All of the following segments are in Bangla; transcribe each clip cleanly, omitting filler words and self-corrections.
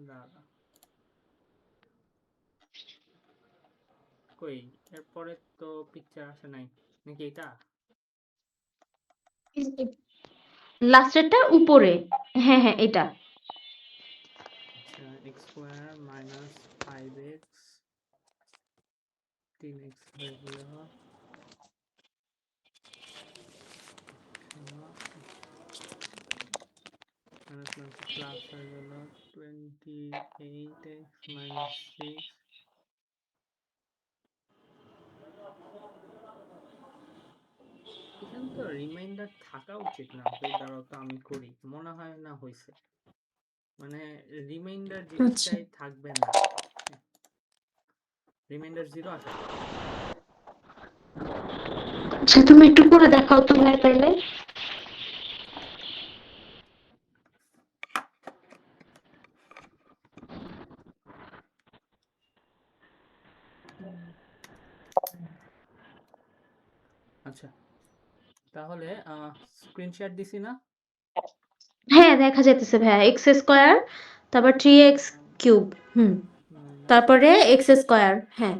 দাঁড়া, কই এরপরে তো পিকচার আসে নাই নাকি এটা? লাস্টেরটা উপরে, হ্যাঁ হ্যাঁ এটা। আচ্ছা, x square minus 5x 3x হয়ে গেল, প্লাস হয়ে গেল 28x মাইনাস 6। এখানে তো রিমাইন্ডার থাকা উচিত না, ওই দ্বারাও তো আমি করি, মনে হয় না হয়েছে, মানে রিমাইন্ডার আচ্ছা জিনিসটাই থাকবে না, রিমাইন্ডার 0 আসে। আচ্ছা, তুমি একটু করে দেখাও তো ভাই তাইলে। আচ্ছা, তাহলে স্ক্রিনশট দিছি না? হ্যাঁ দেখা যাইতেছে ভাইয়া, এক্স স্কোয়ার তারপর 3x কিউব, মাইনাস তারপরে এক্স স্কোয়ার, হ্যাঁ।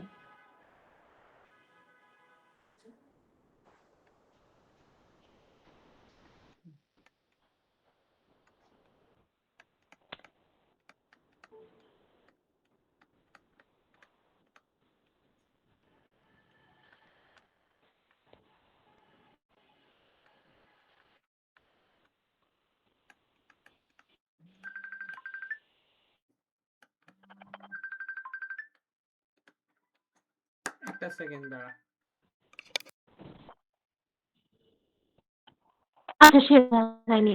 একটা সেকেন্ড দাঁড়া। আচ্ছা সে যায়নি।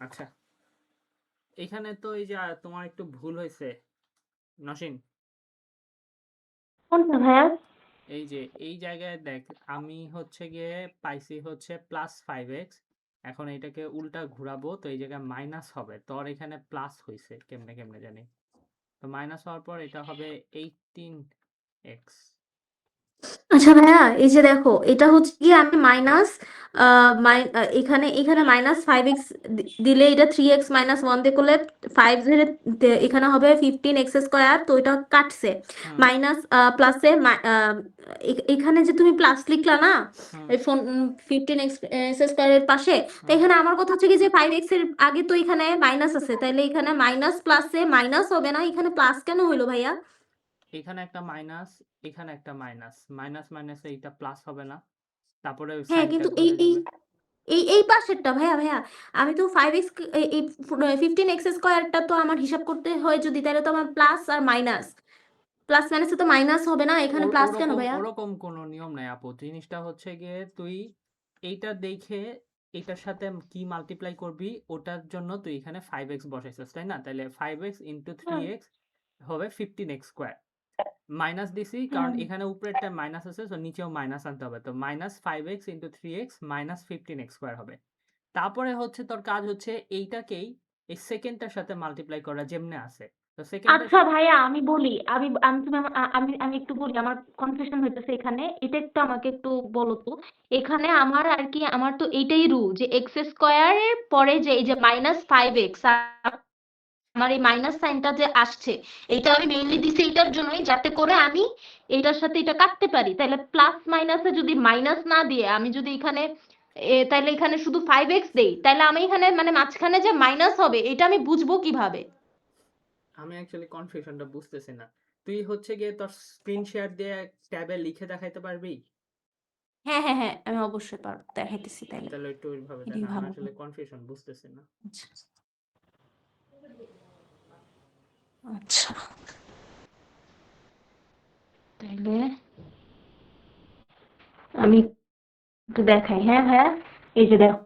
আচ্ছা, এখানে তো এই যে তোমার একটু ভুল হয়েছে নসীন। কোনটা ভাইয়া? এই যে এই জায়গায় দেখ, আমি হচ্ছে গিয়ে পাইছি হচ্ছে +5x, এখন এটাকে উল্টা ঘুরাবো তো এই জায়গায় মাইনাস হবে, তোর এখানে প্লাস হয়েছে কেমনে কেমনে জানি, তো মাইনাস হওয়ার পর এটা হবে 18x। আচ্ছা ভাইয়া, এই যে দেখো এটা হচ্ছে কি আমি মাইনাস এখানে এখানে -5x দিলে এটা 3x -1 দিয়ে করলে 5 ধরে এখানে হবে 15x², তো এটা কাটছে হুম মাইনাস প্লাসে এখানে যে তুমি প্লাস লিখলা না হুম এই 15x² এর পাশে, তো হুম এখানে আমার কথা হচ্ছে কি যে 5x এর আগে তো এখানে মাইনাস আছে, তাইলে এখানে মাইনাস প্লাসে মাইনাস হবে না, এখানে প্লাস কেন হইলো ভাইয়া? এখানে একটা মাইনাস, এখানে একটা মাইনাস, মাইনাস মাইনাসে এইটা প্লাস হবে না, তারপরে হ্যাঁ সাইনটা কিন্তু এই ঘুরে এই যাবে। এই পাশেরটা ভাইয়া আমি তো 5x এই 15x²টা তো আমার হিসাব করতে হয় যদি, তাহলে তো আমার প্লাস আর মাইনাস, প্লাস মাইনাসে তো মাইনাস হবে না, এখানে ওর প্লাস কেন ওরকম ভাইয়া? ওরকম কোনো নিয়ম নাই আপু। জিনিসটা হচ্ছে গিয়ে তুই এইটা দেখে এটার সাথে কি মাল্টিপ্লাই করবি ওটার জন্য তুই এখানে 5x বসাইছিস, তাই না? তাহলে 5x ইন্টু হুম 3x হবে 15x²। মাইনাস দিছি কারণ হুম এখানে উপরেরটা মাইনাস আছে, তো নিচেও মাইনাস আনতে হবে, তো -5x ইন্টু 3x -15x² হবে। তারপরে হচ্ছে তোর কাজ হচ্ছে এইটাকেই এই সেকেন্ডটার সাথে মাল্টিপ্লাই করা যেমনে আছে, তো সেকেন্ডটার আচ্ছা ভাইয়া আমি বলি, আমি আমি তুমি আমি একটু বলি, আমার কনফিউশন হইতেছে এখানে, এটা একটু আমাকে একটু বলো তো। এখানে আমার আর কি, আমার তো এইটাই রুল যে x² পরে যে এই যে -5x, আমার এই মাইনাস সাইনটা যে আসছে, এটা আমি মেইনলি দিছি এইটার জন্যই যাতে করে আমি এইটার সাথে এটা কাটতে পারি। তাহলে প্লাস মাইনাসে যদি মাইনাস না দিয়ে আমি যদি এখানে তাহলে এখানে শুধু 5x দেই, তাহলে আমি এখানে মানে মাঝখানে যে মাইনাস হবে এটা আমি বুঝবো কিভাবে? আমি অ্যাকচুয়ালি কনফিউশনটা বুঝতেছি না। তুই হচ্ছে গিয়ে তোর স্ক্রিন শেয়ার দিয়ে ট্যাবে লিখে দেখাইতে পারবি? হ্যাঁ হ্যাঁ হ্যাঁ, আমি অবশ্যই পারবো, দেখাইতেছি তাইলে। তাহলে একটু ওইভাবে এটাই দেখা, আমি ভালো আসলে হয়। কনফিউশন বুঝতেছি না। আচ্ছা আচ্ছা, তাইলে আমি একটু দেখাই। হ্যাঁ হ্যাঁ, এই যে দেখো,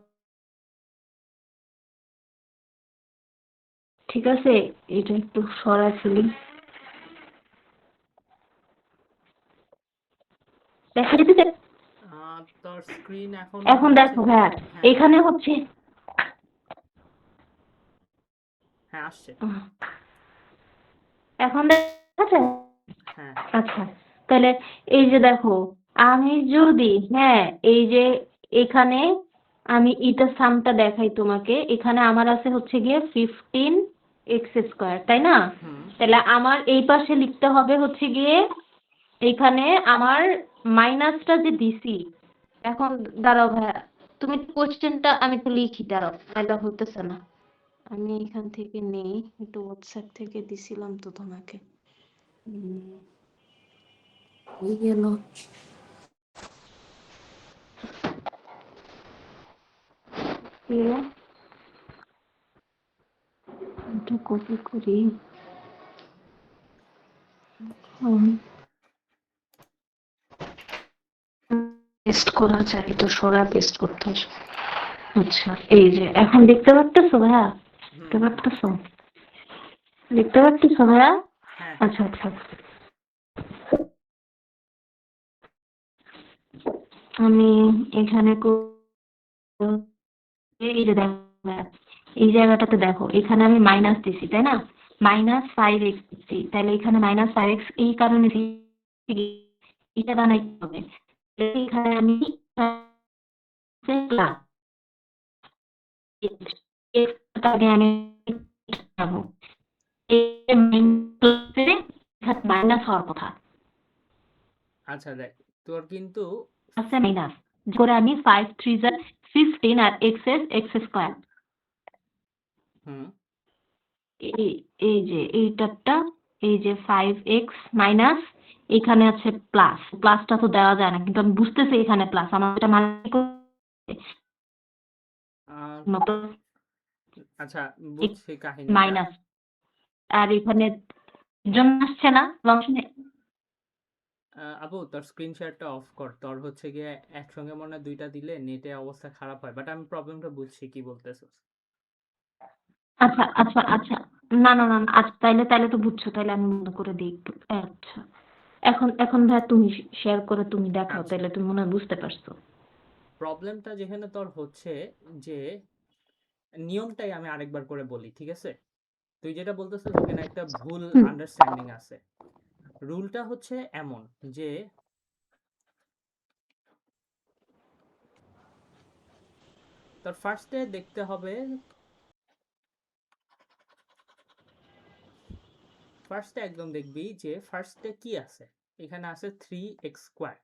ঠিক আছে, এটা একটু সরাসরি দেখা যেতেছে। তোর স্ক্রিন এখন এখন মনে হচ্ছে, দেখো ভাইয়া, হ্যাঁ এখানে হচ্ছে হ্যাঁ আসছে, এখন দেখা যায়? হ্যাঁ আচ্ছা, তাহলে এই যে দেখো, আমি যদি হ্যাঁ এই যে এখানে আমি এটা সামটা দেখাই তোমাকে, এখানে আমার আছে হচ্ছে গিয়ে 15x², তাই না? হুম তাহলে আমার এই পাশে লিখতে হবে হচ্ছে গিয়ে, এখানে আমার মাইনাসটা যে দিছি, এখন দাঁড়াও ভাইয়া, তুমি কোশ্চেনটা আমি একটু লিখি, দাঁড়াও, নাহলে হতেছে না। আমি এখান থেকে নেই, একটু হোয়াটসঅ্যাপ থেকে দিছিলাম তো তোমাকে। হয়ে গেল। এটা কপি করি। পেস্ট করা যায় তো, সরা পেস্ট করতে হবে। আচ্ছা, এই যে এখন দেখতে পারতেছো ভাইয়া? হুম দেখতে হুম পারতেছো? দেখতে পারতেছো ভাইয়া? হ্যাঁ হ্যাঁ আচ্ছা আচ্ছা, আমি এখানে এই যে দেখো ভাইয়া, এই জায়গাটাতে দেখো, এখানে আমি মাইনাস দিছি, তাই না? -5x দিচ্ছি, তাহলে এখানে -5x এই কারণে দিচ্ছি, এটা বানাইতে হবে। এখানে আমি প্লাস আগে আমি যাবো, মাইনাস হওয়ার কথা আচ্ছা দেখ, তোর কিন্তু আছে, মাইনাস করে আমি 5 3 15 আর x²। হুম এই এই যে এইটারটা, এই যে 5x মাইনাস, এখানে আছে প্লাস, প্লাসটা তো দেওয়া যায় না, কিন্তু আমি বুঝতেছি এখানে প্লাস, আমার এটা মানে আহ, আচ্ছা বুঝছি কাহিনীটা। মাইনাস, আর এখানে জন্য আসছে না অংশ নেই। আপু তোর স্ক্রিন শেয়ারটা অফ কর, তোর হচ্ছে গিয়ে একসঙ্গে মনে হয় দুইটা দিলে নেটে অবস্থা খারাপ হয়, বাট আমি প্রবলেমটা বুঝছি কি বলতেছিস। আচ্ছা আচ্ছা আচ্ছা, না না না না, আচ্ছা তাইলে তাইলে তো বুঝছো, তাইলে আমি বন্ধ করে দিই একটু। আচ্ছা, এখন এখন ভাই তুমি শেয়ার করে তুমি দেখাও, আচ্ছা, তাইলে তুমি মনে হয় বুঝতে পারছো। প্রবলেমটা যেখানে তোর হচ্ছে যে নিয়মটাই আমি আরেকবার করে বলি, ঠিক আছে? তুই যেটা বলতেছিস এখানে একটা ভুল হুম আন্ডারস্ট্যান্ডিং আছে। রুলটা হচ্ছে এমন যে তোর ফার্স্টে দেখতে হবে, ফার্স্টে একদম দেখবি যে ফার্স্টে কি আছে। এখানে আছে 3x²।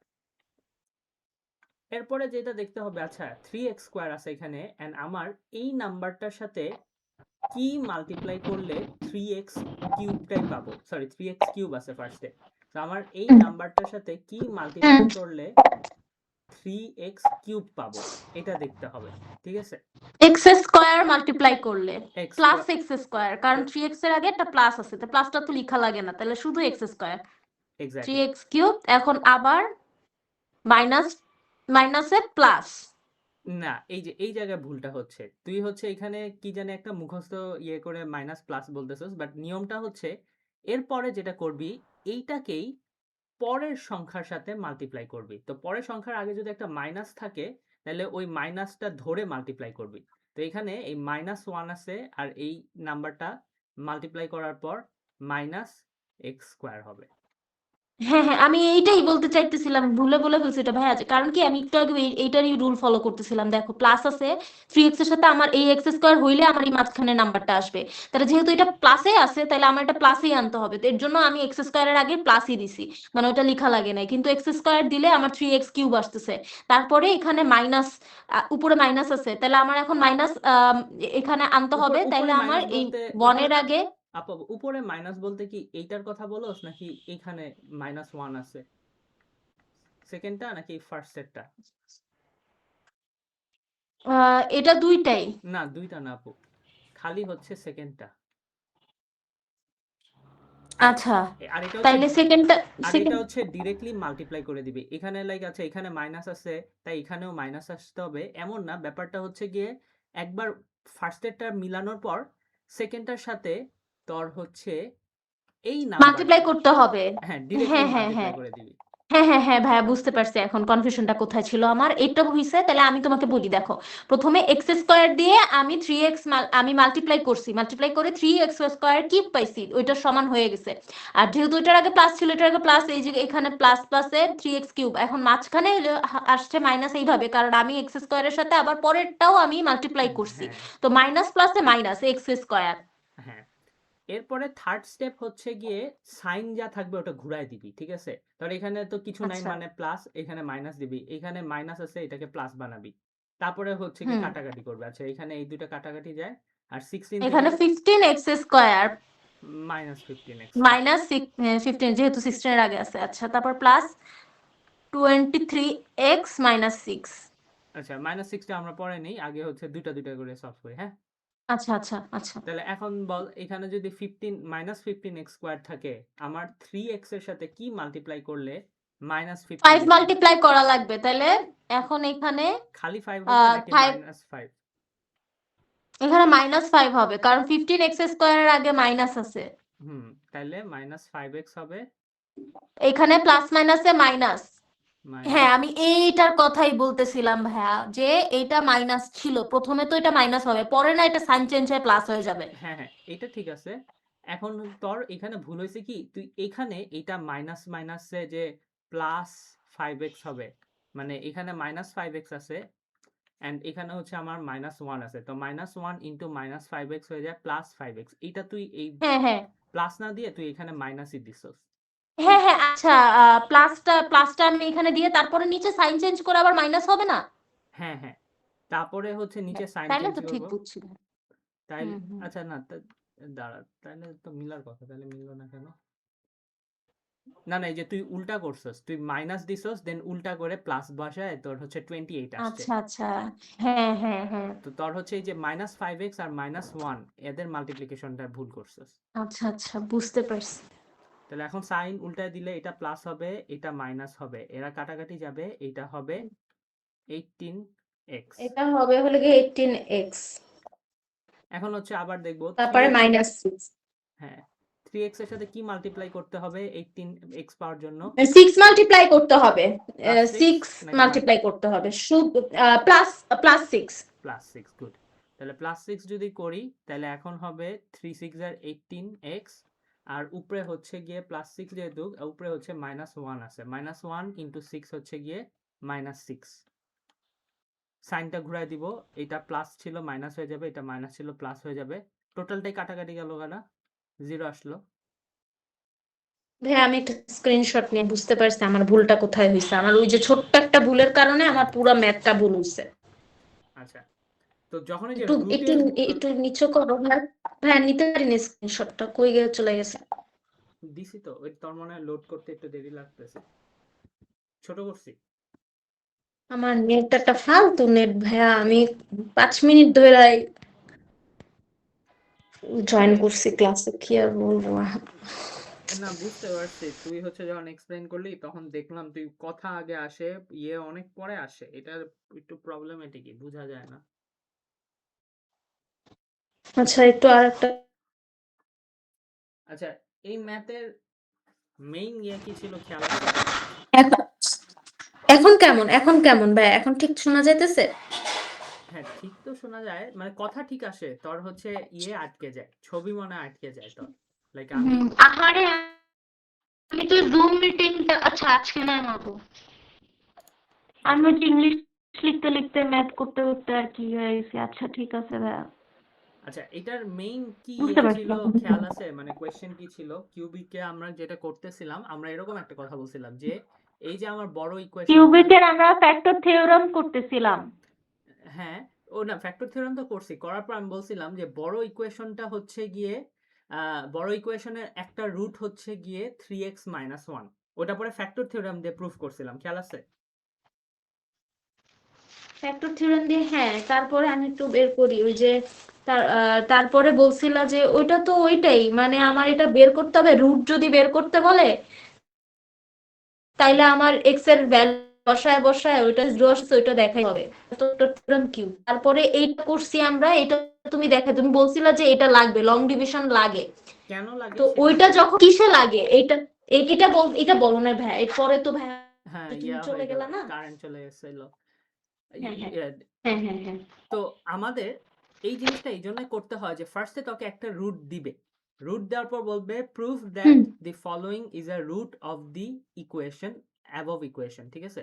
এরপরে যেটা দেখতে হবে, আচ্ছা 3x² আছে এখানে, এন্ড আমার এই নাম্বারটার সাথে কি মাল্টিপ্লাই করলে 3x³ পাবো। সরি, 3x³ আছে ফার্স্টে। তো আমার এই নাম্বারটার সাথে কি মাল্টিপ্লাই করলে 3x³ পাবো, এটা দেখতে হবে। ঠিক আছে, এক্স স্কয়ার মাল্টিপ্লাই করলে x plus square. X square, কারণ 3x এর আগে একটা প্লাস আছে, তো প্লাসটা তো লেখা লাগে না, তাহলে শুধু এক্স স্কয়ার। এক্স্যাক্টলি। 3x³ এখন আবার মাইনাস মাইনাসে প্লাস। না, এই যে এই জায়গায় ভুলটা হচ্ছে, তুই হচ্ছে এখানে কি জানি একটা মুখস্থ ইয়ে করে মাইনাস প্লাস বলতেছস, বাট নিয়মটা হচ্ছে এরপরে যেটা করবি, এইটাকেই পরের সংখ্যার সাথে মাল্টিপ্লাই করবি। তো পরের সংখ্যার আগে যদি একটা মাইনাস থাকে, তাহলে ওই মাইনাসটা ধরে মাল্টিপ্লাই করবি। তো এখানে এই -1 আছে, আর এই নাম্বারটা মাল্টিপ্লাই করার পর -x² হবে। হ্যাঁ হ্যাঁ, আমি এইটাই বলতে চাইতেছিলাম, ভুলে বলে ফেলছি এটা ভাইয়া, কারণ কি আমি একটু আগে এইটারই রুল ফলো করতেছিলাম। দেখো প্লাস আছে, 3x এর সাথে আমার এই এক্স স্কোয়ার হইলে আমার এই মাঝখানে নাম্বারটা আসবে, তাহলে যেহেতু এটা প্লাসে আছে তাহলে আমার এটা প্লাসেই আনতে হবে, তো এর জন্য আমি এক্স স্কোয়ারের আগে প্লাসই দিছি, মানে ওটা লেখা লাগে নাই, কিন্তু এক্স স্কোয়ার দিলে আমার 3x³ আসতেছে। তারপরে এখানে মাইনাস, উপরে মাইনাস আছে, তাহলে আমার এখন মাইনাস এখানে আনতে উপর হবে, উপরে তাইলে আমার মাইনাস এই বলতে, উপরে ওয়ানের আগে। আপা উপরে মাইনাস বলতে কি এইটার কথা বলোস, নাকি এখানে -1 আছে সেকেন্ডটা, নাকি ফার্স্ট সেটটা? এটা দুইটাই। না, দুইটা না আপু, খালি হচ্ছে সেকেন্ডটা। আর আচ্ছা, আর এটা হচ্ছে, তাইলে সেকেন্ডটা, আর এটা সেকেন্ড, হচ্ছে ডিরেক্টলি মাল্টিপ্লাই করে দিবি। এখানে লাইক আছে, এখানে মাইনাস আছে, তাই এখানেও মাইনাস আসতে হবে এমন না। ব্যাপারটা হচ্ছে গিয়ে একবার ফার্স্টেরটা মিলানোর পর সেকেন্ডটার সাথে তোর হচ্ছে এই মাল্টিপ্লাই নাম্বারটা, করতে হবে। হ্যাঁ ডিরেক্টলি হ্যাঁ হ্যাঁ মাল্টিপ্লাই হ্যাঁ করে দিবি। হ্যাঁ হ্যাঁ হ্যাঁ ভাইয়া, বুঝতে পারছি এখন কনফিউশনটা কোথায় ছিল আমার, এটা হইছে। তাহলে আমি তোমাকে বলি, দেখো প্রথমে এক্স স্কোয়ার দিয়ে আমি 3x আমি মাল্টিপ্লাই করছি, মাল্টিপ্লাই করে 3x² কি পাইছি, ওইটার সমান হয়ে গেছে। আর যেহেতু ওইটার আগে প্লাস ছিল, এটার আগে প্লাস, এই যে এখানে প্লাস প্লাসে 3x³, এখন মাঝখানে আসছে মাইনাস, এইভাবে কারণ আমি এক্স স্কোয়ারের সাথে আবার পরেরটাও আমি মাল্টিপ্লাই করছি, হ্যাঁ তো মাইনাস প্লাসে মাইনাস এক্স স্কোয়ার। হ্যাঁ, এরপরে থার্ড স্টেপ হচ্ছে গিয়ে সাইন যা থাকবে ওটা ঘুরায় দিবি। ঠিক আছে, তাহলে এখানে তো কিছু নাই, আচ্ছা, মানে প্লাস, এখানে মাইনাস দিবি, এখানে মাইনাস আছে, এটাকে প্লাস বানাবি। তারপরে হচ্ছে কি হুম, কাটাকাটি করবে। আচ্ছা, এখানে এই দুটো কাটাকাটি যায়, আর 16 থেকে এখানে 15x² -15x²। মাইনাস 15, যেহেতু 16 এর আগে আছে। আচ্ছা, তারপর প্লাস 23x - 6। আচ্ছা, -6টা আমরা পরে নেই, আগে হচ্ছে দুটা দুটা করে সলভ করি। হ্যাঁ, আচ্ছা আচ্ছা আচ্ছা, তাহলে এখন বল, এখানে যদি 15 থাকে, আমার 3x এর সাথে কি মাল্টিপ্লাই করলে 5 -15 হবে? মাল্টিপ্লাই করা লাগবে, তাহলে এখন এখানে খালি 5 হবে নাকি 5, -5? এখানে -5 হবে, কারণ 15x² এর আগে মাইনাস আছে। হুম, তাহলে -5x হবে, এখানে প্লাস মাইনাসে মাইনাস। হ্যাঁ, মাইনাস। আমি এইটার কথাই বলতেছিলাম ভাইয়া, যে এটা মাইনাস ছিল প্রথমে, তো এটা মাইনাস হবে, পরে না এটা সাইন চেঞ্জ হয়ে প্লাস হয়ে যাবে। হ্যাঁ হ্যাঁ, এটা ঠিক আছে। এখন তোর এখানে ভুল হয়েছে কি, তুই এখানে এটা মাইনাস মাইনাসে যে +5x হবে, মানে এখানে -5x আছে, এন্ড এখানে হচ্ছে আমার -1 আছে, তো -1 ইন্টু -5x হয়ে যায় +5x। এটা তুই এই হ্যাঁ হ্যাঁ প্লাস না দিয়ে তুই এখানে মাইনাসই দিছস। এই, হ্যাঁ হ্যাঁ, আচ্ছা, প্লাসটা প্লাসটা আমি এখানে দিয়ে তারপরে নিচে সাইন চেঞ্জ করে আবার মাইনাস হবে না? হ্যাঁ হ্যাঁ, তারপরে হচ্ছে নিচে সাইন তাইলে চেঞ্জ তো ঠিক করব। বুঝছি ভাই। তাই, হুম হুম। আচ্ছা না, দাঁড়া, তাহলে তো মিলার কথা, তাহলে মিললো না কেন? না না, এই যে তুই উল্টা করছস, তুই মাইনাস দিছস, দেন উল্টা করে প্লাস বসায় তোর হচ্ছে 28 আসছে। আচ্ছা আচ্ছা, হ্যাঁ হ্যাঁ হ্যাঁ, তো তোর হচ্ছে এই যে -5x আর -1 এদের মাল্টিপ্লিকেশনটা ভুল করছস। আচ্ছা আচ্ছা, বুঝতে পারছি। তাহলে এখন সাইন উল্টায় দিলে এটা প্লাস হবে, এটা মাইনাস হবে, এরা কাটাকাটি যাবে, এটা হবে 18x। এটা হবে হলে গিয়ে 18x, এখন হচ্ছে আবার দেখবো তারপরে 3x। -6। হ্যাঁ, 3x এর সাথে কি মাল্টিপ্লাই করতে হবে 18x পাওয়ার জন্য? 6 মাল্টিপ্লাই করতে হবে, +6 6 নাকি মাল্টিপ্লাই করতে হবে, শুধু প্লাস প্লাস 6। +6, গুড। তাহলে +6 যদি করি, তাহলে এখন হবে 3 6 আর 18x, আর উপরে হচ্ছে গিয়ে +6, যেহেতু উপরে হচ্ছে -1 আছে, -1 ইন্টু 6 হচ্ছে গিয়ে -6। সাইনটা ঘুরায় দিব, এটা প্লাস ছিল মাইনাস হয়ে যাবে, এটা মাইনাস ছিল প্লাস হয়ে যাবে, টোটালটাই কাটাকাটি গেল কাটা, 0 আসলো। ভাই আমি একটা স্ক্রিনশট নিয়ে বুঝতে পারছি আমার ভুলটা কোথায় হয়েছে। আমার ওই যে ছোট্ট একটা ভুলের কারণে আমার পুরো ম্যাথটা ভুল হয়েছে। আচ্ছা, তো যখন এই যে একটু একটু রুটের একটু নিচু করো ভাই। ভাই নিতে পারিনি স্ক্রিনশটটা, কই গিয়ে চলে গেছে। দিছি তো, ওই তোর মনে হয় লোড করতে একটু দেরি লাগতেছে, ছোট করছি। আমার নেট একটা ফালতু নেট ভাইয়া, আমি 5 মিনিট ধরে জয়েন করছি ক্লাসে, কি আর বলবো। না বুঝতে পারছি, তুই হচ্ছে যখন এক্সপ্লেইন করলি তখন দেখলাম তুই কথা আগে আসে, অনেক পরে আসে, এটা একটু প্রবলেমেটিকই, বোঝা যায় না। আচ্ছা একটু আর একটা। আচ্ছা, এই ম্যাথের মেইন কি ছিল খেয়াল আছে? এখন এখন কেমন ভাই, এখন ঠিক শোনা যাইতেছে? হ্যাঁ ঠিক তো শোনা যায়, মানে কথা ঠিক আসে, তোর হচ্ছে আটকে যায়, ছবি মনে হয় আটকে যায় তোর, লাইক আমি। আহারে আমি তো জুম মিটিংটা, আচ্ছা আজকে না মাগো, আমি আচ্ছা হচ্ছে ইংলিশ লিখতে লিখতে ম্যাথ করতে করতে আর কি হয়ে গেছে। আচ্ছা ঠিক আছে ভাইয়া, আচ্ছা, এটার মেইন কি বুঝতে পারছি ছিল এখন। খেয়াল আছে, মানে কোয়েশ্চেন কি ছিল, কিউবিকে আমরা যেটা করতেছিলাম, আমরা এরকম একটা কথা বলছিলাম যে এই যে আমার বড় ইকুয়েশনটা। কিউবিকের আমরা ফ্যাক্টর থিওরাম করতেছিলাম। হ্যাঁ, ও না ফ্যাক্টর থিওরেম তো করছি, করার পর আমি বলছিলাম যে বড় ইকুয়েশনটা হচ্ছে গিয়ে বড় ইকুয়েশনের একটা রুট হচ্ছে গিয়ে 3x-1, ওটা পরে ফ্যাক্টর থিওরেম দিয়ে প্রুফ করছিলাম, খেয়াল আছে? ফ্যাক্টর থিওরাম দিয়ে, হ্যাঁ। তারপরে আমি একটু বের করি ওই যে তারপরে বলছিলা যে ওইটা তো ওইটাই, মানে আমার এটা বের করতে হবে, রুট যদি বের করতে বলে তাইলে আমার এক্স এর ভ্যালু বসায় বসায় ওইটা জিরো আসছে ওইটা দেখাই হবে। তো থিওরাম কিউ, তারপরে এইটা করছি আমরা, এটা তুমি দেখা, তুমি বলছিলা যে এটা লাগবে, লং ডিভিশন লাগে। কেন লাগে তো সেটা ওইটা বল। যখন কিসে লাগে এইটা, এটা বলো না ভাই, এরপরে তো ভাই হ্যাঁ, তুমি চলে হয়ে গেল, গেলা না। কারেন্ট চলে গেছিল। হ্যাঁ হ্যাঁ ইয়া, হ্যাঁ হ্যাঁ হ্যাঁ। তো আমাদের এই জিনিসটা এই জন্য করতে হয় যে ফার্স্টে তোকে একটা রুট দিবে, রুট দেওয়ার পর বলবে proof that hmm the following is a root of the equation above equation, ঠিক আছে?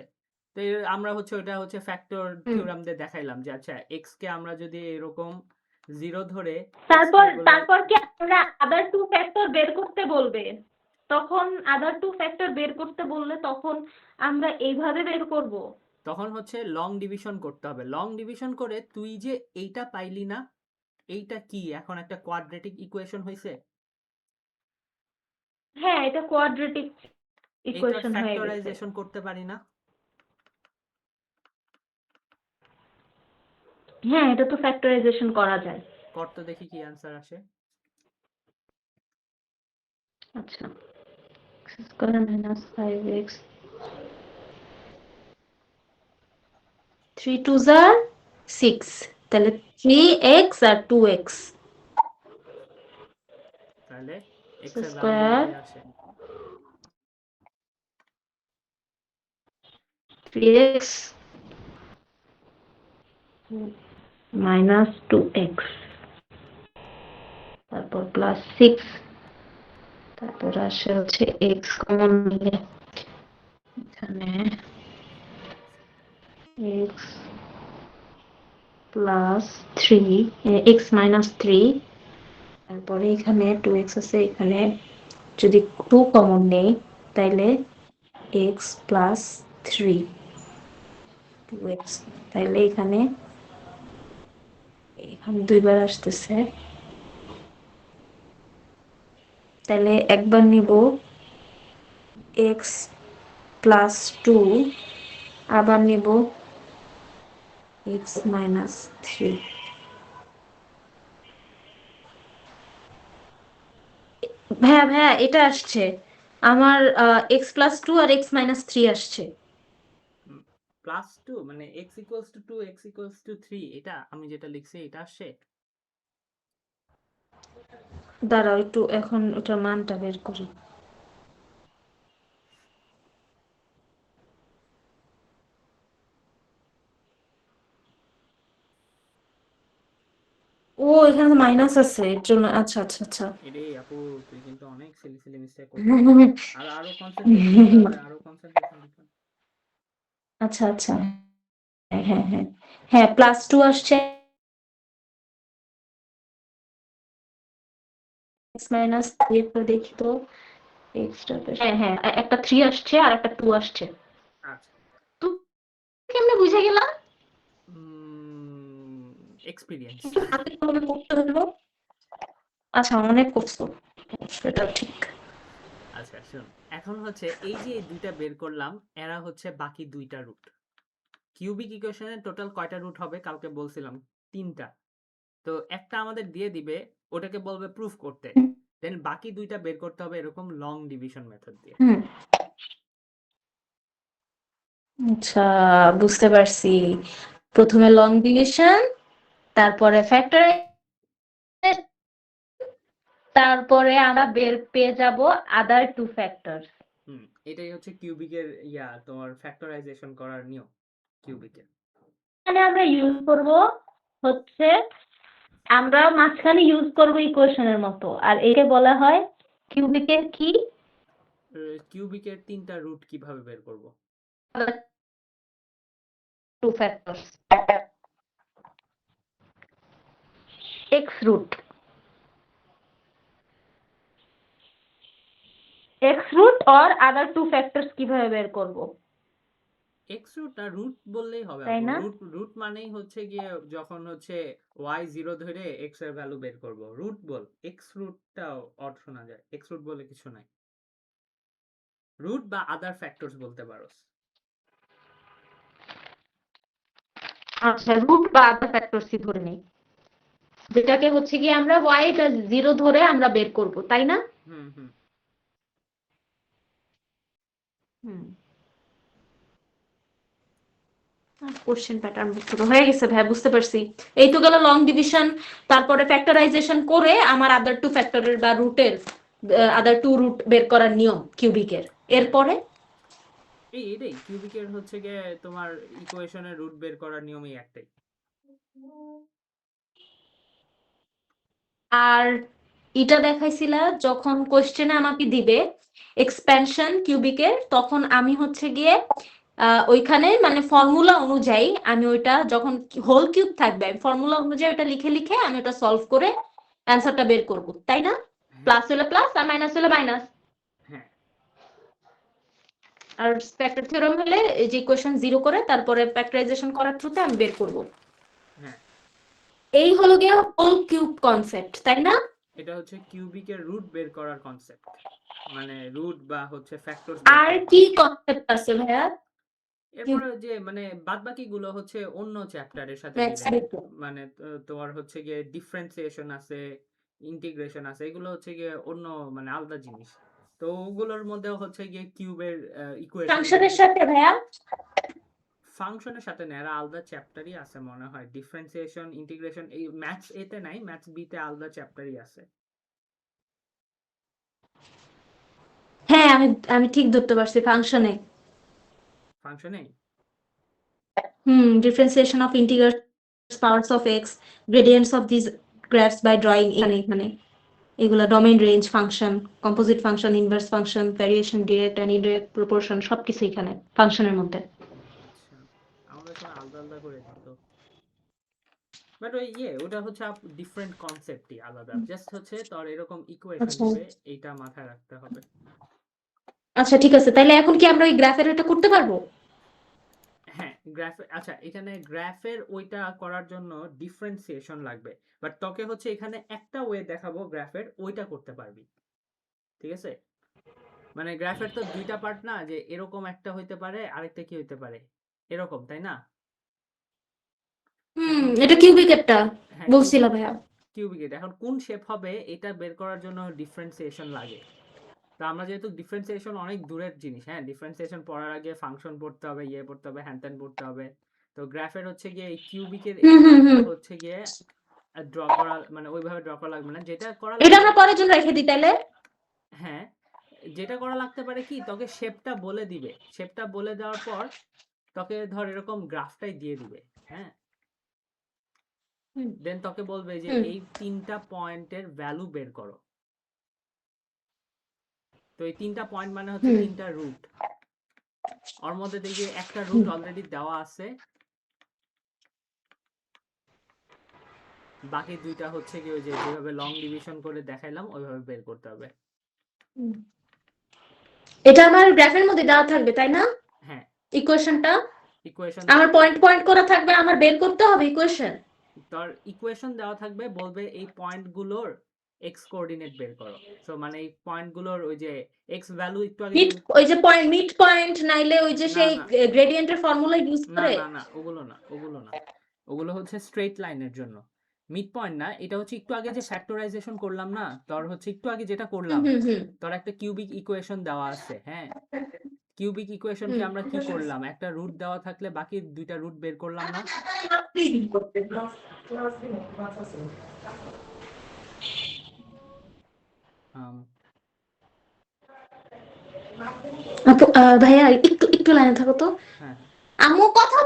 তো আমরা হচ্ছে ওটা হচ্ছে ফ্যাক্টর হুম। থিওরাম দিয়ে দেখাইলাম যে আচ্ছা এক্স কে আমরা যদি এরকম 0 ধরে এক্স কে তারপর বলে। তারপর কি আমরা আদার টু ফ্যাক্টর বের করতে বলবে, তখন আদার টু ফ্যাক্টর বের করতে বললে তখন আমরা এইভাবে বের করব। তখন হচ্ছে লং ডিভিশন করতে হবে, লং ডিভিশন করে তুই যে এইটা পাইলি না, এইটা কি এখন একটা কোয়াড্রেটিক ইকুয়েশন হয়েছে, হ্যাঁ এটা কোয়াড্রেটিক এইটার ইকুয়েশন হয়ে গেছে। ফ্যাক্টরাইজেশন করতে পারি না? হ্যাঁ এটা তো ফ্যাক্টরাইজেশন করা যায়। কর তো দেখি কি অ্যান্সার আসে। আচ্ছা, x স্কয়ার মাইনাস 5x, 3 2 যা 6, তাহলে 3x আর 2x তাহলে এক্স এর ভ্যালু স্কয়ার দিলেই আসে। 3x মাইনাস 2x, তারপর প্লাস 6, তারপর আসে হচ্ছে x কমন নিলে এখানে x প্লাস 3, x মাইনাস 3, তারপরে এখানে 2x আছে, এখানে যদি 2 কমন নেই তাইলে x প্লাস 3 2x, তাইলে এখানে এখানে দুইবার আসতেছে, তাহলে একবার নিব x প্লাস 2, আবার নিব x মাইনাস 3। ভাইয়া ভাইয়া এটা আসছে আমার, x প্লাস 2 আর x মাইনাস 3 আসছে। +2 মানে x equals to 2, x equals two 3, এটা আমি যেটা লিখছি এটা আসে। দাঁড়াও একটু এখন ওটার মানটা বের করি। ও এখানে মাইনাস আছে এর জন্য, আচ্ছা আচ্ছা আচ্ছা। এরে আপু, তুই কিন্তু অনেক সিলি সিলি মিস্টেক করতেছিস, আর আরো কনসেন্ট্রেশন দিতে হবে, আরো কনসেন্ট্রেশন দিতে হবে। আচ্ছা আচ্ছা। হ্যাঁ হ্যাঁ হ্যাঁ +2 আসছে x মাইনাস এরপর দেখি তো হ্যাঁ হ্যাঁ একটা 3 আসছে আর একটা 2 আসছে। আচ্ছা তো কেমনে বুঝে গেলাম? এক্সপিরিয়েন্স। হাতে কলমে করতে হলো। আচ্ছা অনেক করছো, সেটা ঠিক। আচ্ছা শোন, এখন হচ্ছে এই যে দুইটা বের করলাম, এরা হচ্ছে বাকি দুইটা রুট। কিউবিক ইকুয়েশনের টোটাল কয়টা রুট হবে কালকে বলছিলাম? 3টা। তো একটা আমাদের দিয়ে দিবে, ওটাকে বলবে প্রুফ করতে, দেন বাকি দুইটা বের করতে হবে এরকম লং ডিভিশন মেথড দিয়ে। হুম আচ্ছা বুঝতে পারছি, প্রথমে লং ডিভিশন, তারপরে ফ্যাক্টরাইজেশন, তারপরে আমরা বের পেয়ে যাব আদার টু ফ্যাক্টরস। এটাই হচ্ছে কিউবিকের তোমার ফ্যাক্টরাইজেশন করার নিয়ম কিউবিকের। এখানে আমরা ইউজ করব হচ্ছে, আমরা মাঝখানে ইউজ করব ইকুয়েশনের মতো, আর একে বলা হয় কিউবিকের কি? কিউবিকের 3টা রুট কিভাবে বের করব? Two factors x root, x root or other two factors কিভাবে বের করব, এক্স রুট না রুট বললেই হবে তাই আপু। না? রুট রুট মানেই হচ্ছে গিয়ে যখন হচ্ছে ওয়াই 0 ধরে এক্স এর ভ্যালু বের করব, রুট বল। এক্স রুটটাও অড শোনা যায়, এক্স রুট বলে কিছু নাই। রুট বা আদার ফ্যাক্টরস বলতে পারো। আচ্ছা রুট বা আদার ফ্যাক্টরসই ধরে নেই, যেটাকে হচ্ছে কি আমরা y প্লাস 0 ধরে আমরা বের করব, তাই না? হুম হুম হুম কোশ্চেন প্যাটার্ন বুঝতে হয়ে গেছে ভাই, বুঝতে পারছি। এই তো গেল লং ডিভিশন, তারপরে ফ্যাক্টরাইজেশন করে আমার আদার টু ফ্যাক্টরের বা রুটের হুম আদার টু রুট বের করার নিয়ম কিউবিকের। হ্যাঁ, এরপরে এটাই কিউবিকের হচ্ছে গিয়ে তোমার ইকুয়েশনের রুট বের করার নিয়মই একটাই। আর এটা দেখাইছিলা যখন কোশ্চেনে আমাকে দিবে এক্সপ্যানশন কিউবিকের, তখন আমি হচ্ছে গিয়ে ওইখানে মানে ফর্মুলা অনুযায়ী আমি ওইটা যখন হোল কিউব থাকবে ফর্মুলা অনুযায়ী ওটা লিখে লিখে আমি ওটা সলভ করে অ্যান্সারটা বের করব, তাই না? হ্যাঁ প্লাস হলে প্লাস আর মাইনাস হলে মাইনাস। হ্যাঁ আর ফ্যাক্টর থিওরেম হলে এই যে ইকুয়েশন জিরো করে তারপরে ফ্যাক্টরাইজেশন করার থ্রুতে আমি বের করব। হ্যাঁ, এই হলো গিয়ে হোল কিউব কনসেপ্ট, তাই না? এটা হচ্ছে কিউবিকের রুট বের করার কনসেপ্ট, মানে রুট বা হচ্ছে ফ্যাক্টরস বের আর করার কি কনসেপ্ট। কনসেপ্ট আছে ভাইয়া? এরপরে যে মানে বাদ বাকি গুলো হচ্ছে অন্য চ্যাপ্টারের সাথে রিলেটেড। মানে তোমার হচ্ছে গিয়ে ডিফারেন্সিয়েশন আছে, ইন্টিগ্রেশন আছে, এগুলো হচ্ছে গিয়ে অন্য মানে আলাদা জিনিস। তো ওগুলোর মধ্যেও হচ্ছে গিয়ে কিউবের ইকুয়েশন ফাংশনের যদি সাথে ভাইয়া? ফাংশনের সাথে নেয়, এরা আলাদা চ্যাপ্টারই আছে মনে হয়। ডিফারেন্সিয়েশন ইন্টিগ্রেশন এই ম্যাথস এতে নাই, ম্যাথস বি তে আলাদা চ্যাপ্টারই আছে। হ্যাঁ আমি আমি ঠিক ধরতে পারছি ফাংশনে। ফাংশনে differentiation of integrals powers of x, gradients of this graphs by drawing, এখানে এগুলা domain range function, composite function, inverse function, variation, direct and indirect proportion সবকিছু এখানে ফাংশনের মধ্যে। আচ্ছা, আমাদের সময় আলাদা আলাদা করে দিত। বাট ওই ওটা হচ্ছে ডিফারেন্ট কনসেপ্টই আলাদা, জাস্ট হচ্ছে তোর এরকম ইকুয়েশন আচ্ছা দিবে, এইটা মাথায় রাখতে হবে। আচ্ছা ঠিক আছে, তাহলে এখন কি আমরা ওই গ্রাফের এটা করতে পারবো? হ্যাঁ গ্রাফে, আচ্ছা এখানে গ্রাফের ওইটা করার জন্য ডিফারেন্সিয়েশন লাগবে, বাট তোকে হচ্ছে এখানে একটা ওয়ে দেখাবো গ্রাফের, ওইটা করতে পারবি। ঠিক আছে, মানে গ্রাফের তো দুইটা পার্ট না, যে এরকম একটা হইতে পারে, আরেকটা কি হইতে পারে এরকম, তাই না? এখন এটা কিউবিক একটা হ্যাঁ বলছিলা ভাইয়া। কিউবিক, এখন কোন শেপ হবে এটা বের করার জন্য ডিফারেন্সিয়েশন লাগে। তো আমরা যেহেতু ডিফারেন্সিয়েশন অনেক দূরের জিনিস, হ্যাঁ ডিফারেন্সিয়েশন পড়ার আগে ফাংশন পড়তে হবে, পড়তে হবে, হ্যান ত্যান পড়তে হবে। তো গ্রাফের হচ্ছে গিয়ে এই কিউবিকের এই পার্টটা হুম হচ্ছে গিয়ে ড্র করা, মানে ওইভাবে ড্র করা লাগবে না, যেটা করা এটা লাগবে। আমরা পরের জন্য রেখে দিই তাহলে। হ্যাঁ, যেটা করা লাগতে পারে কি, তোকে শেপটা বলে দিবে, শেপটা বলে দেওয়ার পর তোকে ধর এরকম গ্রাফটাই দিয়ে দিবে। হ্যাঁ, হুম দেন তোকে বলবে যে হুম এই 3টা পয়েন্টের ভ্যালু বের করো। তো এই 3টা পয়েন্ট মানে হচ্ছে হুম 3টা রুট। ওর মধ্যে দেখবি একটা রুট হুম অলরেডি দেওয়া আছে, বাকি দুইটা হচ্ছে কি ওই যে যেভাবে লং ডিভিশন করে দেখাইলাম ওইভাবে বের করতে হবে। এটা আমার গ্রাফের মধ্যে দেওয়া থাকবে তাই না? হ্যাঁ, ইকুয়েশনটা ইকুয়েশন আমার পয়েন্ট পয়েন্ট করা থাকবে, আমার বের করতে হবে ইকুয়েশন। তোর ইকুয়েশন দেওয়া থাকবে, বলবে এই পয়েন্টগুলোর এক্স কোঅর্ডিনেট বের করো। সো মানে এই পয়েন্টগুলোর ওই যে এক্স ভ্যালু একটু আগে মিড, ওই যে পয়েন্ট মিড পয়েন্ট নাইলে ওই যে না সেই না গ্রেডিয়েন্টের ফর্মুলা ইউজ না করে। না না ওগুলো না, ওগুলো না, ওগুলো হচ্ছে স্ট্রেট লাইনের জন্য। মিড পয়েন্ট না, এটা হচ্ছে একটু আগে যে আচ্ছা। ফ্যাক্টরাইজেশন করলাম না, তোর হচ্ছে একটু আগে যেটা হুম করলাম, হুম হুম তোর একটা কিউবিক ইকুয়েশন দেওয়া আছে। হ্যাঁ, কিউবিক ইকুয়েশনকে আমরা কি হুম। করলাম, একটা রুট দেওয়া থাকলে বাকি দুইটা রুট বের করলাম না। আপু, ভাইয়া একটু একটু লাইনে থাকো তো। হ্যাঁ হ্যাঁ আম্মু কথা।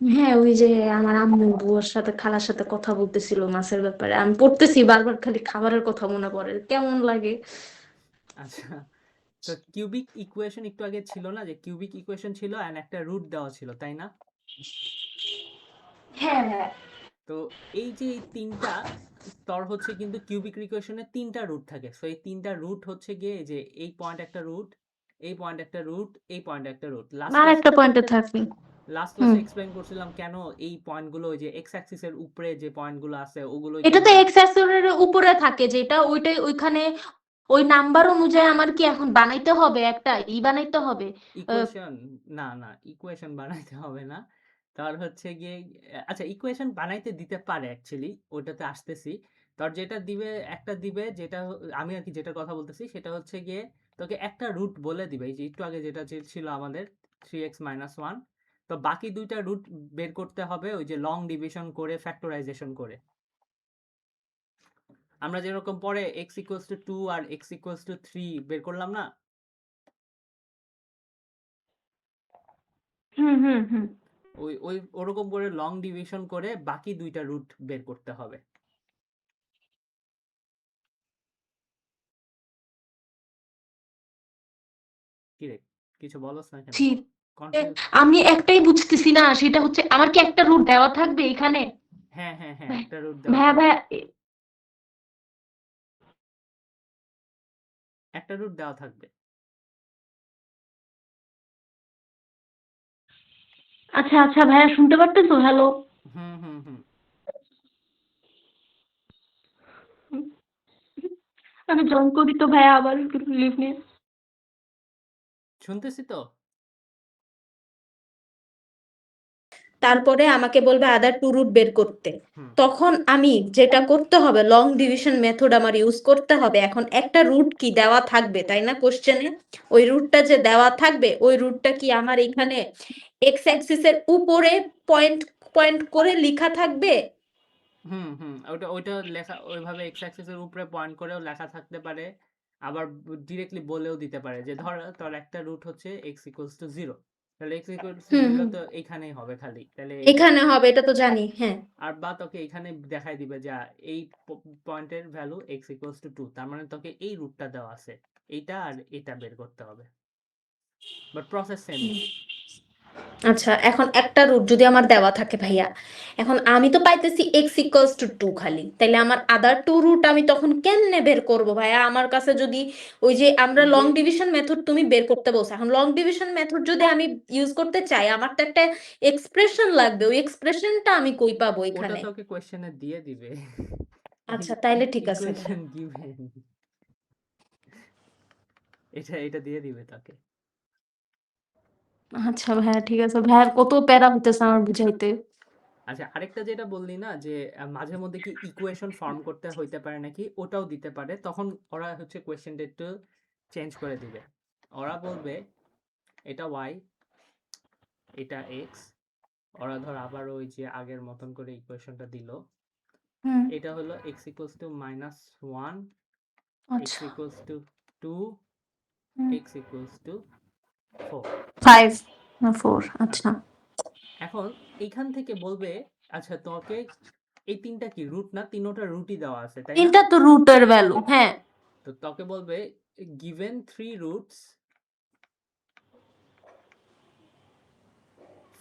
হ্যাঁ, ওই যে আমার আম্মু বুয়ার সাথে খালার সাথে কথা বলতেছিল মাছের ব্যাপারে, আমি পড়তেছি বারবার, খালি খাবারের কথা মনে পড়ে, কেমন লাগে। আচ্ছা, তো কিউবিক ইকুয়েশন একটু আগে ছিল না, যে কিউবিক ইকুয়েশন ছিল এন্ড একটা রুট দেওয়া ছিল, তাই না? হ্যাঁ হ্যাঁ। তো এই যে এই তিনটা, তোর হচ্ছে কিন্তু কিউবিক ইকুয়েশনে তিনটা রুট থাকে। সো এই তিনটা রুট হচ্ছে গিয়ে এই যে এই পয়েন্ট একটা রুট, এই পয়েন্ট একটা রুট, এই পয়েন্ট একটা রুট। আর একটা পয়েন্টে থাকবি। লাস্ট হুম। ক্লাসে এক্সপ্লেইন করছিলাম কেন এই পয়েন্টগুলো ওই যে এক্স অ্যাক্সিসের উপরে যে পয়েন্টগুলো আছে ওগুলোই এটা তো কিন্তু এক্স অ্যাক্সিসের উপরে থাকে যেটা, ওইটাই ওইখানে ওই নাম্বার অনুযায়ী আমার কি এখন বানাইতে হবে, একটা বানাইতে হবে। ইকুয়েশন। না না, ইকুয়েশন বানাইতে হবে না। তার হচ্ছে গিয়ে আচ্ছা, ইকুয়েশন বানাইতে দিতে পারে অ্যাকচুয়ালি, ওটাতে আসতেছি। তোর যেটা দিবে, একটা দিবে যেটা আমি আর কি যেটা কথা বলতেছি সেটা হচ্ছে গিয়ে তোকে একটা রুট বলে দিবে, এই যে একটু আগে যেটা ছিল আমাদের 3x-1। তো বাকি দুইটা রুট বের করতে হবে ওই যে লং ডিভিশন করে ফ্যাক্টরাইজেশন করে। আমরা যেরকম পরে x=2 আর x=3 বের করলাম না, হুম হুম হুম। ওই ওই ওরকম করে লং ডিভিশন করে বাকি দুইটা রুট বের করতে হবে। কি রে, কিছু বলস না কেন? ঠিক। কনফিউজ? আমি একটাই বুঝতেছি না, সেটা হচ্ছে আমার কি একটা রুট দেওয়া থাকবে এখানে? হ্যাঁ হ্যাঁ হ্যাঁ, একটা রুট দেওয়া ভাইয়া থাকবে। ভাইয়া, একটা রুট দেওয়া থাকবে। আচ্ছা আচ্ছা ভাইয়া, শুনতে পারতেছো? হ্যালো। হুম হুম হুম, আমি জয়েন করি তো ভাইয়া আবার লিভ নিয়ে। শুনতেছি তো। তারপরে আমাকে বলবে আদার টু রুট বের করতে। হুম তখন আমি যেটা করতে হবে, লং ডিভিশন মেথড আমার ইউজ করতে হবে। এখন একটা রুট কি দেওয়া থাকবে তাই না কোশ্চেনে? ওই রুটটা যে দেওয়া থাকবে, ওই রুটটা কি আমার এখানে এক্স অ্যাক্সিসের উপরে পয়েন্ট পয়েন্ট করে লেখা থাকবে? হুম হুম, ওটা ওইটা লেখা ওইভাবে এক্স অ্যাক্সিসের উপরে পয়েন্ট করেও লেখা থাকতে পারে। আবার ডিরেক্টলি বলেও দিতে পারে যে ধর তোর একটা রুট হচ্ছে x=0, তাহলে হুম x=0 হুম। তো এইখানেই হবে খালি, তাহলে এইটা। এখানে হবে, এটা তো জানি, হ্যাঁ। আর বা তোকে এখানে দেখাই দিবে যে এই পয়েন্টের ভ্যালু x=2, তার মানে তোকে এই রুটটা দেওয়া আছে, এইটা আর এটা বের করতে হবে, বাট প্রসেস সেমই। আচ্ছা, এখন একটা রুট যদি আমার দেওয়া থাকে ভাইয়া, এখন আমি তো পাইতেছি x=2 খালি, তাইলে আমার আদার টু রুট আমি তখন কেমনে বের করব ভাইয়া? আমার কাছে যদি ওই যে আমরা ওই যে লং ডিভিশন মেথড তুমি বের করতে বলছো, এখন লং ডিভিশন মেথড যদি আমি ইউজ করতে চাই, আমার তো একটা এক্সপ্রেশন লাগবে, ওই এক্সপ্রেশনটা আমি কই পাবো ওটা এখানে? তোকে কোয়েশ্চেনে দিয়ে দিবে। আচ্ছা তাইলে ঠিক আছে ভাইয়া। ইকুয়েশন গিভেন, এটা এটা দিয়ে দিবে তাকে। আচ্ছা ভাইয়া, ঠিক আছে ভাইয়া, কত প্যারা হইতেছে আমার বুঝাইতে। আচ্ছা, আরেকটা যেটা বললি না যে মাঝে মধ্যে কি ইকুয়েশন ফর্ম করতে হইতে পারে নাকি, ওটাও দিতে পারে। তখন ওরা হচ্ছে কোয়েশ্চেনটা একটু চেঞ্জ করে দিবে। ওরা বলবে এটা y, এটা x। ওরা ধর আবার ওই যে আগের মতন করে ইকুয়েশনটা দিল। হুম। এটা হলো x=-1, আচ্ছা। x=2, হুম। x=4। 5 না 4? আচ্ছা। এখন এইখান থেকে বলবে আচ্ছা তোকে এই তিনটা কি রুট না, তিনোটা রুটই দেওয়া আছে তাই না? তিনটা তো রুটের ভ্যালু, হ্যাঁ। তো তোকে বলবে given three roots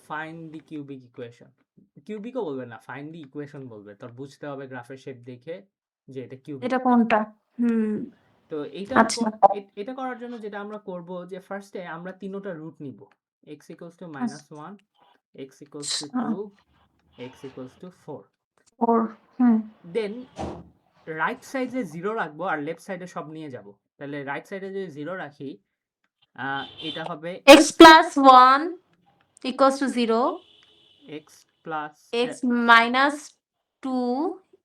find the cubic equation, কিউবিকও বলবে না, ফাইন্ড দি ইকুয়েশন বলবে। তোর বুঝতে হবে গ্রাফের শেপ দেখে যে এটা কিউবিক। এটা কোনটা? হুম, তো আচ্ছা এটা করার জন্য যেটা আমরা করব যে ফার্স্টে আমরা তিনোটা রুট নিব, x equals to -1, x equals to 2, x equals to 4। Or hmm then right সাইডে 0 রাখবো আর লেফট সাইডে সব নিয়ে যাব। তাহলে রাইট সাইডে যদি 0 রাখি, এটা হবে x plus 1 equals to 0, x plus x minus 2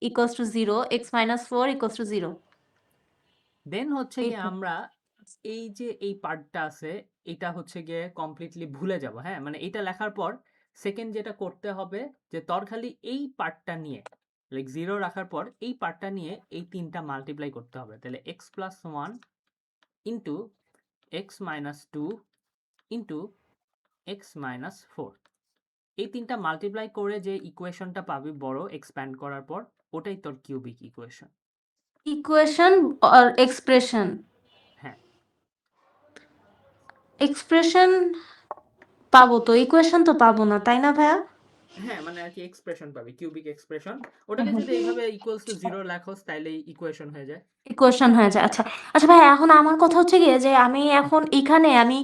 equals to 0, x minus 4 equals to 0. দেন হচ্ছে এই গিয়ে তো। আমরা এই যে এই পার্টটা আছে এটা হচ্ছে গিয়ে কমপ্লিটলি ভুলে যাব। হ্যাঁ, মানে এটা লেখার পর সেকেন্ড যেটা করতে হবে যে তোর খালি এই পার্টটা নিয়ে, লাইক 0 রাখার পর এই পার্টটা নিয়ে এই তিনটা মাল্টিপ্লাই করতে হবে। তাহলে x plus 1 into x minus 2 into x minus 4, এই তিনটা মাল্টিপ্লাই করে যে ইকুয়েশনটা পাবি বড় এক্সপ্যান্ড করার পর, ওটাই তোর cubic equation. Equation or expression? হ্যাঁ এক্সপ্রেশন পাবো তো, ইকুয়েশন তো পাবো না, তাই না ভাইয়া? হ্যাঁ, মানে আর কি এক্সপ্রেশন পাবি, কিউবিক এক্সপ্রেশন। ওটাকে যদি এইভাবে ইকুয়ালস টু 0 লেখোস তাইলে ইকুয়েশন হয়ে যায়। ইকুয়েশন হয়ে যায়। আচ্ছা আচ্ছা ভাই, এখন আমার কথা হচ্ছে গিয়ে যে আমি এখন এখানে আমি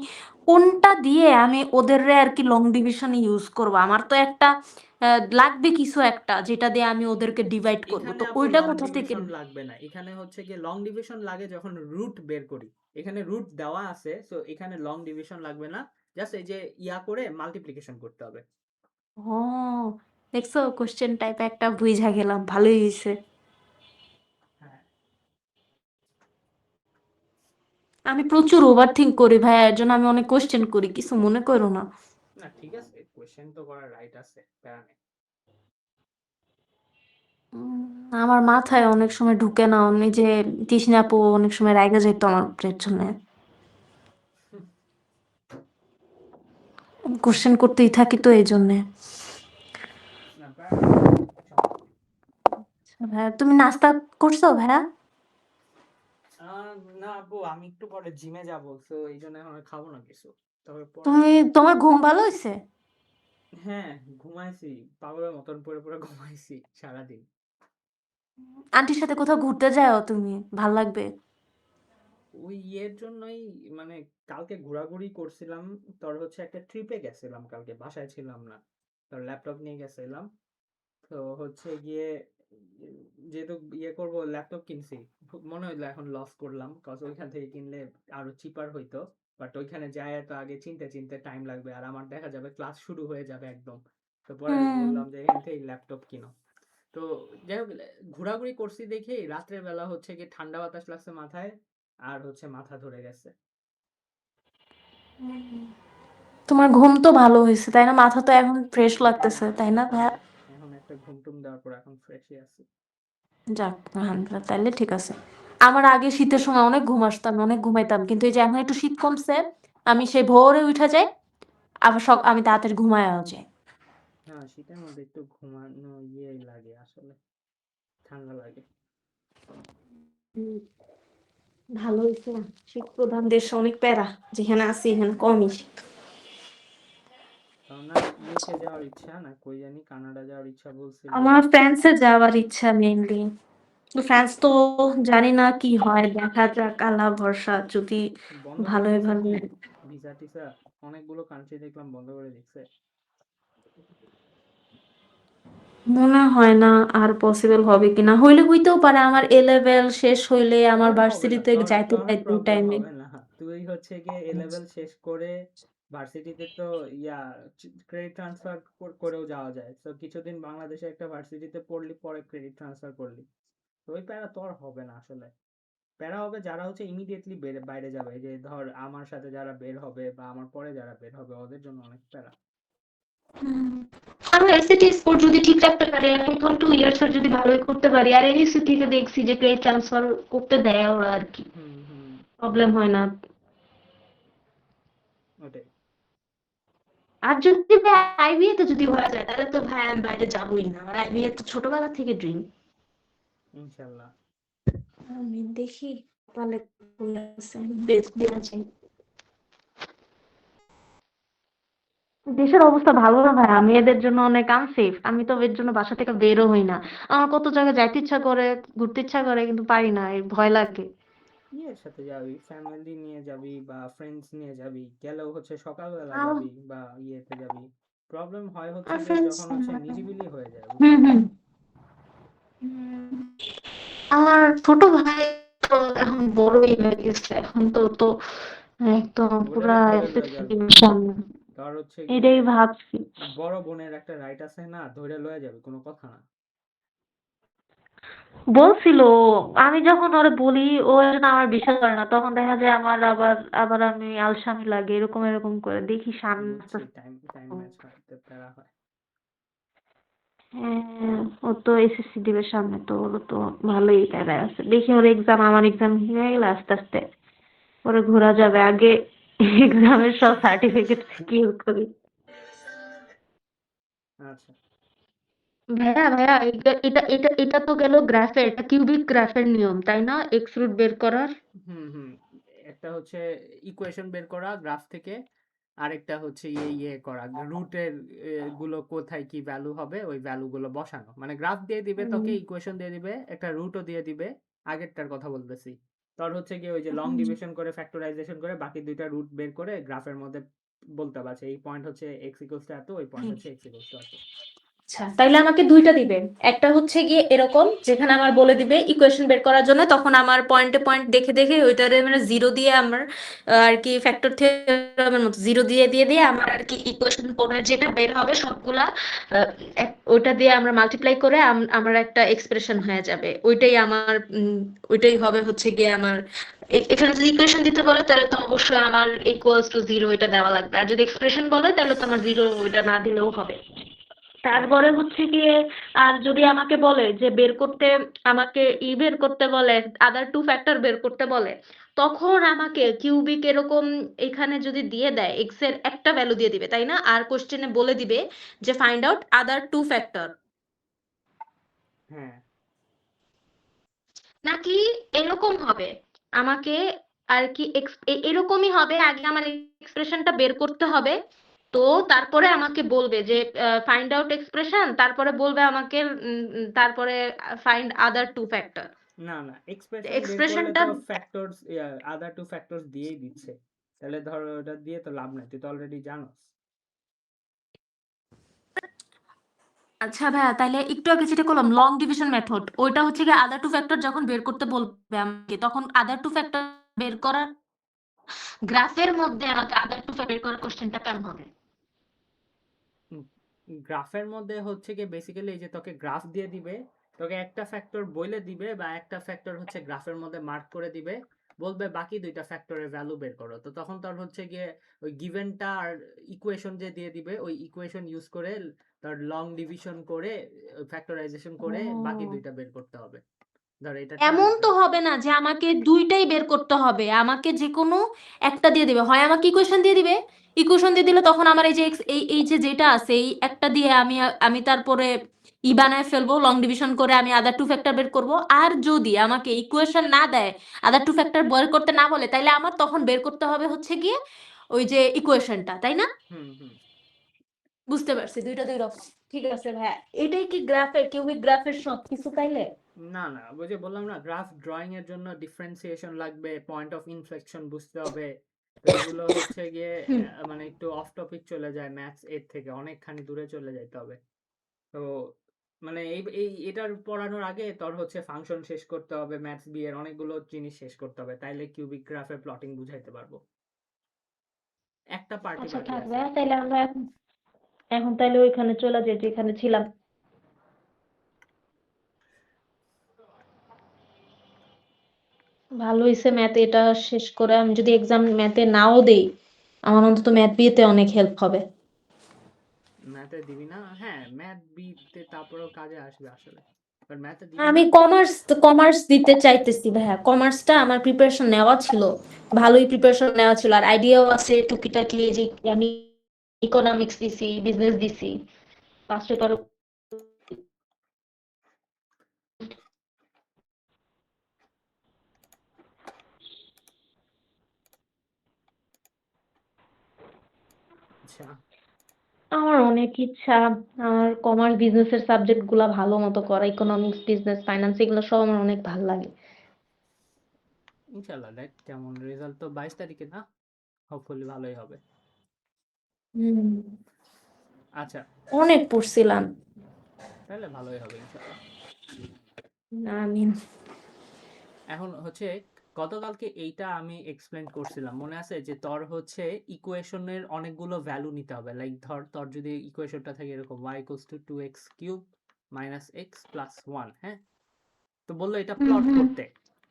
কোনটা দিয়ে আমি ওদের আর কি লং ডিভিশন ইউজ করব? আমার তো একটা লাগবে কিছু একটা যেটা দিয়ে আমি ওদেরকে ডিভাইড করব, এখানে তো আপু ওইটা লং কোথা থেকে? ডিভিশন লাগবে না, এখানে হচ্ছে গিয়ে লং ডিভিশন লাগে যখন রুট বের করি। এখানে রুট দেওয়া আছে, সো এখানে লং ডিভিশন লাগবে না, জাস্ট এই যে ইয়া করে মাল্টিপ্লিকেশন করতে হবে। ও, দেখছো কোশ্চেন টাইপ একটা বুঝা গেলাম, ভালোই হয়েছে। হ্যাঁ আমি প্রচুর ওভার থিঙ্ক করি ভাই, এর জন্য আমি অনেক কোশ্চেন করি, কিছু মনে করো না। না ঠিক আছে, কোশ্চেন তো করার রাইট আছে, প্যারা নেই। উম, আমার মাথায় অনেক সময় ঢুকে না, অমনি যে তৃষ্ণা আপু অনেক সময় রাইগা যেত আমার জন্য। কোশ্চেন করতেই থাকি তো এই জন্যে। না প্যারা নেই, সমস্যা নেই। ভাইয়া তুমি নাস্তা করছো ভাইয়া? না আপু, আমি একটু পরে জিমে যাব, সো এই জন্য এখন আর খাবো না কিছু, তবে পরে। তুমি, তোমার ঘুম ভালো হয়েছে? হ্যাঁ ঘুমাইছি, পাগলের মতন পড়ে পড়ে ঘুমাইছি সারাদিন। আন্টির সাথে কোথাও ঘুরতে যাও তুমি, ভাল লাগবে। ওই ইয়ের জন্যই, মানে কালকে ঘোরাঘুরি করছিলাম, তোর হচ্ছে একটা ট্রিপে গেছিলাম, কালকে বাসায় ছিলাম না, তোর ল্যাপটপ নিয়ে গেছিলাম। তো হচ্ছে গিয়ে যেহেতু ইয়ে করব, ল্যাপটপ কিনছি, মনে হইলো এখন লস করলাম, কজ ওইখান থেকে কিনলে আরো চিপার হইতো, বাট ওইখানে যায় তো আগে চিনতে চিনতে টাইম লাগবে, আর আমার দেখা যাবে ক্লাস শুরু হয়ে যাবে একদম। তো পরে হুম। বললাম যে এখান থেকে ল্যাপটপ কিনো। তো যাই হোক, ঘোরাঘুরি করছি দেখে রাত্রের বেলা হচ্ছে কি ঠান্ডা বাতাস লাগছে মাথায়, আর হচ্ছে মাথা ধরে গেছে। তোমার ঘুম তো ভালো হয়েছে তাই না? মাথা তো এখন ফ্রেশ হ্যাঁ লাগতেছে তাই না ভাইয়া? এখন একটা ঘুম টুম দেওয়ার পর এখন ফ্রেশই আছি। যাক আলহামদুলিল্লাহ, তাইলে ঠিক আছে। আমার আগে শীতের সময় অনেক ঘুম আসতো, আমি অনেক ঘুমাইতাম, কিন্তু এই যে এখন একটু শীত কমছে, আমি সেই ভোরে উঠা যাই, আবার আমি তাড়াতাড়ি ঘুমায়ও যাই। হ্যাঁ শীতের মধ্যে একটু ঘুমানো ইয়েই লাগে আসলে, ঠান্ডা লাগে। হুম, ভালো হয়েছে। শীত প্রধান দেশ অনেক প্যারা, যেখানে আছি এখানে কমই শীত। আপনার ইউকে যাওয়ার ইচ্ছা না, কই জানি কানাডা যাওয়ার ইচ্ছা বলছিলেন। আমার ফ্রান্সে যাওয়ার ইচ্ছা মেইনলি, ফ্রান্স তো জানি না কি হয়, দেখা যাক, আল্লাহ ভরসা, যদি বন্ধ করে ভালোই দিছে ভালো। কি ভিসা টিসা, অনেকগুলো কান্ট্রি দেখলাম বন্ধ করে দিচ্ছে। মনে হয় না আর পসিবল হবে কিনা, হইলে হইতেও পারে, আমার এ লেভেল শেষ হইলে আমার তোর হবে না, ভার্সিটিতে তোর যাইতে তোর যাইতে প্রবলেম টাইমে। হবে না, তুই হচ্ছে গিয়ে এ লেভেল শেষ করে ভার্সিটিতে তো ইয়া ক্রেডিট ট্রান্সফার করেও যাওয়া যায়, তো কিছুদিন বাংলাদেশে একটা ভার্সিটিতে পড়লি, পরে ক্রেডিট ট্রান্সফার করলি, তো ওই প্যারা তোর হবে না আসলে। প্যারা হবে যারা হচ্ছে ইমিডিয়েটলি বাইরে যাবে, যে ধর আমার সাথে যারা বের হবে বা আমার পরে যারা বের হবে, ওদের জন্য অনেক প্যারা। আমি এসএটি স্কোর যদি ঠিক রাখতে পারি, প্রথম 2 ইয়ার্স যদি ভালোই করতে পারি, আর এনইসি থেকে দেখছি যে ক্রেডিট ট্রান্সফার করতে দেয় ওরা আর কি, হুম হুম, প্রবলেম হয় না। ওটাই। আর যদি ভাই আইবিএ তে যদি হয়ে যায়, তাহলে তো ভাই আমি বাইরে যাবোই না, আমার আইবিএ তো ছোটবেলা থেকে ড্রিম। ইনশাল্লাহ। আমি দেখি, তাহলে বেস্ট দেওয়া যায়। দেশের অবস্থা ভালো না ভাই, আমি এদের জন্য অনেক আনসেফ, আমি তো এর জন্য বাসা থেকে বেরও হই না। আমার কত জায়গায় যাইতে ইচ্ছা করে, ঘুরতে ইচ্ছা করে, কিন্তু পারি না, এই ভয় লাগে। ইয়ের সাথে যাবি, ফ্যামিলি নিয়ে যাবি বা ফ্রেন্ডস নিয়ে যাবি, গেলেও হচ্ছে সকালবেলা আর যাবি বা ইয়েতে যাবি। প্রবলেম হয় হচ্ছে আর গিয়ে ফ্রেন্ডস, যখন হচ্ছে নিরিবিলি হয়ে যায়, হুম বুঝছো? হুম। আমার ছোট ভাই তো এখন বড়ই হয়ে গেছে, এখন তো তো একদম ওটারে পুরা ধরে লয়ে এসএসসি যাবি। দিবে সামনে। ধর হচ্ছে গিয়ে এটাই ভাবছি। বড় বোনের একটা রাইট আছে না, ধরে লয়ে যাবে, কোনো কথা না। বলছিল, আমি যখন ওরে বলি ও যেন আমার বিশ্বাস করে না, তখন দেখা যায় আমার আবার আবার আমি আলসামি লাগে, এরকম এরকম করে দেখি সামনে বুঝছি, আসতেছে। টাইম টাইম ম্যাচ হয় তো প্যারা হয়। হ্যাঁ, ও তো এসএসসি দিবে সামনে, তো ওর তো ভালোই প্যারায় আছে, দেখি ওর এক্সাম, আমার এক্সাম হয়ে গেলে আস্তে আস্তে পরে ঘোরা যাবে, আগে এক্সামের সব সার্টিফিকেট সিকিউর করি। আচ্ছা। ভাইয়া ভাইয়া, এটা এটা এটা এটা তো গেল গ্রাফের, এটা কিউবিক গ্রাফের নিয়ম তাই না, এক্স রুট বের করার? হুম হুম। একটা হচ্ছে ইকুয়েশন বের করা গ্রাফ থেকে, আরেকটা হচ্ছে ইয়ে করা রুটের গুলো কোথায় কি ভ্যালু হবে ওই ভ্যালু গুলো বসানো, মানে গ্রাফ দিয়ে দিবে হুম তোকে, ইকুয়েশন দিয়ে দিবে, একটা রুটও দিয়ে দিবে। আগেরটার কথা বলতেছি। তোর হচ্ছে গিয়ে ওই যে লং হুম। ডিভিশন করে ফ্যাক্টরাইজেশন করে বাকি দুইটা রুট বের করে গ্রাফের মধ্যে বলতে পারছে এই পয়েন্ট হচ্ছে এক্স ইকুয়ালস টু এত, ওই পয়েন্ট হচ্ছে এক্স ইকুয়ালস টু এত। আচ্ছা, তাইলে আমাকে দুইটা দিবে। একটা হচ্ছে গিয়ে এরকম, যেখানে আমার বলে দিবে ইকুয়েশন বের করার জন্য, তখন আমার পয়েন্টে পয়েন্ট দেখে দেখে ওইটারে মানে জিরো দিয়ে আমার আর কি ফ্যাক্টর থিওরেমের মতো জিরো দিয়ে দিয়ে দিয়ে আমার আর কি ইকুয়েশন পরে যেটা বের হবে সবগুলা ওইটা দিয়ে আমরা মাল্টিপ্লাই করে আমার একটা এক্সপ্রেশন হয়ে যাবে, ওইটাই আমার ওইটাই হবে হচ্ছে গিয়ে আমার এখানে যদি ইকুয়েশন দিতে বলে তাহলে তো অবশ্যই আমার ইকুয়ালস টু জিরো এটা দেওয়া লাগবে, আর যদি এক্সপ্রেশন বলে তাহলে তো আমার জিরো এটা না দিলেও হবে। হ্যাঁ। তারপরে হচ্ছে গিয়ে, আর যদি আমাকে বলে যে বের করতে, আমাকে বের করতে বলে, আদার টু ফ্যাক্টর বের করতে বলে, তখন আমাকে কিউবিক এরকম এখানে যদি দিয়ে দেয়, এক্স এর একটা ভ্যালু দিয়ে দিবে তাই না, আর কোশ্চেনে বলে দিবে যে ফাইন্ড আউট আদার টু ফ্যাক্টর, হ্যাঁ। নাকি এরকম হবে আমাকে আর কি এরকমই হবে, আগে আমার এক্সপ্রেশনটা বের করতে হবে, তো তারপরে আমাকে বলবে যে ফাইন্ড আউট এক্সপ্রেশন, তারপরে বলবে আমাকে তারপরে ফাইন্ড আদার টু ফ্যাক্টর। না না, এক্সপ্রেশন বের করলে এক্সপ্রেশনটা, তো ফ্যাক্টরস, আদার টু ফ্যাক্টরস দিয়েই দিচ্ছে। তাহলে ধর ওটা দিয়ে তো লাভ নাই, তুই তো অলরেডি জানোস। আচ্ছা ভাইয়া, তাহলে একটু আগে যেটা করলাম লং ডিভিশন মেথড, ওইটা হচ্ছে কি আদার টু ফ্যাক্টর যখন বের করতে বলবে আমাকে, তখন আদার টু ফ্যাক্টর বের করার গ্রাফের মধ্যে আমাকে আদার টু ফ্যাক্টর বের করার কোশ্চেনটা কেমন হবে? গ্রাফের মধ্যে হচ্ছে গিয়ে বেসিক্যালি এই যে তোকে গ্রাফ দিয়ে দিবে, তোকে একটা ফ্যাক্টর বইলে দিবে বা একটা ফ্যাক্টর হচ্ছে গ্রাফের মধ্যে মার্ক করে দিবে, বলবে বাকি দুইটা ফ্যাক্টরের ভ্যালু বের করো, তো তখন তোর হচ্ছে গিয়ে ওই গিভেনটা আর ইকুয়েশন যে দিয়ে দিবে ওই ইকুয়েশন ইউজ করে তার লং ডিভিশন করে ফ্যাক্টরাইজেশন করে বাকি ও, দুইটা বের করতে হবে। ধর এটা এমন তো 12x। হবে না যে আমাকে দুইটাই বের করতে হবে, আমাকে যে কোনো একটা দিয়ে দিবে, হয় আমাকে ইকুয়েশন দিয়ে দিবে, ইকুয়েশন দিয়ে দিলে তখন আমার এই যে এই যে যেটা আছে এই একটা দিয়ে আমি আমি তারপরে বানায় ফেলবো, লং ডিভিশন করে আমি আদার টু ফ্যাক্টর বের করব। আর যদি আমাকে ইকুয়েশন না দেয়, আদার টু ফ্যাক্টর বের করতে না বলে, তাইলে আমার তখন বের করতে হবে হচ্ছে গিয়ে ওই যে ইকুয়েশনটা, তাই না? হুম হুম। বুঝতে পারছি, দুইটা দুই রকম। ঠিক আছে ভাইয়া, এটাই কি গ্রাফের, কিউবিক গ্রাফের সব কিছু তাইলে? না না, ওই যে বললাম না, গ্রাফ ড্রয়িং এর জন্য ডিফারেন্সিয়েশন লাগবে, পয়েন্ট অফ ইনফ্লেকশন বুঝতে হবে। তো এগুলো হচ্ছে গিয়ে হুম। মানে একটু অফ টপিক চলে যায়, ম্যাথস এর থেকে অনেকখানি দূরে চলে যাইতে হবে। তো মানে এই এই এটার পড়ানোর আগে তোর হচ্ছে ফাংশন শেষ করতে হবে, ম্যাথস বি এর অনেকগুলো জিনিস শেষ করতে হবে, তাইলে কিউবিক গ্রাফের প্লটিং বুঝাইতে পারবো। একটা পার্টি আচ্ছা বাকি থাক আছে। ভাইয়া, তাইলে আমরা এখন এখন তাহলে ওইখানে চলে যাই যেখানে ছিলাম। ভালো হয়েছে ম্যাথ এটা শেষ করে, আমি যদি এক্সাম ম্যাথে নাও দেই, আমার অন্তত ম্যাথ বিয়েতে অনেক হেল্প হবে। ম্যাথে দিবি না? হ্যাঁ, ম্যাথ বি তে তারপরেও কাজে আসবে আসলে, বাট ম্যাথে দিবি আমি না। কমার্স কমার্স দিতে চাইতেছি ভাইয়া, কমার্সটা আমার প্রিপারেশন নেওয়া ছিল, ভালোই প্রিপারেশন নেওয়া ছিল, আর আইডিয়াও আছে টুকিটাকি, যে আমি ইকোনমিক্স দিছি, বিজনেস দিছি, ফার্স্টে তো আচ্ছা। অনেক ইচ্ছা আমার কমার্স বিজনেসের সাবজেক্ট গুলা ভালো মতো করা, ইকোনমিক্স, বিজনেস, ফাইন্যান্স এগুলো সব আমার অনেক ভালো লাগে। ইনশাল্লাহ দেখ কেমন রেজাল্ট, তো 22 তারিখে না, হোপফুলি ভালোই হবে। হুম, আচ্ছা, অনেক পড়ছিলাম। তাহলে ভালোই হবে ইনশাল্লাহ। আমিন। এখন হচ্ছে গতকালকে এইটা আমি এক্সপ্লেন করছিলাম, মনে আছে যে তোর হচ্ছে ইকুয়েশনের অনেকগুলো ভ্যালু নিতে হবে, লাইক ধর তোর যদি ইকুয়েশনটা থাকে এরকম y = 2x cube minus x plus 1, হ্যাঁ, তো বললো এটা হুম প্লট হুম করতে।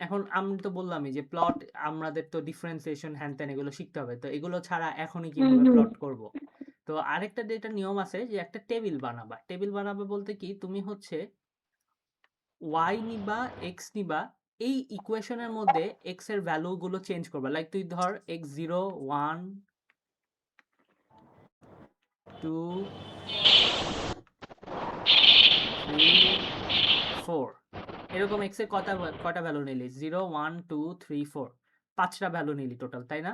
এখন আমি তো বললামই যে প্লট আমাদের তো ডিফারেন্সিয়েশন হ্যান ত্যান এগুলো শিখতে হবে, তো এগুলো ছাড়া এখনই হুম কিভাবে হুম প্লট করব। তো আরেকটা যেটা নিয়ম আছে যে একটা টেবিল বানাবা, টেবিল বানাবে বলতে কি তুমি হচ্ছে y নিবা x নিবা, এই ইকুয়েশনের মধ্যে x এর ভ্যালু গুলো চেঞ্জ করবা, লাইক তুই ধর x0 1 2 3 4 এরকম x এর কটা ভ্যালু নিলি, 0 1 2 3 4, 5টা ভ্যালু নিলি টোটাল, তাই না?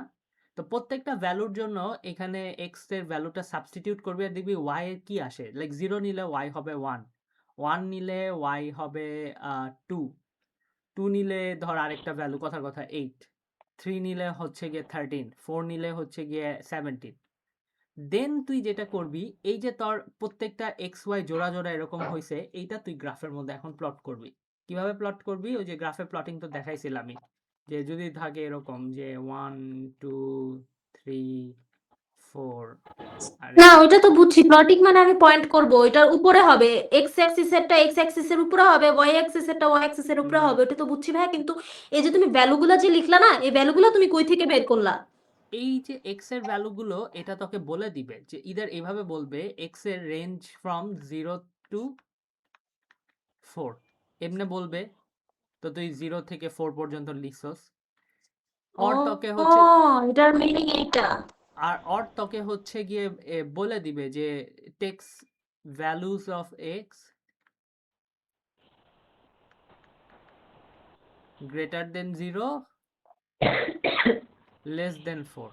তো প্রত্যেকটা ভ্যালুর জন্য এখানে x এর ভ্যালুটা সাবস্টিটিউট করবি আর দেখবি y এর কি আসে, লাইক 0 নিলে y হবে 1, 1 নিলে y হবে 2, 2 নিলে ধর আরেকটা ভ্যালু কথার কথা 8, 3 নিলে হচ্ছে গিয়ে 13, 4 নিলে হচ্ছে গিয়ে 17। দেন তুই যেটা করবি, এই যে তোর প্রত্যেকটা এক্স ওয়াই জোড়া জোড়া এরকম হয়েছে, এইটা তুই গ্রাফের মধ্যে এখন প্লট করবি। কিভাবে প্লট করবি, ওই যে গ্রাফে প্লটিং তো দেখাইছিলামই, যে যদি থাকে এরকম যে 1 2 3 4 আর না, এখানে ওইটা তো বুঝছি, প্লটিং মানে আমি পয়েন্ট করব, ওইটার উপরে হবে এক্স অ্যাক্সিস এরটা এক্স অ্যাক্সিস এর উপরে হবে, ওয়াই অ্যাক্সিস এরটা ওয়াই অ্যাক্সিস এর উপরে হবে, ওটা তো বুঝছি ভাই, কিন্তু এই যে তুমি ভ্যালুগুলা যে লিখলা না, এই ভ্যালুগুলা তুমি কই থেকে বের করলা? এই যে এক্স এর ভ্যালুগুলো এটা তোকে বলে দিবে, যে ইদার এভাবে বলবে এক্স এর রেঞ্জ ফ্রম 0 টু 4, এমনি বলবে, তো তুই 0 থেকে 4 পর্যন্ত লিখছস, ও, অর তোকে হচ্ছে, এটার মিনিং এইটা। অর তোকে হচ্ছে গিয়ে বলে দিবে যে takes values of x greater than 0 less than 4,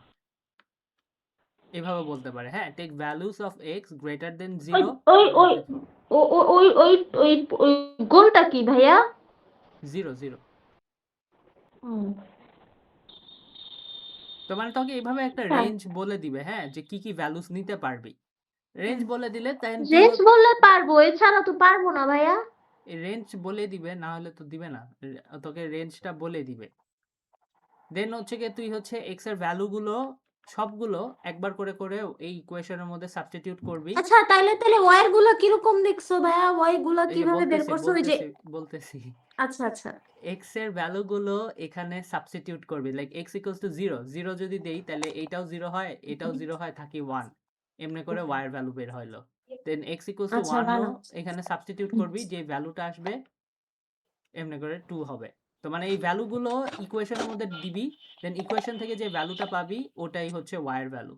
এভাবে বলতে পারে, হ্যাঁ, take values of x greater than ওই 0 ওই লেস ওই দেন 4, ওই ওই গোলটা কি ভাইয়া? 0 0। হুম, তো মানে তোকে এইভাবে একটা হ্যাঁ, রেঞ্জ বলে দিবে, হ্যাঁ, যে কি কি ভ্যালুস নিতে পারবি, রেঞ্জ বলে দিলে তাই তুই রেঞ্জ বললে পারবো, এছাড়া তো পারবো না ভাইয়া। রেঞ্জ বলে দিবে, না হলে তো দিবে না, তোকে রেঞ্জটা বলে দিবে। দেন হচ্ছে গিয়ে তুই হচ্ছে এক্স এর ভ্যালুগুলো সবগুলো একবার করে করে এই ইকুয়েশনের মধ্যে সাবস্টিটিউট করবি। আচ্ছা, তাইলে ওয়ার গুলা কিরকম দেখছো ভাইয়া? ওয়াই গুলা এই যে কিভাবে বের বলতেছি করছো? ওই যে, বলতেছি বলতেছি আচ্ছা আচ্ছা। এক্স এর ভ্যালুগুলো এখানে সাবস্টিটিউট করবি, লাইক এক্স ইকুয়ালস টু 0, 0 যদি দেই তাহলে এইটাও 0 হয়, এটাও 0 হয়, থাকি 1, এমনি করে y এর ভ্যালু বের হইলো। দেন এক্স ইকুয়ালস টু আচ্ছা, 1 ও ভালো। এখানে সাবস্টিটিউট করবি, যে ভ্যালুটা আসবে এমনি করে 2 হবে। তো মানে এই ভ্যালুগুলো ইকুয়েশনের মধ্যে দিবি, দেন ইকুয়েশন থেকে যে ভ্যালুটা পাবি ওটাই হচ্ছে y এর ভ্যালু।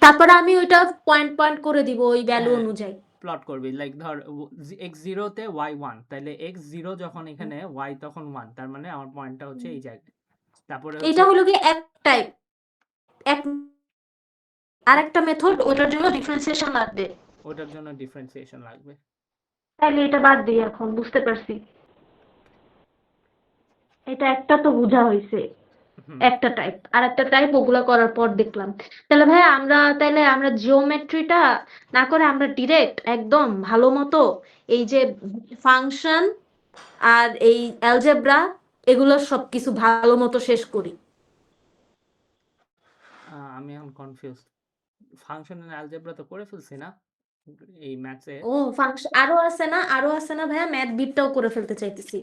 তারপরে আমি ওইটা পয়েন্ট পয়েন্ট করে দিব ওই ভ্যালু হ্যাঁ, অনুযায়ী। প্লট করবি, লাইক ধর x0 তে y1, তাহলে x0 যখন এখানে y তখন 1, তার মানে আমার পয়েন্টটা হচ্ছে এই জায়গায়। তারপরে হচ্ছে এটা হলো কি এক টাইপ, এক আরেকটা মেথড, ওটার জন্য ডিফারেন্সিয়েশন লাগবে। ওটার জন্য ডিফারেন্সিয়েশন লাগবে। তাইলে এটা বাদ দিই, এখন বুঝতে পারছি। এটা একটা তো বোঝা হয়েছে, হুম। একটা টাইপ, আর একটা টাইপ ওগুলা করার পর দেখলাম। তাহলে ভাই আমরা জিওমেট্রিটা না করে আমরা ডিরেক্ট একদম ভালো মতো এই যে ফাংশন আর এই অ্যালজেব্রা এগুলো সবকিছু ভালো মতো শেষ করি। আমি এখন কনফিউজ, ফাংশন এন্ড অ্যালজেব্রা তো করে ফেলছি না এই ম্যাথসে। ও, ফাংশন আরো আছে না ভাইয়া, ম্যাথ বিটটাও করে ফেলতে চাইতেছি।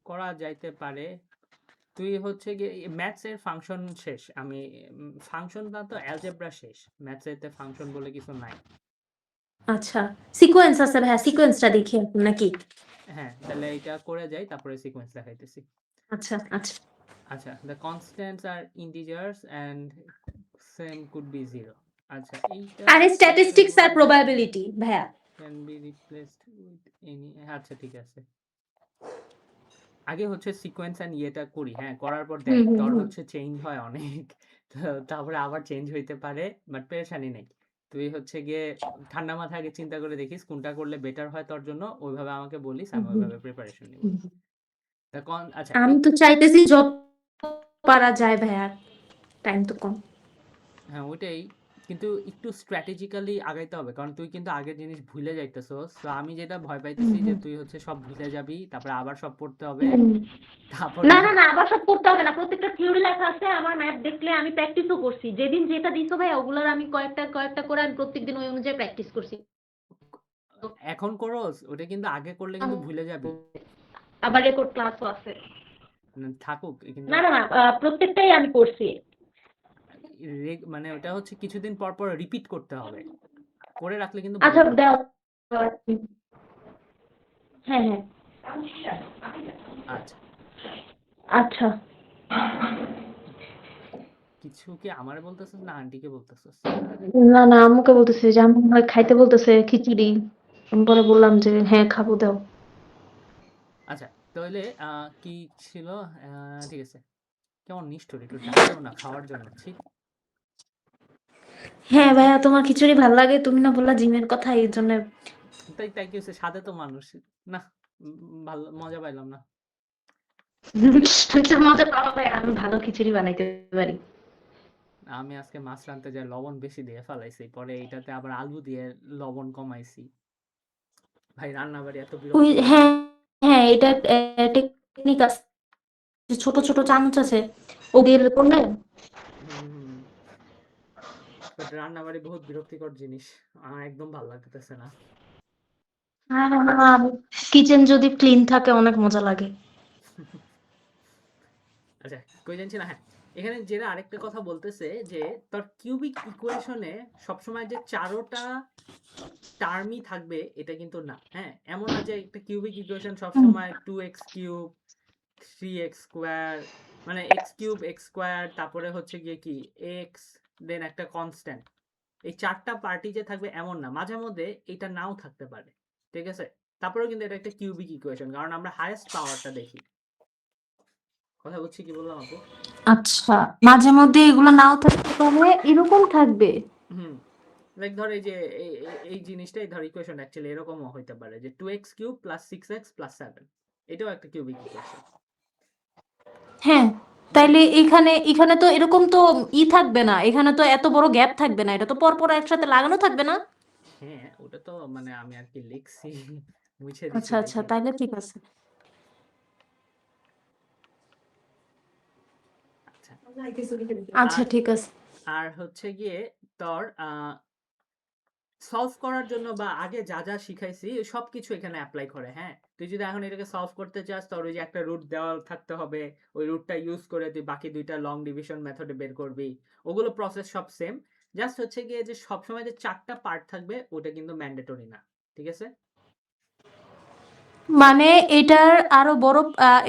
করা যাইতে পারে, তুই হচ্ছে গিয়ে ম্যাথস এর ফাংশন শেষ, আমি ফাংশন না তো অ্যালজেব্রা শেষ, ম্যাথস এতে ফাংশন বলে কিছু নাই। আচ্ছা, সিকোয়েন্স আছে ভাইয়া, সিকোয়েন্সটা দেখি এখন নাকি? হ্যাঁ, তাহলে এটা করে যাই, তারপরে সিকোয়েন্স দেখাইতেছি। আচ্ছা আচ্ছা। আচ্ছা, the constants are integers and same could be 0. আচ্ছা, এইটা আরে একটা স্ট্যাটিস্টিক্স আর বলবে কি প্রবাবিলিটি ভাইয়া। can be replaced with any, আচ্ছা ঠিক আছে। আগে হচ্ছে সিকোয়েন্স এন্ড ইয়েটা করি, হ্যাঁ, করার পর দেখ হুম হুম তোর হুম। হচ্ছে চেঞ্জ হয় অনেক, তো তারপরে আবার চেঞ্জ হইতে পারে, বাট পেরেশানি নেই। তুই হচ্ছে গিয়ে ঠান্ডা মাথায় আগে চিন্তা করে দেখিস কোনটা করলে বেটার হয় তোর জন্য, ওইভাবে আমাকে বলিস, আমি ওইভাবে প্রিপারেশন নিব। তা আচ্ছা আমি তো চাইতেছি যত পারা যায় ভাইয়া, টাইম তো কম। হ্যাঁ ওইটাই, কিন্তু একটু স্ট্র্যাটেজিক্যালি আগাইতে হবে, কারণ তুই কিন্তু আগের জিনিস ভুলে যাইতেছস। তো আমি যেটা ভয় পাইতেছি যে তুই হচ্ছে সব ভুলে যাবি, তারপরে আবার সব পড়তে হবে, তারপরে না না না, আবার সব করতে হবে না, প্রত্যেকটা থিওরি লেখা আছে আমার, ম্যাথ দেখলে আমি প্র্যাকটিসও করছি, যেদিন যেটা দিছো ভাই ওগুলোর আমি কয়েকটা কয়েকটা করে আমি প্রত্যেকদিন ওই অনুযায়ী প্র্যাকটিস করছি। এখন করস, ওটা কিন্তু আগে করলে কিন্তু ভুলে যাবি। আবার রেকর্ড ক্লাসও আছে। থাকুক কিন্তু না না না, প্রত্যেকটাই আমি করছি। মানে ওটা হচ্ছে কিছুদিন পর পর রিপিট করতে হবে, করে রাখলে কিন্তু ভুলে আচ্ছা যাবি। দাও। হ্যাঁ হ্যাঁ। আচ্ছা, আচ্ছা। কিছু কি আমারে বলতেছস না আন্টিকে বলতেছস? না না, আম্মুকে বলতেছে যে আম্মু মনে হয় খাইতে বলতেছে খিচুড়ি। আমি পরে বললাম যে হ্যাঁ খাবো, দাও। আচ্ছা, তাহলে কি ছিল? ঠিক আছে, কেমন নিষ্ঠুর, একটু ডাকেও না খাওয়ার জন্য, ঠিক। হ্যাঁ ভাইয়া, তোমার খিচুড়ি ভাল লাগে, তুমি না বললা জিমের কথা, এই জন্য। তাই তাই কি হচ্ছে, সাথে তো মানুষ না। ভালো মজা পাইলাম না। আচ্ছা, মজা পাও ভাইয়া, আমি ভালো খিচুড়ি বানাইতে পারি। আমি আজকে মাছ রাঁধতে যাই লবণ বেশি দিয়ে ফেলাইছি, পরে এইটাতে আবার আলু দিয়ে লবণ কমাইছি। ভাই রান্না বাড়ি এত ওই বিরক্তিকর হ্যাঁ, জিনিস। হ্যাঁ এটা টেকনিক আছে, ছোট ছোট চামচ আছে, ও দিয়ে করলে। হুম, বাট রান্না বাড়ি বহুত বিরক্তিকর জিনিস, আমার একদম ভালো লাগতেছে না। কিচেন যদি ক্লিন থাকে অনেক মজা লাগে। আচ্ছা, কই জানছি না, হ্যাঁ, এখানে যেটা আরেকটা কথা বলতেছে যে তোর কিউবিক ইকুয়েশনে সবসময় যে চারোটা টার্মই থাকবে এটা কিন্তু না। হ্যাঁ, এমন না যে একটা কিউবিক ইকুয়েশন হুম। সবসময় 2x কিউব 3x স্কোয়ার, মানে এক্স কিউব এক্স স্কোয়ার, তারপরে হচ্ছে গিয়ে কি এক্স, দেন একটা কনস্ট্যান্ট, এই চারটা পার্টি যে থাকবে এমন না, মাঝে মধ্যে এটা নাও থাকতে পারে, ঠিক আছে। তারপরেও কিন্তু এটা একটা কিউবিক ইকুয়েশন, কারণ আমরা হাইয়েস্ট পাওয়ারটা দেখি। কথা বুঝছি কি বললাম আপু? আচ্ছা, মাঝে মধ্যে এগুলো নাও থাকতে পারে, এরকম থাকবে। হুম, লাইক ধর এই যে এই জিনিসটাই ধর ইকুয়েশন অ্যাকচুয়ালি এরকমও হইতে পারে যে 2x cube plus 6x plus 7, এটাও একটা কিউবিক ইকুয়েশন। হ্যাঁ, বাট তাইলে এখানে এখানে তো এরকম তো থাকবে না, এখানে তো এত বড় গ্যাপ থাকবে না, এটা তো পরপর একসাথে লাগানো থাকবে না। হ্যাঁ, ওটা তো মানে আমি আর কি লিখছি, মুছে দিছি আচ্ছা আচ্ছা, দেখে। তাইলে ঠিক আছে। আচ্ছা, আচ্ছা আর ঠিক আছে। আর হচ্ছে গিয়ে তোর সলভ করার জন্য বা আগে যা যা শিখাইছি সবকিছু এখানে অ্যাপ্লাই করে। হ্যাঁ, তুই যদি এখন এটাকে সলভ করতে চাস, তোর ওই যে একটা রুট দেওয়া থাকতে হবে, ওই রুটটা ইউজ করে তুই বাকি দুইটা লং ডিভিশন মেথডে বের করবি, ওগুলো প্রসেস সব সেম। জাস্ট হচ্ছে গিয়ে যে সবসময় যে চারটা পার্ট থাকবে ওটা কিন্তু ম্যান্ডেটরি না, ঠিক আছে। মানে এটার আরো বড়,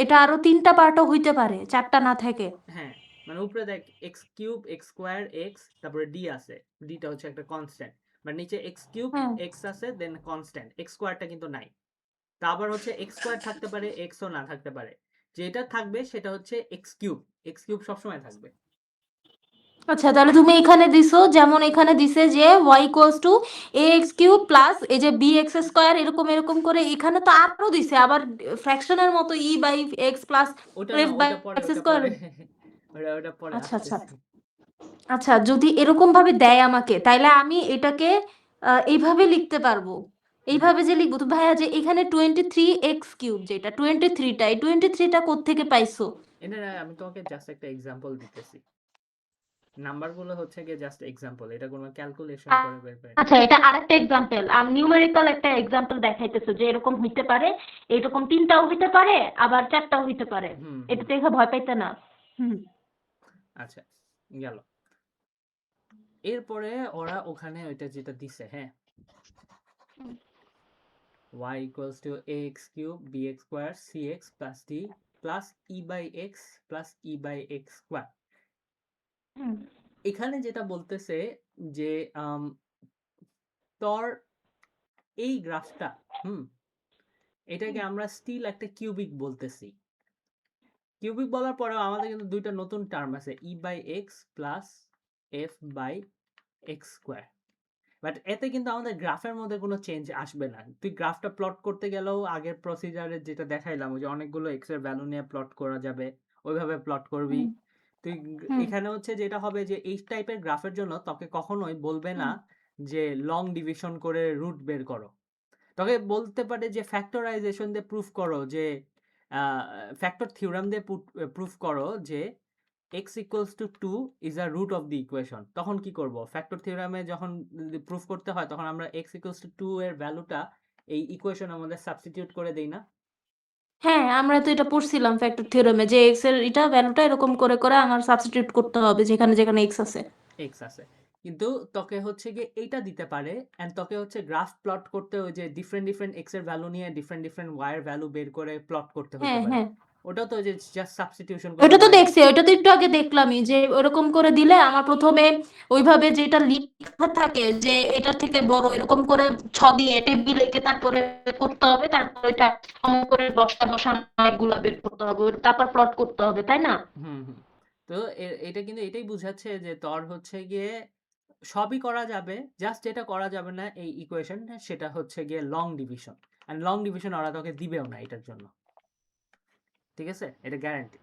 এটা আরো ৩টা পার্টও হইতে পারে, ৪টা না থাকে। হ্যাঁ, মানে উপরে দেখ x cube x square x, তারপরে ডি আছে, ডিটা হচ্ছে একটা কনস্ট্যান্ট, মানে নিচে এক্স কিউব হ্যাঁ। এক্স আছে, দেন কনস্ট্যান্ট এক্স স্কোয়ারটা কিন্তু নাই। তা আবার হচ্ছে এক্স স্কোয়ার থাকতে পারে, এক্সও না থাকতে পারে, যেটা থাকবে সেটা হচ্ছে এক্স কিউব, এক্স কিউব সবসময় থাকবে। আচ্ছা, তাহলে তুমি এখানে দিছো, যেমন এখানে দিছে যে y equals to ax cube plus এই যে bx স্কয়ার, এরকম এরকম করে এখানে তো আরো দিছে আবার ফ্র্যাকশনের মতো e বাই x প্লাস ওটা না, f বাই ওটা পরে x ওটা স্কয়ার। পরে ওটা পরে আচ্ছা আচ্ছা। আসতেছি। আচ্ছা, যদি এরকম ভাবে দেয় আমাকে, তাইলে আমি এটাকে এইভাবে লিখতে পারবো। হুম, এইভাবে যে লিখবো, তো ভাইয়া যে এখানে 23x কিউব, যেটা 23টা, এই 23টা কোত্থেকে পাইছো? এটা আমি তোমাকে জাস্ট একটা এক্সাম্পল দিতেছি, নাম্বারগুলো হচ্ছে গিয়ে জাস্ট এক্সাম্পল, এটা কোনো ক্যালকুলেশন করে বের করে না। আচ্ছা, এটা আরেকটা এক্সাম্পল, নিউমেরিক্যাল একটা এক্সাম্পল দেখাইতেছো যে এরকম হইতে পারে, এরকম 3টাও হইতে পারে, আবার 4টাও হইতে পারে। হুম এটা হুম, দেখে ভয় পাইতে না। হুম। আচ্ছা, গেল। এরপরে ওরা ওখানে ওইটা যেটা দিছে, হ্যাঁ, y equals to ax cube bx square cx plus d plus e by x plus e by x square। হুম। এখানে যেটা বলতেছে যে তোর এই গ্রাফটা, হুম, এটাকে আমরা স্টিল একটা কিউবিক বলতেছি। কিউবিক বলার পরেও আমাদের কিন্তু দুইটা নতুন টার্ম আছে, e by x plus f by x square. But এতে কিন্তু আমাদের গ্রাফের মধ্যে কোনো চেঞ্জ আসবে না। তুই গ্রাফটা প্লট করতে গেলেও আগের প্রসিজারে যেটা দেখাইলাম, ওই যে অনেকগুলো এক্স এর ভ্যালু নিয়ে প্লট করা যাবে, ওইভাবে প্লট করবি হুম তুই। হুম এখানে হচ্ছে যেটা হবে যে এই টাইপের গ্রাফের জন্য তোকে কখনোই বলবে না হুম যে লং ডিভিশন করে রুট বের করো। তোকে বলতে পারে যে ফ্যাক্টরাইজেশন দিয়ে প্রুফ করো, যে ফ্যাক্টর থিওরাম দিয়ে প্রুফ করো যে x equals to 2 is a root of the equation। তখন কি করব, ফ্যাক্টর থিওরামে যখন প্রুফ করতে হয় তখন আমরা x equals to 2 এর ভ্যালুটা এই ইকুয়েশনের মধ্যে সাবস্টিটিউট করে দেই না? হ্যাঁ, আমরা তো এটা পড়ছিলাম ফ্যাক্টর থিওরেমে যে এক্স এর এটা ভ্যালুটা এরকম করে করে আমার সাবস্টিটিউট করতে হবে যেখানে যেখানে এক্স আছে। x আছে, কিন্তু তোকে হচ্ছে গিয়ে এইটা দিতে পারে, এন্ড তোকে হচ্ছে গ্রাফ প্লট করতে, ওই যে ডিফারেন্ট ডিফারেন্ট x এর ভ্যালু নিয়ে ডিফারেন্ট ডিফারেন্ট y এর ভ্যালু বের করে প্লট করতে হইতে হ্যাঁ পারে। হ্যাঁ, ওটাও তো যে জাস্ট সাবস্টিটিউশন করে ওটা তো y। দেখছি, ওটা তো একটু আগে দেখলামই যে ওরকম করে দিলে আমার প্রথমে ওইভাবে যেটা লেখা থাকে যে এটা থেকে বড় এরকম করে দিয়ে টেবিল এঁকে তারপরে করতে হবে, তারপরে এটা অঙ্ক করে বস্তা বসানো এগুলা বের করতে হবে, তারপর প্লট করতে হবে, তাই না? হুম হুম। তো এটা কিন্তু এটাই বুঝাচ্ছে যে তোর হচ্ছে গিয়ে সবই করা যাবে, জাস্ট যেটা করা যাবে না এই ইকুয়েশন, সেটা হচ্ছে গিয়ে long division. And long division ওরা তোকে দিবেও না এটার জন্য, ঠিক আছে? এটা গ্যারান্টি।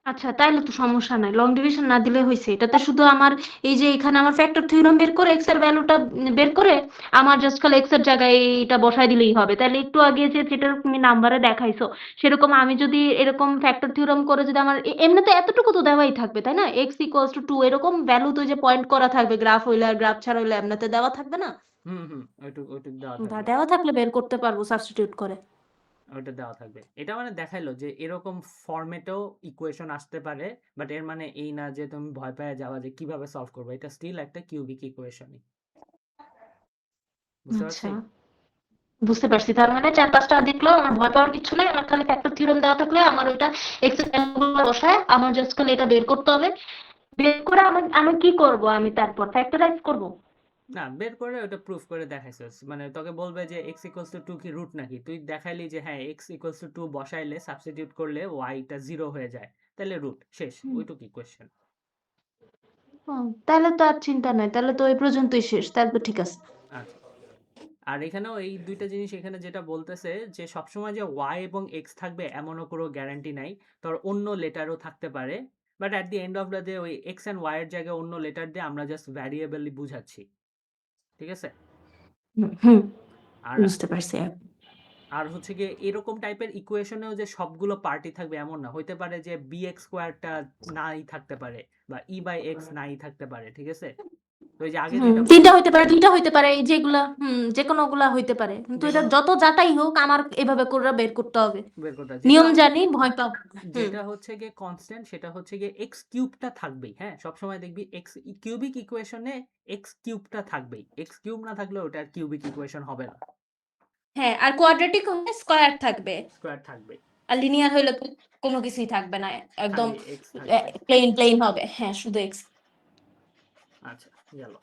আচ্ছা, তাইলে তো সমস্যা নাই, লং ডিভিশন না দিলে হয়েছে। এটাতে শুধু আমার এই যে এখানে আমার ফ্যাক্টর থিওরেম বের করে এক্স এর ভ্যালুটা বের করে আমার জাস্ট খালি এক্স এর জায়গায় এটা বসাই দিলেই হবে। তাহলে একটু আগে যে যেটা তুমি নাম্বারে দেখাইছো সেরকম আমি যদি এরকম ফ্যাক্টর থিওরেম করে যদি আমার এমনিতে এতটুকু তো দেওয়াই থাকবে, তাই না? এক্স ইকুয়ালস টু 2 এরকম ভ্যালু তো যে পয়েন্ট করা থাকবে, গ্রাফ হইলে আর গ্রাফ ছাড়া হইলে এমনিতে দেওয়া থাকবে না? হুম হুম, ওইটুক ওইটুক দেওয়া থাকবে। দেওয়া থাকলে বের করতে পারবো সাবস্টিটিউট করে। ওইটা দেওয়া থাকবে। এটা মানে দেখাইলো যে এরকম ফরম্যাটেও ইকুয়েশন আসতে পারে, বাট এর মানে এই না যে তুমি ভয় পেয়ে যাওয়া যে কিভাবে সলভ করবে। এটা স্টিল একটা কিউবিক ইকুয়েশনই। বুঝতে আচ্ছা, পারছি? বুঝতে পারছি। তার মানে 4-5টা দেখলেও আমার ভয় পাওয়ার কিছু নাই, আমার খালি ফ্যাক্টর থিওরেম দেওয়া থাকলে আমার ওইটা এক্সারসাইজ গুলো বসায় আমার জাস্ট খালি এটা বের করতে হবে। বের করে আমি আমি কি করব, আমি তারপর ফ্যাক্টরাইজ করব। না, বের করে ওটা প্রুফ করে দেখাইছিস, মানে তোকে বলবে যে x ইকুয়ালস টু 2 কি রুট নাকি, তুই দেখাইলি যে হ্যাঁ x ইকুয়ালস টু 2 বসাইলে সাবস্টিটিউট করলে y টা 0 হয়ে যায়, তাহলে রুট শেষ, ওইটুকুই কোশ্চেন। তাহলে তো আর চিন্তা নাই, তাহলে তো এই পর্যন্তই শেষ, তাহলে তো ঠিক আছে। আচ্ছা, আর এখানেও এই দুইটা জিনিস এখানে যেটা বলতেছে যে সবসময় যে y এবং x থাকবে এমনও কোনো গ্যারান্টি নাই, তোর অন্য লেটারও থাকতে পারে। But at the end of the day ওই x অ্যান্ড y এর জায়গায় অন্য লেটার দিয়ে আমরা জাস্ট ভ্যারিয়েবলই বুঝাচ্ছি, ঠিক আছে? হুম হুম, আর বুঝতে পারছি। আর হচ্ছে গিয়ে এরকম টাইপের ইকুয়েশনেও যে সবগুলো পার্টি থাকবে এমন না, হইতে পারে যে bx স্কোয়ারটা নাই থাকতে পারে, বা e বাই এক্স নাই থাকতে পারে, ঠিক আছে? তো ওই যে আগে যেটা তিনটা হইতে পারে, দুইটা হইতে পারে, এই যেগুলা যে কোনো গুলা হইতে পারে, কিন্তু যে এটা কোনো যত যাটাই হোক আমার এভাবে করে বের করতে হবে। বের করতে নিয়ম জানি, ভয় পাবো না। যেটা হচ্ছে গিয়ে কনস্ট্যান্ট, সেটা হচ্ছে গিয়ে এক্স কিউবটা থাকবেই। হ্যাঁ, সবসময় দেখবি এক্স কিউবিক ইকুয়েশনে এক্স কিউবটা থাকবেই, এক্স কিউব না থাকলে ওটা কিউবিক ইকুয়েশন হবে না, হ্যাঁ, আর কোয়াড্রেটিক হলে স্কয়ার থাকবে, স্কোয়ার থাকবেই, আর লিনিয়ার হইলে তো কোনো কিছুই থাকবে না, একদম খালি এক্স থাকবে। প্লেন প্লেন হবে। হ্যাঁ, শুধু এক্স। আচ্ছা, গেল।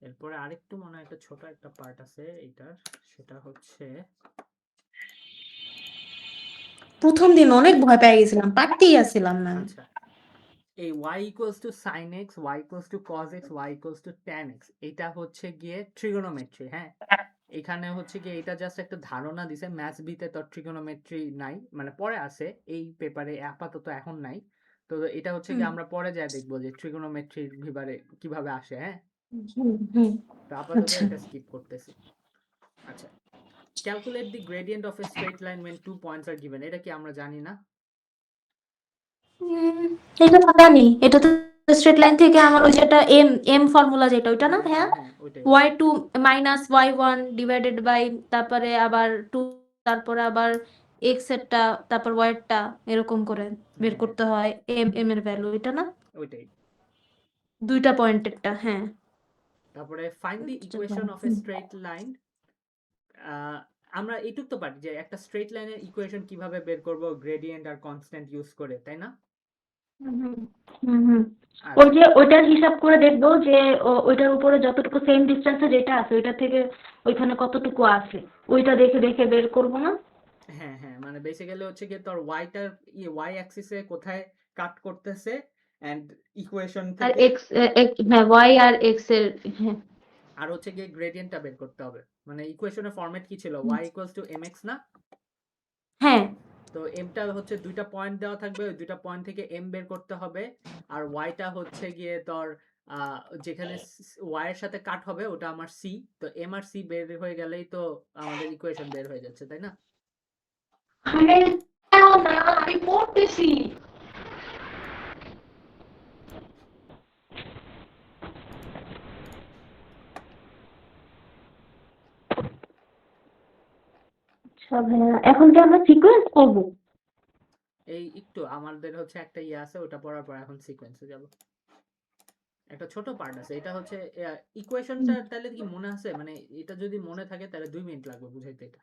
এরপরে আরেকটু মনে হয় একটা ছোট একটা পার্ট আছে এটার, সেটা হচ্ছে প্রথম দিন অনেক ভয় পেয়ে গেছিলাম, পারতেই আসছিলাম না। আচ্ছা, এই y equals to sin x, y equals to cos x, y equals to tan x, এটা হচ্ছে গিয়ে ট্রিগোনোমেট্রি। হ্যাঁ, এখানে হচ্ছে গিয়ে এটা জাস্ট একটা ধারণা দিছে, ম্যাথস বিতে তো ট্রিগোনোমেট্রি নাই, মানে পরে আছে এই পেপারে, আপাতত এখন নাই। তো এটা হচ্ছে হুম গিয়ে আমরা পরে যায় দেখবো যে ট্রিগোনোমেট্রি ভিবারে কিভাবে আসে। হ্যাঁ, হুম হুম। তো আপাতত আচ্ছা, এটা স্কিপ করতেছি। আচ্ছা, calculate the gradient of A straight line when 2 points are given, এটা কি আমরা জানি না? উম, এটা তো জানি, এটা তো স্ট্রেট লাইন থেকে আমার ওই যেটা এম এম ফর্মুলা যেটা ওইটা না হ্যাঁ ভাইয়া, হ্যাঁ হ্যাঁ, ওইটাই ওইটাই। y2 minus y1 divided by তারপরে আবার 2, তারপরে আবার x এরটা, তারপর y এরটা, এরকম করে বের হ্যাঁ হ্যাঁ, করতে হয় এম এম এর ভ্যালু, এটা না? ওইটাই। দুইটা পয়েন্টেরটা, হ্যাঁ। তারপরে find the equation of A straight line. আমরা এইটুক তো পারি যে একটা স্ট্রেট লাইনের ইকুয়েশন কিভাবে বের করব, গ্রেডিয়েন্ট আর কনস্ট্যান্ট ইউজ করে, তাই না? হুম হুম হুম হুম। ওই আচ্ছা, যে ওইটার হিসাব করে দেখবো যে ওইটার উপরে যতটুকু সেম ডিস্টেন্সে যেটা আছে ওইটা থেকে ওইখানে কতটুকু আছে, ওইটা দেখে দেখে বের করবো না? হ্যাঁ হ্যাঁ, মানে বেসিক্যালি হচ্ছে কি তোর ওয়াইটার ওয়াই অ্যাক্সিসে কোথায় কাট করতেছে এন্ড ইকুয়েশন আর থেকে, এক্স, হ্যাঁ ওয়াই আর এক্স এর, হ্যাঁ। আর হচ্ছে গিয়ে গ্রেডিয়েন্টটা বের করতে হবে। মানে ইকুয়েশনের ফরম্যাট কি ছিল, হুম। y ইকুয়ালস টু mx না? হ্যাঁ। তো এমটা হচ্ছে দুইটা পয়েন্ট দেওয়া থাকবে, ওই দুইটা পয়েন্ট থেকে এম বের করতে হবে। আর ওয়াইটা হচ্ছে গিয়ে তোর যেখানে ওয়াই এর সাথে কাট হবে ওটা আমার সি। তো এম আর সি বের হয়ে গেলেই তো আমাদের ইকুয়েশন বের হয়ে যাচ্ছে, তাই না? আরে দাও না, আমি পড়তেছি। আচ্ছা ভাইয়া, এখন কি আমরা সিকোয়েন্স করবো? এই একটু আমাদের হচ্ছে একটা ইয়ে আছে, ওটা পড়ার পর এখন সিকোয়েন্সে যাব। একটা ছোট পার্ট আছে, এটা হচ্ছে ইকুয়েশনটা তাহলে কি মনে আছে? মানে এটা যদি মনে থাকে তাহলে 2 মিনিট লাগবে বুঝাইতে এটা।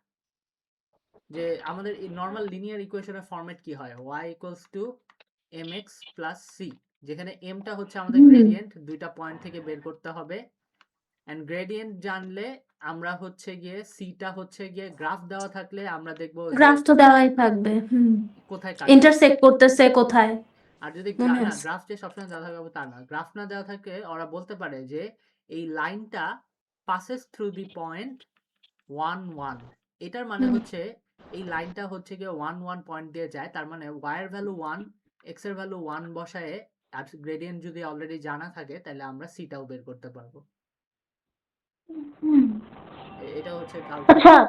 যে আমাদের নর্মাল লিনিয়ার ইকুয়েশনের ফরম্যাট কি হয়, y equals to mx plus c, যেখানে mটা হচ্ছে আমাদের হুম। গ্রেডিয়েন্ট, দুইটা পয়েন্ট থেকে বের করতে হবে। এন্ড গ্রেডিয়েন্ট জানলে আমরা হচ্ছে গিয়ে সিটা হচ্ছে গিয়ে গ্রাফ দেওয়া থাকলে আমরা দেখবো যে গ্রাফ তো দেওয়াই থাকবে, কোথায় কাট করছে। ইন্টারসেক্ট করতেছে কোথায়, আর যদি মনে না, আছে। গ্রাফ যে সবসময় দেওয়া থাকবে তা না, গ্রাফ না দেওয়া থাকে ওরা বলতে পারে যে এই লাইনটা পাসেস থ্রু দি পয়েন্ট 1 1। এটার মানে হুম। হচ্ছে এই লাইনটা হচ্ছে গিয়ে 1 1 পয়েন্ট দিয়ে যায়, তার মানে y এর ভ্যালু 1, x এর ভ্যালু 1 বসায়ে আর গ্রেডিয়েন্ট যদি অলরেডি জানা থাকে তাহলে আমরা সিটাও বের করতে পারবো। হুম। এটা হচ্ছে আচ্ছা ক্যালকুলেশন।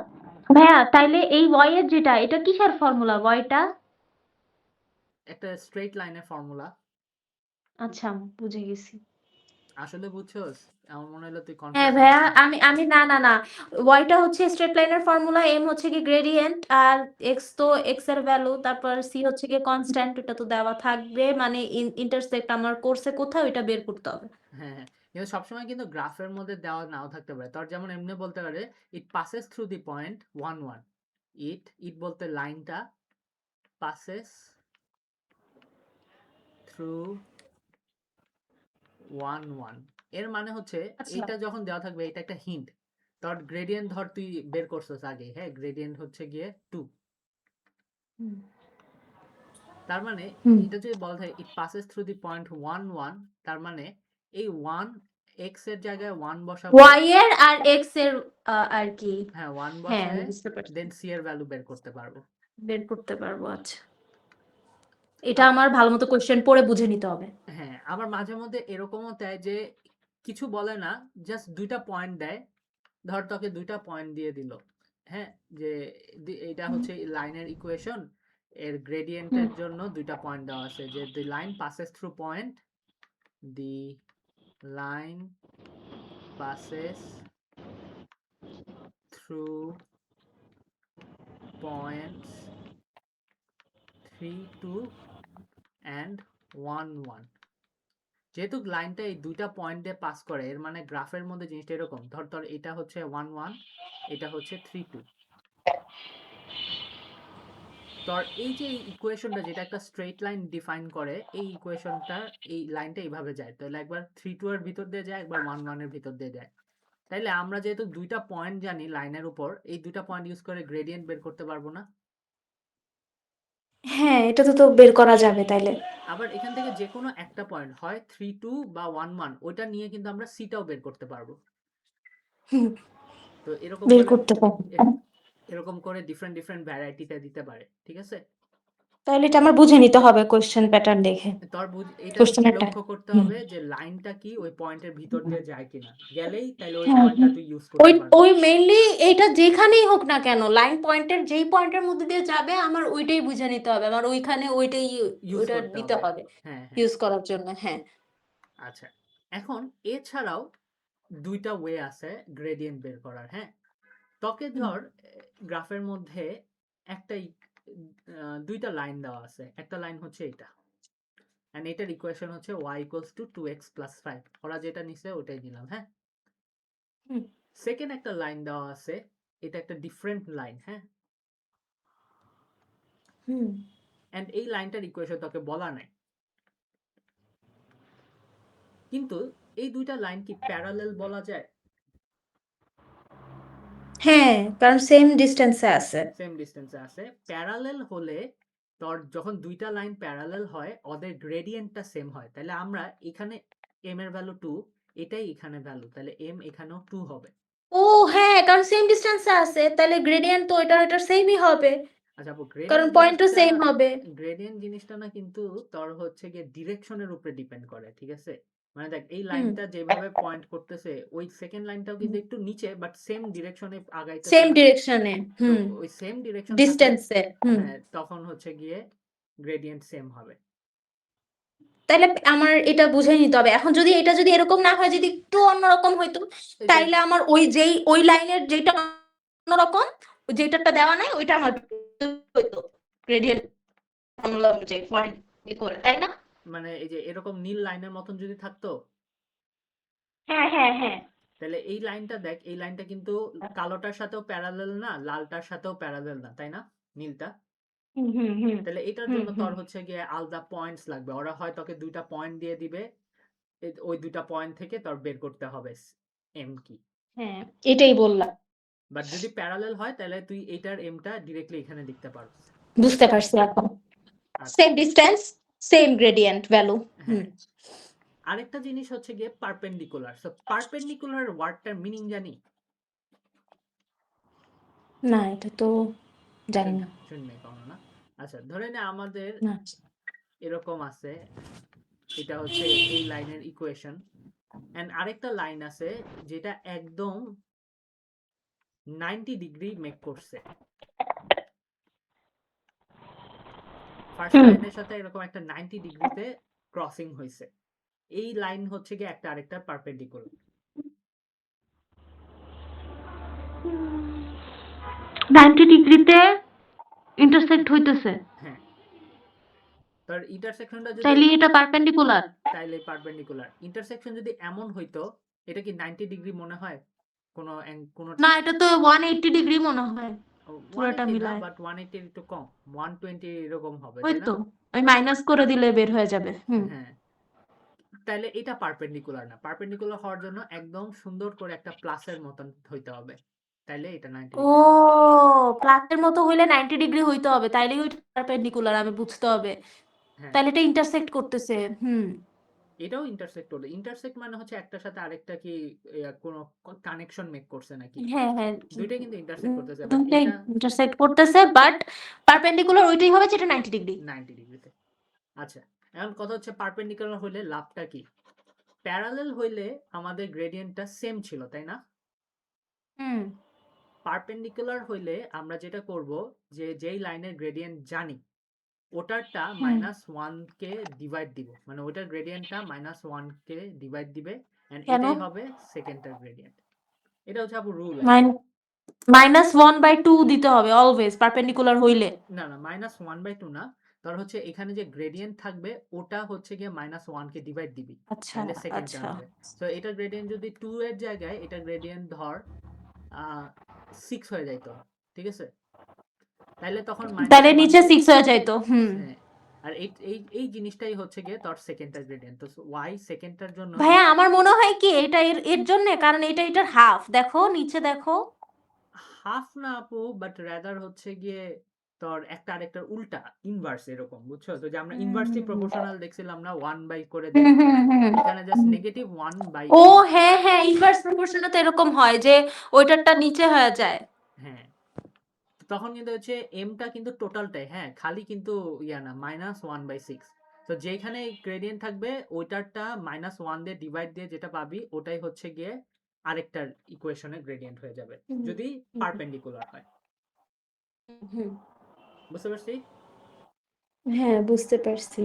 ভাইয়া, তাইলে এই ওয়াই এর যেটা, এটা কিসের ফর্মুলা ওয়াইটা? একটা স্ট্রেট লাইনের ফর্মুলা। আচ্ছা, বুঝে গেছি। আসলে বুঝছস? আমার মনে হলো তুই হ্যাঁ কনফিউজ ভাইয়া, হচ্ছিস। আমি আমি না না না, ওয়াইটা হচ্ছে স্ট্রেট লাইনের ফর্মুলা, এম হচ্ছে কি গ্রেডিয়েন্ট, আর এক্স তো এক্স এর ভ্যালু, তারপর সি হচ্ছে কি কনস্ট্যান্ট, এটা তো দেওয়া থাকবে, মানে ইন্টারসেক্ট আমার কোর্সে কোথায় ওইটা বের করতে হবে। হ্যাঁ হ্যাঁ, কিন্তু সবসময় কিন্তু গ্রাফের মধ্যে দেওয়া নাও থাকতে পারে। তোর যেমন এমনি বলতে পারে ইট পাসেস থ্রু দি পয়েন্ট 1 1। ইট বলতে লাইনটা পাসেস থ্রু 1 1। এর মানে হচ্ছে আচ্ছা। এইটা যখন দেওয়া থাকবে এটা একটা হিন্ট। তোর গ্রেডিয়েন্ট ধর তুই বের করছস আগে, হ্যাঁ গ্রেডিয়েন্ট হচ্ছে গিয়ে 2। হুম। তার মানে হুম। এটা যদি বলা থাকে ইট পাসেস থ্রু দি পয়েন্ট 1 1, তার মানে এই 1 এক্স এর জায়গায় 1 বসাবো। ওয়াই এর আর এক্স এর, আর কি। হ্যাঁ 1 হ্যাঁ, বসায় বুঝতে পারছি। দেন সি এর ভ্যালু বের করতে পারবো। বের করতে পারবো, আচ্ছা। এটা আব- আমার ভালো মতো কোশ্চেন পড়ে বুঝে নিতে হবে। হ্যাঁ, আবার মাঝে মধ্যে এরকমও দেয় যে কিছু বলে না, জাস্ট দুইটা পয়েন্ট দেয়। ধর তোকে দুইটা পয়েন্ট দিয়ে দিল, হ্যাঁ, যে এটা হুম। হচ্ছে লাইনের ইকুয়েশন, এর হুম। গ্রেডিয়েন্টের জন্য দুইটা পয়েন্ট দেওয়া আছে যে the line passes through point, the line passes through points 3 2 and 1 1। যেহেতু লাইনটা এই দুইটা পয়েন্ট দিয়ে পাস করে, এর মানে গ্রাফের মধ্যে জিনিসটা এরকম, ধর ধর এটা হচ্ছে 1 1, এটা হচ্ছে 3 2। তোর এই যে ইকুয়েশনটা যেটা একটা স্ট্রেট লাইন ডিফাইন করে, এই ইকুয়েশনটা এই লাইনটা এইভাবে যায়, তাহলে একবার 3 2 এর ভিতর দিয়ে যায়, একবার 1 1 এর ভিতর দিয়ে যায়। তাইলে আমরা যেহেতু দুইটা পয়েন্ট জানি লাইনের উপর, এই দুইটা পয়েন্ট ইউজ করে গ্রেডিয়েন্ট বের করতে পারবো না? হ্যাঁ, এটা তো বের করা যাবে তাইলে। আবার এখান থেকে যে কোনো একটা পয়েন্ট হয় 3 2 বা 1 1, ওইটা নিয়ে কিন্তু আমরা সিটাও বের করতে পারবো। হুম, তো এরকম বের করে করতে পারবো। এরকম করে ডিফারেন্ট ডিফারেন্ট ভ্যারাইটিটা দিতে পারে, ঠিক আছে? তাহলে এটা আমার বুঝে নিতে হবে কোশ্চেন প্যাটার্ন দেখে। তোর এটা কোশ্চেনের টাইপ। লক্ষ্য করতে হুম। হবে যে লাইনটা কি ওই পয়েন্টের ভিতর দিয়ে যায় কিনা, গেলেই তাহলে ওই হ্যাঁ, পয়েন্টটা তুই ইউজ করতে পারবি। ওই মেইনলি এইটা যেখানেই হোক না কেন, লাইন পয়েন্টের যেই পয়েন্টের মধ্যে দিয়ে যাবে আমার ওইটাই বুঝে নিতে হবে, আমার ওইখানে ওইটাই ইউজ ওইটা করতে দিতে হবে। হবে হ্যাঁ হ্যাঁ। ইউজ করার জন্য, হ্যাঁ। আচ্ছা, এখন এছাড়াও দুইটা ওয়ে আছে গ্রেডিয়েন্ট বের করার, হ্যাঁ। তোকে হুম। ধর গ্রাফের মধ্যে একটা দুইটা লাইন দেওয়া আছে, একটা লাইন হচ্ছে এটা, এন্ড এটার ইকুয়েশন হচ্ছে y equals to 2x plus 5। ওরা যেটা নিছে ওটাই নিলাম, হ্যাঁ। হুম। সেকেন্ড একটা লাইন দেওয়া আছে, এটা একটা ডিফারেন্ট লাইন, হ্যাঁ। হুম। এন্ড এই লাইনটার ইকুয়েশন তোকে বলা নাই, কিন্তু এই দুইটা লাইন কি প্যারালেল বলা যায়? হ্যাঁ, কারণ সেম ডিস্টেন্সে আছে। সেম ডিস্টেন্সে আছে। প্যারালেল হলে তোর যখন দুইটা লাইন প্যারালেল হয় ওদের গ্রেডিয়েন্টটা সেম হয়, তাহলে আমরা এখানে m এর ভ্যালু 2, এটাই এখানে ভ্যালু, তাহলে m এখানেও 2 হবে। ও হ্যাঁ, কারণ সেম ডিস্টেন্সে আছে, তাহলে গ্রেডিয়েন্ট তো এটার সেমই হবে, আচ্ছা আপু, কারণ গ্রেডিয়েন্ট পয়েন্টও জিনিসটা, সেম হবে। গ্রেডিয়েন্ট জিনিসটা না কিন্তু তোর হচ্ছে গিয়ে ডিরেকশনের উপরে ডিপেন্ড করে, ঠিক আছে? মানে দেখ এই হুম লাইনটা যেভাবে পয়েন্ট করতেছে ওই সেকেন্ড লাইনটাও কিন্তু একটু নিচে বাট সেম ডিরেকশনে আগাইতেছে সেম না, ডিরেকশনে। তো হুম, ওই সেম ডিরেকশন থাকলে ডিস্টেন্সে। হুম, হ্যাঁ তখন হচ্ছে গিয়ে গ্রেডিয়েন্ট সেম হবে। তাহলে আমার এটা বুঝে নিতে হবে। এখন যদি এটা যদি এরকম না হয়, যদি একটু অন্যরকম হইতো, এই যে তাইলে আমার ওই লাইনের যেটা অন্যরকম, যেটাটা দেওয়া নাই ওইটা আমার হইতো গ্রেডিয়েন্ট ফর্মুলা অনুযায়ী পয়েন্ট করে, তাই না? মানে এই যে এরকম নীল লাইনের মতন যদি থাকতো, হ্যাঁ হ্যাঁ হ্যাঁ। তাহলে এই লাইনটা দেখ, এই লাইনটা কিন্তু কালোটার সাথেও প্যারালাল না, লালটার সাথেও প্যারালাল না, তাই না? নীলটা, হুম হুম হুম তাহলে এটার হুম জন্য হুম। তোর হচ্ছে গিয়ে আলাদা পয়েন্টস লাগবে, ওরা হয় তোকে দুইটা পয়েন্ট দিয়ে দিবে, ওই দুইটা পয়েন্ট থেকে তোর বের করতে হবে এম কি। হ্যাঁ, এটাই বললাম। বাট যদি প্যারালাল হয় তাহলে তুই এটার এমটা ডিরেক্টলি এখানে লিখতে পারবি। বুঝতে পারছি এখন। আচ্ছা, same distance, same gradient value. হুম। হ্যাঁ। আরেকটা জিনিস হচ্ছে গিয়ে পারপেন্ডিকুলার। সো পারপেন্ডিকুলার ওয়ার্ডটার মিনিং জানি? না, এটা তো জানি না। শুনলে কখনো না? আচ্ছা, ধরে নে আমাদের না। এরকম আছে, এটা হচ্ছে এই লাইনের ইকুয়েশন, এন্ড আরেকটা লাইন আছে যেটা একদম 90 ডিগ্রি মেক করছে। ফার্স্ট হুম। লাইনের সাথে এরকম একটা 90 ডিগ্রিতে ক্রসিং হয়েছে, এই লাইন হচ্ছে গিয়ে একটা আরেকটার পারপেন্ডিকুলার। 90 ডিগ্রিতে ইন্টারসেক্ট হইতেছে, হ্যাঁ, তার ইন্টারসেকশনটা যদি, তাইলে এটা পারপেন্ডিকুলার। তাইলে পারপেন্ডিকুলার। ইন্টারসেকশন যদি এমন হইতো, এটা কি 90 ডিগ্রি মনে হয় কোনো কোনোটা? না, এটা তো 180 ডিগ্রি মনে হয়, পুরোটা 180 না, মিলায়। বাট 180 একটু কম, 120 এরকম হবে, ওই তাই না? তো, ওই মাইনাস করে দিলে বের হয়ে যাবে। হুম। হ্যাঁ, তাহলে এটা পারপেন্ডিকুলার না। পারপেন্ডিকুলার হওয়ার জন্য একদম সুন্দর করে একটা প্লাসের মতন হইতে হবে, তাইলে এটা 90 ও, ডিগ্রি হবে। প্লাসের মতো হইলে 90 ডিগ্রি হইতে হবে, তাইলেই ওইটা পারপেন্ডিকুলার, আমি বুঝতে হবে। হ্যাঁ, তাইলে এটা ইন্টারসেক্ট করতেছে। হুম। এটাও ইন্টারসেক্ট হলো। ইন্টারসেক্ট মানে হচ্ছে একটার সাথে আরেকটা কি কোনো কানেকশন মেক করছে নাকি, হ্যাঁ হ্যাঁ। দুইটাই কিন্তু ইন্টারসেক্ট করতেছে, বাট দুইটাই এটা ইন্টারসেক্ট করতেছে, বাট পারপেন্ডিকুলার ওইটাই হবে যেটা 90 ডিগ্রি। 90 ডিগ্রিতে। আচ্ছা, এখন কথা হচ্ছে পারপেন্ডিকুলার হইলে লাভটা কি? প্যারালেল হইলে আমাদের গ্রেডিয়েন্টটা সেম ছিল, তাই না? হুম পারপেন্ডিকুলার হইলে আমরা যেটা করব, যে যেই লাইনের গ্রেডিয়েন্ট জানি ওটারটা হুম -1 কে ডিভাইড দিব, মানে ওটার গ্রেডিয়েন্টটা -1 কে ডিভাইড দিবে, এন্ড কেন? এটাই হবে সেকেন্ডটার গ্রেডিয়েন্ট। এটা হচ্ছে আপু রুল আর কি। -1/2 দিতে হবে অলওয়েজ পারপেন্ডিকুলার হইলে। না না, -1/2 না, ধর হচ্ছে এখানে যে গ্রেডিয়েন্ট থাকবে ওটা হচ্ছে গিয়ে -1 কে ডিভাইড দিবি, আচ্ছা তাহলে সেকেন্ড আচ্ছা। টার্ম হবে। সো এটা গ্রেডিয়েন্ট যদি 2 এর জায়গায় এটা গ্রেডিয়েন্ট ধর 6 হয়ে যাইতো, ঠিক আছে? তাইলে তখন তাহলে -1 নিচে কে, 6 হয়ে যাইতো। হুম। হ্যাঁ, আর এই এই এই জিনিসটাই হচ্ছে গিয়ে তোর সেকেন্ডটার গ্রেডিয়েন্ট। তো ওয়াই সেকেন্ডটার জন্য ভাইয়া, আমার মনে হয় কি এটা এর জন্য, কারণ এটা এটার হাফ, দেখো নিচে দেখো। হাফ না আপু, বাট রাদার হচ্ছে গিয়ে তোর একটা আরেকটার উল্টা, ইনভার্স এরকম, বুঝছো তো? যে আমরা ইনভার্সলি হুম প্রপোর্শনাল দেখছিলাম না, 1 বাই করে হুম দেয়, হুম হুম এখানে জাস্ট হুম। ও -1/8। হ্যাঁ হ্যাঁ, ইনভার্স প্রপোর্শনে তো এরকম হয় যে ওইটারটা নিচে হয়ে যায়। হ্যাঁ, তখন কিন্তু হচ্ছে এমটা কিন্তু টোটালটাই, হ্যাঁ, খালি কিন্তু ইয়া না, -1/6। তো যেখানে গ্রেডিয়েন্ট থাকবে ওইটারটা -1 দিয়ে ডিভাইড দিয়ে যেটা পাবি ওটাই হচ্ছে গিয়ে আরেকটার ইকুয়েশনের গ্রেডিয়েন্ট হয়ে যাবে, হুম যদি হুম পারপেন্ডিকুলার হয়। হুম। বুঝতে পারছি? হ্যাঁ, বুঝতে পারছি।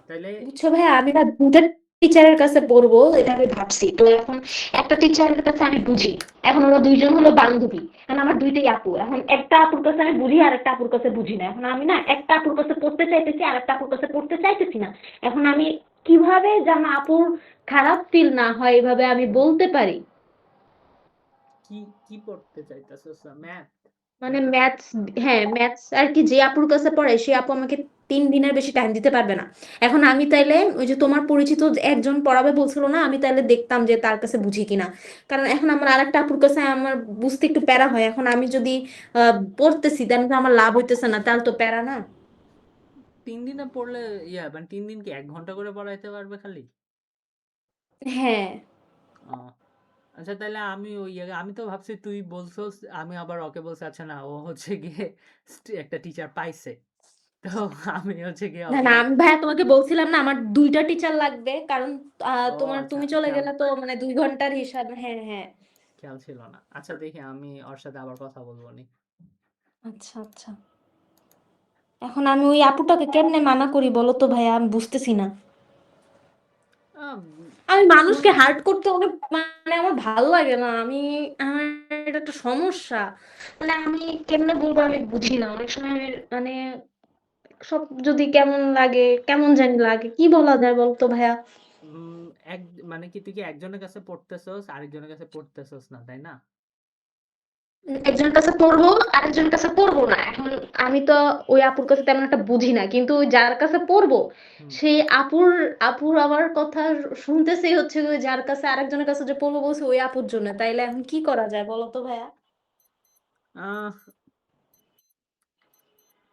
তাইলে বুঝছো ভাইয়া, আমি না দুটা টিচারের কাছে পড়বো এটা আমি ভাবছি। তো এখন একটা টিচারের কাছে আমি বুঝি, এখন ওরা দুইজন হলো বান্ধবী, এখন আমার দুইটাই আপু, এখন একটা আপুর কাছে আমি বুঝি আর একটা আপুর কাছে বুঝি না। এখন আমি না একটা আপুর কাছে পড়তে চাইতেছি আর একটা আপুর কাছে পড়তে চাইতেছি না। এখন আমি কিভাবে যেন আপুর খারাপ ফিল না হয় এভাবে আমি বলতে পারি। কি কি পড়তে চাইতেছো? ম্যাথ? মানে ম্যাথস, হ্যাঁ ম্যাথস আর কি যে আপুর কাছে পড়ে সে আপু আমাকে 3 দিনের বেশি টাইম দিতে পারবে না। এখন আমি তাইলে ওই যে তোমার পরিচিত যে একজন পড়াবে বলছিল না, আমি তাইলে দেখতাম যে তার কাছে বুঝি কিনা। কারণ এখন আমার আরেকটা আপুর কাছে আমার বুঝতে একটু প্যারা হয়, এখন আমি যদি পড়তেছি তাহলে তো আমার লাভ হইতেছে না, তাহলে তো প্যারা না। 3 দিনে পড়লে মানে 3 দিন কি 1 ঘন্টা করে পড়াইতে পারবে খালি? হ্যাঁ। ও আচ্ছা, তাহলে আমি ওই আমি তো ভাবছি তুই বলছস, আমি আবার ওকে বলছি আচ্ছা না ও হচ্ছে গিয়ে একটা টিচার পাইছে। তো আমি হচ্ছে গিয়ে না না, ওকে আমি ভাইয়া তোমাকে বলছিলাম না আমার 2টা টিচার লাগবে, কারণ ও তোমার আচ্ছা, তুমি চলে খেয়াল গেলে তো মানে 2 ঘন্টার হিসাব। হ্যাঁ হ্যাঁ। খেয়াল ছিল না। আচ্ছা দেখি আমি ওর সাথে আবার কথা বলবো নি। আচ্ছা আচ্ছা। এখন আমি ওই আপুটাকে কেমনে মানা করি বলো তো ভাইয়া, আমি বুঝতেছি না। আম, আমি কোন মানুষকে হার্ট করতে অনেক মানে আমার ভালো লাগে না। আমার এটা একটা সমস্যা। মানে আমি কেমনে বলবো আমি বুঝি না অনেক সময়। মানে সব যদি কেমন লাগে কেমন জানি লাগে, কি বলা যায় বলতো ভাইয়া? উম, এক মানে কি তুই কি একজনের কাছে পড়তেছস আরেকজনের কাছে পড়তেছস না, তাই না? একজনের কাছে পড়বো, আরেকজনের কাছে পড়বো না। এখন আমি তো ওই আপুর কাছে তেমন একটা বুঝি না, কিন্তু ওই যার কাছে পড়বো হুম। সেই আপুর আপুর আমার কথা শুনতেছেই হচ্ছে ওই যার কাছে আরেকজনের কাছে যে পড়বো বলছে ওই আপুর জন্য। তাইলে এখন কি করা যায় বলো তো ভাইয়া? আহ,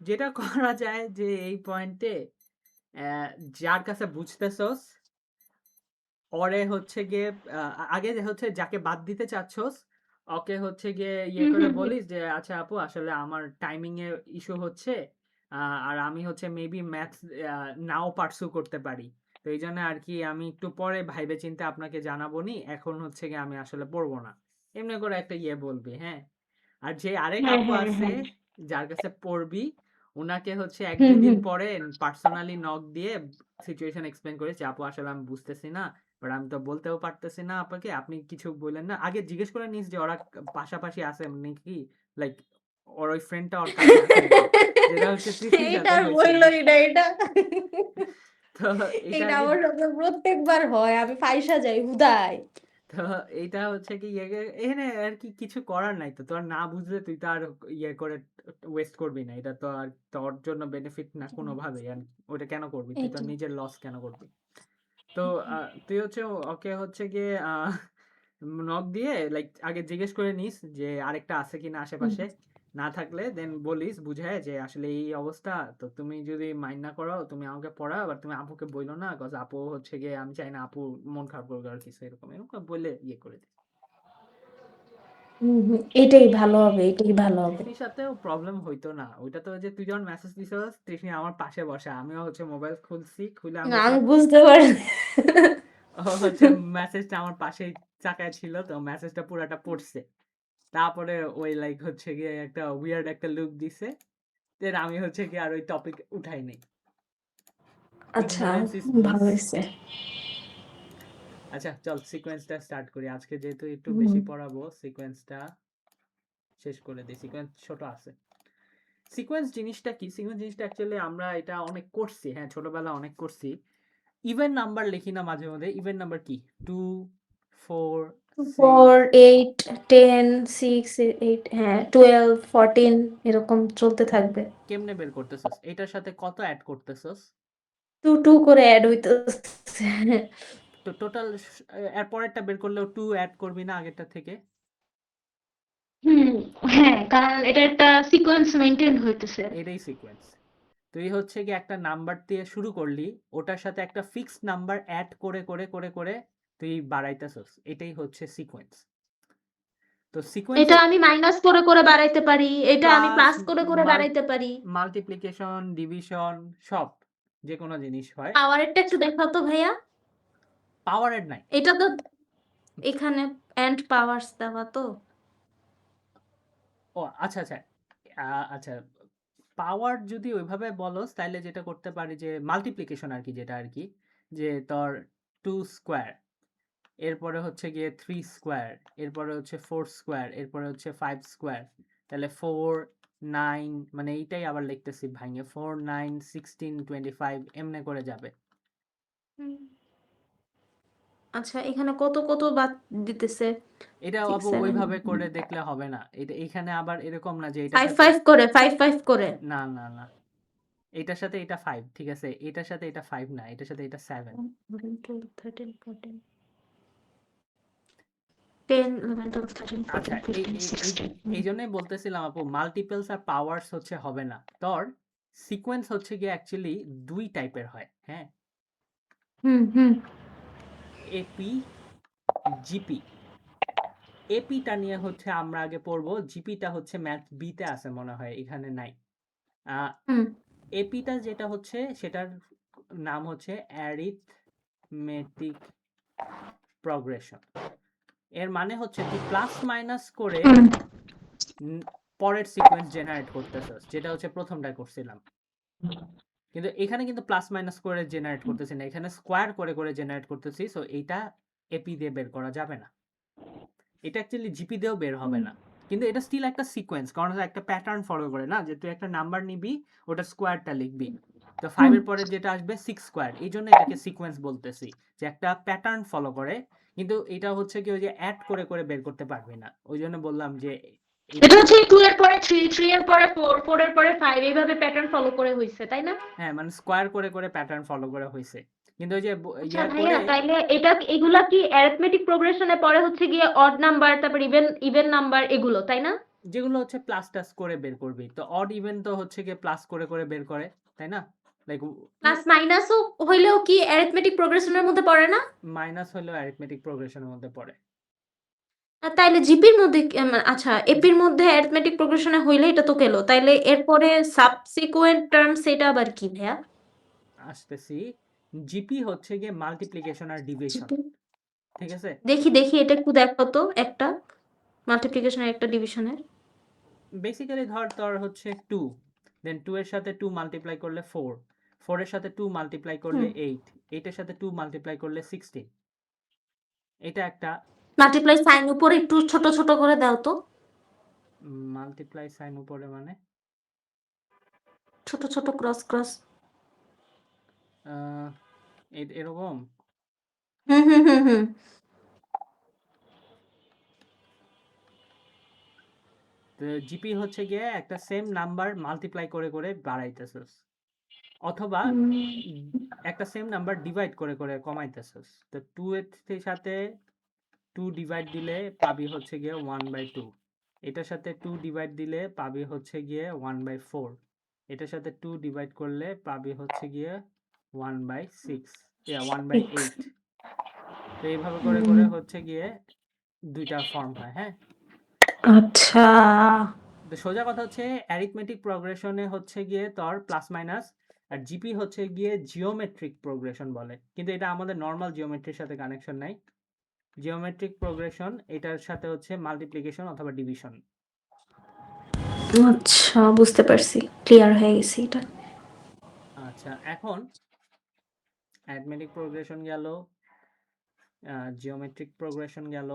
যেটা করা যায় যে এই পয়েন্টে যার কাছে বুঝতেছস ওরে হচ্ছে গিয়ে আগে যে হচ্ছে যাকে বাদ দিতে চাচ্ছস ওকে হচ্ছে গিয়ে হুম করে হুম হুম। বলিস যে আচ্ছা আপু আসলে আমার টাইমিং এর ইস্যু হচ্ছে, আর আমি হচ্ছে মেবি ম্যাথস নাও পার্সু করতে পারি। তো এই জন্য আর কি আমি একটু পরে ভাইবে চিন্তে আপনাকে জানাবো নি, এখন হচ্ছে গিয়ে আমি আসলে পড়বো না। এমনি করে একটা বলবি, হ্যাঁ। আর যে আরেক হ্যাঁ আপু হ্যাঁ আছে হ্যাঁ। যার কাছে পড়বি ওনাকে হচ্ছে এক হুম দুই দিন হুম। পরে পার্সোনালি নক দিয়ে সিচুয়েশন এক্সপ্লেন করিস যে আপু আসলে আমি বুঝতেছি না, বাট আমি তো বলতেও পারতেছি না আপনাকে, আপনি কিছু বললেন না। আগে জিজ্ঞেস করে নিস যে ওরা পাশাপাশি আছে নাকি, লাইক ওর ওই ফ্রেন্ডটা ওর কাছে আছে নাকি, যেটা হচ্ছে তৃষ্ণির এটা সাথে আর হয়েছিল। বললোই না এটা। তো এটা এটা আগে, আমার সাথে প্রত্যেকবার হয়, আমি ফাইসা যাই হুদায়। তো এইটা হচ্ছে কি এখানে আর কি কিছু করার নাই, তো তোর না বুঝলে তুই তো আর করে ওয়েস্ট করবি না, এটা তো আর তোর জন্য বেনিফিট না কোনোভাবেই, আর ওটা কেন করবি, তুই তোর এইটাই। নিজের লস কেন করবি? তো তুই হচ্ছে ওকে হচ্ছে গিয়ে নক দিয়ে লাইক আগে জিজ্ঞেস করে নিস যে আরেকটা আছে কিনা হুম। আশেপাশে। না থাকলে দেন বলিস বুঝায় যে আসলে এই অবস্থা, তো তুমি যদি মাইন্ড না করো তুমি আমাকে পড়াও, আবার তুমি আপুকে বইলো না, কজ আপু হচ্ছে গিয়ে আমি চাই না আপু মন খারাপ করবে আর কিছু এরকম এরকম বলে করে দিস। হুম হুম, এটাই ভালো হবে, এটাই ভালো হবে। তৃষ্ণির সাথেও প্রবলেম হইতো না, ওইটা তো ওই যে তুই যখন মেসেজ দিছস তৃষ্ণি আমার পাশে বসা, আমিও হচ্ছে মোবাইল খুলছি খুলে আমি হচ্ছে আমি বুঝতে পারি। ও হচ্ছে মেসেজটা আমার পাশেই চাকায় ছিল, তো মেসেজটা পুরাটা পড়ছে। তারপরে ওই লাইক হচ্ছে গিয়ে একটা উইয়ার্ড একটা লুক দিছে, দেন আমি হচ্ছে গিয়ে আর ওই টপিক উঠাই নাই। আচ্ছা, ইগনোরেন্স ইজ ভালো ব্লিস। হয়েছে। আচ্ছা চল সিকোয়েন্সটা স্টার্ট করি, আজকে যেহেতু একটু হুম। বেশি পড়াবো সিকোয়েন্সটা শেষ করে দিই, সিকোয়েন্স ছোট আছে। সিকোয়েন্স জিনিসটা কি, সিকোয়েন্স জিনিসটা অ্যাকচুয়ালি আমরা এটা অনেক করছি, হ্যাঁ ছোটবেলা অনেক করছি। ইভেন নাম্বার লিখি না মাঝে মধ্যে, ইভেন নাম্বার কি 2 4 6। 4 8 10 6 8, হ্যাঁ 12 14 এরকম চলতে থাকবে। কেমনে বের করতেছস, এটার সাথে কত অ্যাড করতেছস? 2 2 করে অ্যাড হইতেছে। তো টোটাল এর পরেরটা বের করলেও 2 অ্যাড করবি না আগেরটা থেকে? হুম। হ্যাঁ, কারণ এটা একটা সিকোয়েন্স মেনটেন হইতেছে। এটাই সিকোয়েন্স। তুই হচ্ছে কি একটা নাম্বার দিয়ে শুরু করলি, ওটার সাথে একটা ফিক্সড নাম্বার অ্যাড করে করে করে করে তুই বাড়াইতেছস, এটাই হচ্ছে সিকোয়েন্স। তো এটা সিকোয়েন্সে আমি মাইনাস করে করে বাড়াইতে পারি, এটা আমি প্লাস প্লাস করে করে বাড়াইতে পারি। মাল্টিপ্লিকেশন ডিভিশন সব, যে কোনো জিনিস হয়। পাওয়ারেরটা একটু দেখাও তো ভাইয়া। পাওয়ারের নাই। এটা তো এখানে এন্ড পাওয়ারস দেওয়া তো। ও আচ্ছা আচ্ছা, আচ্ছা পাওয়ার যদি ওইভাবে বলস তাহলে যেটা করতে পারি যে মাল্টিপ্লিকেশন আর কি, যেটা আর কি যে তোর 2 স্কোয়ার, এরপরে হচ্ছে গিয়ে 3 স্কোয়ার, এরপরে হচ্ছে 4 স্কোয়ার, এরপরে হচ্ছে 5 স্কোয়ার, তাহলে 4 9, মানে এইটাই আবার লিখতেছি ভাঙে 4 9 16 25 এমনে করে যাবে। হুম। আচ্ছা এখানে কত কত বাদ দিতেছে এটা 6 আপু 7 ওইভাবে করে দেখলে হবে না। এটা এখানে আবার এরকম না যে এটার 5 সাথে 5 করে 5 5 করে না, না, না। এটার সাথে এটা 5 ঠিক আছে? এটার সাথে এটা 5 না। এটার সাথে এটা 7 11 12 13 14 10 11 12 13 আচ্ছা 14 এই 15 এই এই 16 এইজন্যই বলতেছিলাম আপু মাল্টিপলস আর পাওয়ারস হচ্ছে হবে না। তোর সিকোয়েন্স হচ্ছে গিয়ে অ্যাকচুয়ালি 2 টাইপের হয়। হ্যাঁ? হুম হুম এপি, জিপি। এপিটা নিয়ে হচ্ছে আমরা আগে পড়বো। জিপিটা হচ্ছে ম্যাথ বি তে আছে মনে হয়। এখানে নাই। আ হুম এপিটা যেটা হচ্ছে সেটার নাম হচ্ছে অ্যারিথমেটিক প্রগ্রেশন। এর মানে হচ্ছে তুই প্লাস মাইনাস করে হুম পরের সিকোয়েন্স জেনারেট করতেছস, যেটা হচ্ছে প্রথমটা করছিলাম। কিন্তু এখানে কিন্তু প্লাস মাইনাস করে জেনারেট করতেছি না, এখানে স্কোয়ার করে করে জেনারেট করতেছি। সো এইটা এপি দিয়ে বের করা যাবে না, এটা অ্যাকচুয়ালি জিপি দিয়েও বের হবে না। কিন্তু এটা স্টিল একটা সিকোয়েন্স, কারণ একটা প্যাটার্ন ফলো করে না, যে তুই একটা নাম্বার নিবি, ওটা স্কোয়ারটা লিখবি, তো 5 হুম এর পরে যেটা আসবে 6 স্কোয়ার, এই জন্য এটাকে সিকোয়েন্স বলতেছি, যে একটা প্যাটার্ন ফলো করে। কিন্তু এটা হচ্ছে কি ওই যে অ্যাড করে করে বের করতে পারবি না, ওই জন্য বললাম যে এটা এটা হচ্ছে 2 এর পরে 3 3 এর পরে 4 4 এর পরে 5 এইভাবে প্যাটার্ন ফলো করে হইছে তাই না? হ্যাঁ মানে স্কোয়ার করে করে প্যাটার্ন ফলো করা হয়েছে। কিন্তু ওই যে আচ্ছা ইয়া ভাইয়া করে তাইলে এটা এগুলা কি অ্যারিথমেটিক প্রোগ্রেশনে পরে হচ্ছে গিয়ে অড নাম্বার তারপর ইভেন ইভেন নাম্বার এগুলো তাই না? যেগুলো হচ্ছে প্লাস টাস করে বের করবি, তো অড ইভেন তো হচ্ছে গিয়ে প্লাস করে করে বের করে, তাই না? লাইক প্লাস মাইনাসও হইলেও কি অ্যারিথমেটিক প্রোগ্রেশনের মধ্যে পড়ে না? মাইনাস হলেও অ্যারিথমেটিক প্রোগ্রেশনের মধ্যে পড়ে। তাইলে জিপির মধ্যে আচ্ছা এপির মধ্যে অ্যারিথমেটিক প্রোগ্রেশনে হইলে এটা তো গেল, তাইলে এরপরে সাবসিকুয়েন্ট টার্মস এটা আবার কি ভাইয়া? আসতেছি, জিপি হচ্ছে গিয়ে মাল্টিপ্লিকেশন আর ডিভিশন, জিপি ঠিক আছে? দেখি দেখি এটা একটু দেখো তো একটা মাল্টিপ্লিকেশনের একটা ডিভিশনের। বেসিক্যালি ধর তোর হচ্ছে 2, দেন 2 এর সাথে 2 মাল্টিপ্লাই করলে 4, 4 এর সাথে 2 মাল্টিপ্লাই করলে হুম 8, 8 এর সাথে 2 মাল্টিপ্লাই করলে 16। এটা একটা মাল্টিপ্লাই সাইন উপরে একটু ছোট ছোট করে দাও তো, মাল্টিপ্লাই সাইন উপরে মানে ছোট ছোট ক্রস ক্রস। আহ, এরকম। হুম হুম হুম হুম জিপি হচ্ছে গিয়ে একটা সেম নাম্বার মাল্টিপ্লাই করে করে বাড়াইতেছস, অথবা হুম। একটা সেম নাম্বার ডিভাইড করে করে কমাইতেছস। তো 2 এর সাথে 2 ডিভাইড দিলে পাবি হচ্ছে গিয়ে 1/2, এটার সাথে 2 ডিভাইড দিলে পাবি হচ্ছে গিয়ে 1/4, এটার সাথে 2 ডিভাইড করলে পাবি হচ্ছে গিয়ে 1/6, 1/8। তো এইভাবে করে করে হচ্ছে গিয়ে দুইটা ফর্ম হয়। হ্যাঁ, আচ্ছা তো সোজা কথা হচ্ছে অ্যারিথমেটিক প্রোগ্রেশনে হচ্ছে গিয়ে তোর প্লাস মাইনাস, আর জিপি হচ্ছে গিয়ে জিওমেট্রিক প্রোগ্রেশন বলে, কিন্তু এটা আমাদের নর্মাল জিওমেট্রির সাথে কানেকশন নাই। জিওমেট্রিক প্রোগ্রেশন এটার সাথে হচ্ছে মাল্টিপ্লিকেশন অথবা ডিভিশন। আচ্ছা বুঝতে পারছি, ক্লিয়ার হয়ে গেছে এটা। আচ্ছা এখন অ্যারিথমেটিক প্রোগ্রেশন গেল, জিওমেট্রিক প্রোগ্রেশন গেল,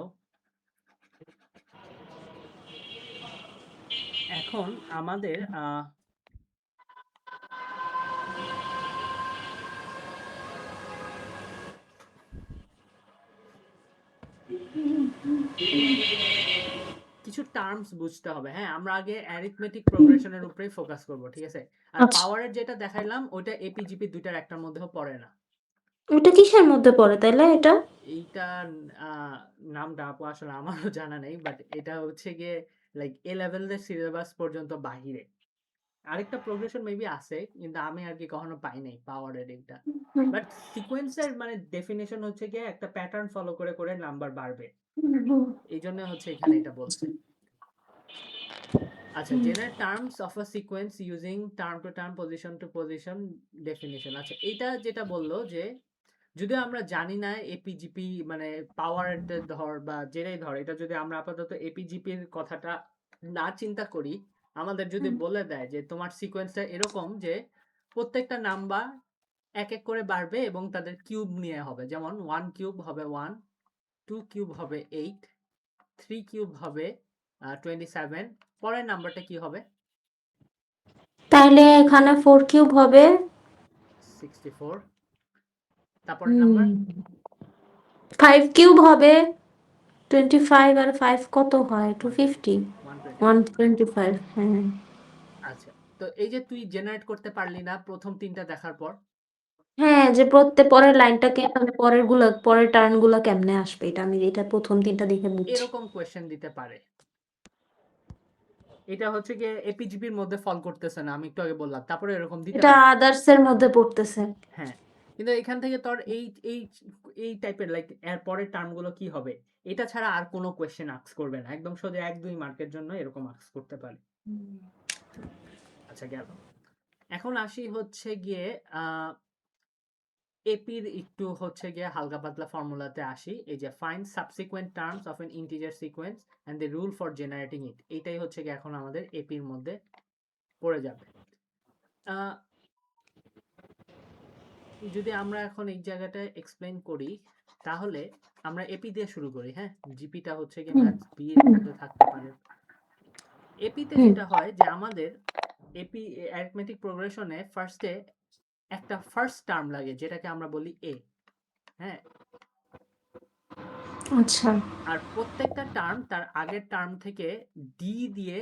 এখন আমাদের কিছু টার্মস বুঝতে হবে। হ্যাঁ, আমরা আগে অ্যারিথমেটিক প্রোগ্রেশনের উপরেই ফোকাস করব, ঠিক আছে? আর আচ্ছা পাওয়ারের যেটা দেখাইলাম ওইটা এপিজিপি দুইটার একটার মধ্যেও পড়ে না। ওটা কিসের মধ্যে পড়ে তাইলে এটা? এইটা নামটা আপু আসলে আমারও জানা নেই, বাট এটা হচ্ছে গিয়ে লাইক এ লেভেলের সিলেবাস পর্যন্ত বাহিরে। আরেকটা প্রোগ্রেশন মেবি আছে, কিন্তু আমি আর কি কখনো পাই নাই পাওয়ারের এটা। হুম, বাট সিকোয়েন্সের মানে ডেফিনেশন হচ্ছে গিয়ে একটা প্যাটার্ন ফলো করে করে নাম্বার বাড়বে, হুম, হুম, এই জন্য হচ্ছে এখানে এটা বলছে। আচ্ছা, হুম, generate terms of a sequence using term to term position to position definition. আচ্ছা, এটা যেটা বললো যে যদিও আমরা জানি না এপিজিপি মানে পাওয়ার ধর বা যেটাই ধর, এটা যদি আমরা আপাতত এপিজিপির কথাটা না চিন্তা করি, আমাদের যদি হুম। বলে দেয় যে তোমার সিকোয়েন্সটা এরকম যে প্রত্যেকটা নাম্বার এক এক করে বাড়বে এবং তাদের কিউব নিয়ে হবে, যেমন 1 কিউব হবে 1, 2 কিউব হবে 8, 3 কিউব হবে 27, পরের নাম্বারটা কি হবে? তাহলে এখানে 4 কিউব হবে 64, তারপরের নাম্বার 5 কিউব হবে 25 আর 5 কত হয় 250 125 হ্যাঁ আচ্ছা, তো এই যে তুই জেনারেট করতে পারলি না প্রথম 3টা দেখার পর? হ্যাঁ যে প্রত্যেক পরের লাইনটাকে মানে পরের টার্ন গুলা কেমনে আসবে এটা প্রথম 3টা দেখে বুঝছি এরকম কোয়েশ্চেন দিতে পারে। এটা হচ্ছে গিয়ে এপিজিপির মধ্যে ফল করতেছে না, আমি একটু আগে বললাম। তারপরে এরকম দিতে এটা পারে। আদার্স এর মধ্যে পড়তেছে হ্যাঁ, কিন্তু এখান থেকে তোর এই টাইপের লাইক এর পরের টার্মগুলো কি হবে, এটা ছাড়া আর কোনো কোয়েশ্চেন আস্ক করবে না। একদম সোজা 1-2 মার্কের জন্য এরকম আস্ক করতে পারে। আচ্ছা, গেল। এখন আসি হচ্ছে গিয়ে এপির একটু হচ্ছে গিয়ে হালকা পাতলা ফর্মুলাতে আসি। এই যে find subsequent terms of an integer sequence and the rule for generating it, এটাই হচ্ছে গিয়ে এখন আমাদের এপির মধ্যে পড়ে যাবে। যদি আমরা এখন এই জায়গাটায় এক্সপ্লেইন করি, তাহলে আমরা এপি দিয়ে শুরু করি। হ্যাঁ, জিপিটা হচ্ছে গিয়ে ম্যাথস বি এর মধ্যে থাকতে পারে। এপিতে যেটা হয় যে আমাদের এপি অ্যারিথমেটিক প্রোগ্রেশনে ফার্স্টে একটা ফার্স্ট টার্ম লাগে, যেটাকে আমরা বলি এ। হ্যাঁ, আচ্ছা আর প্রত্যেকটা টার্ম তার আগের টার্ম থেকে ডি দিয়ে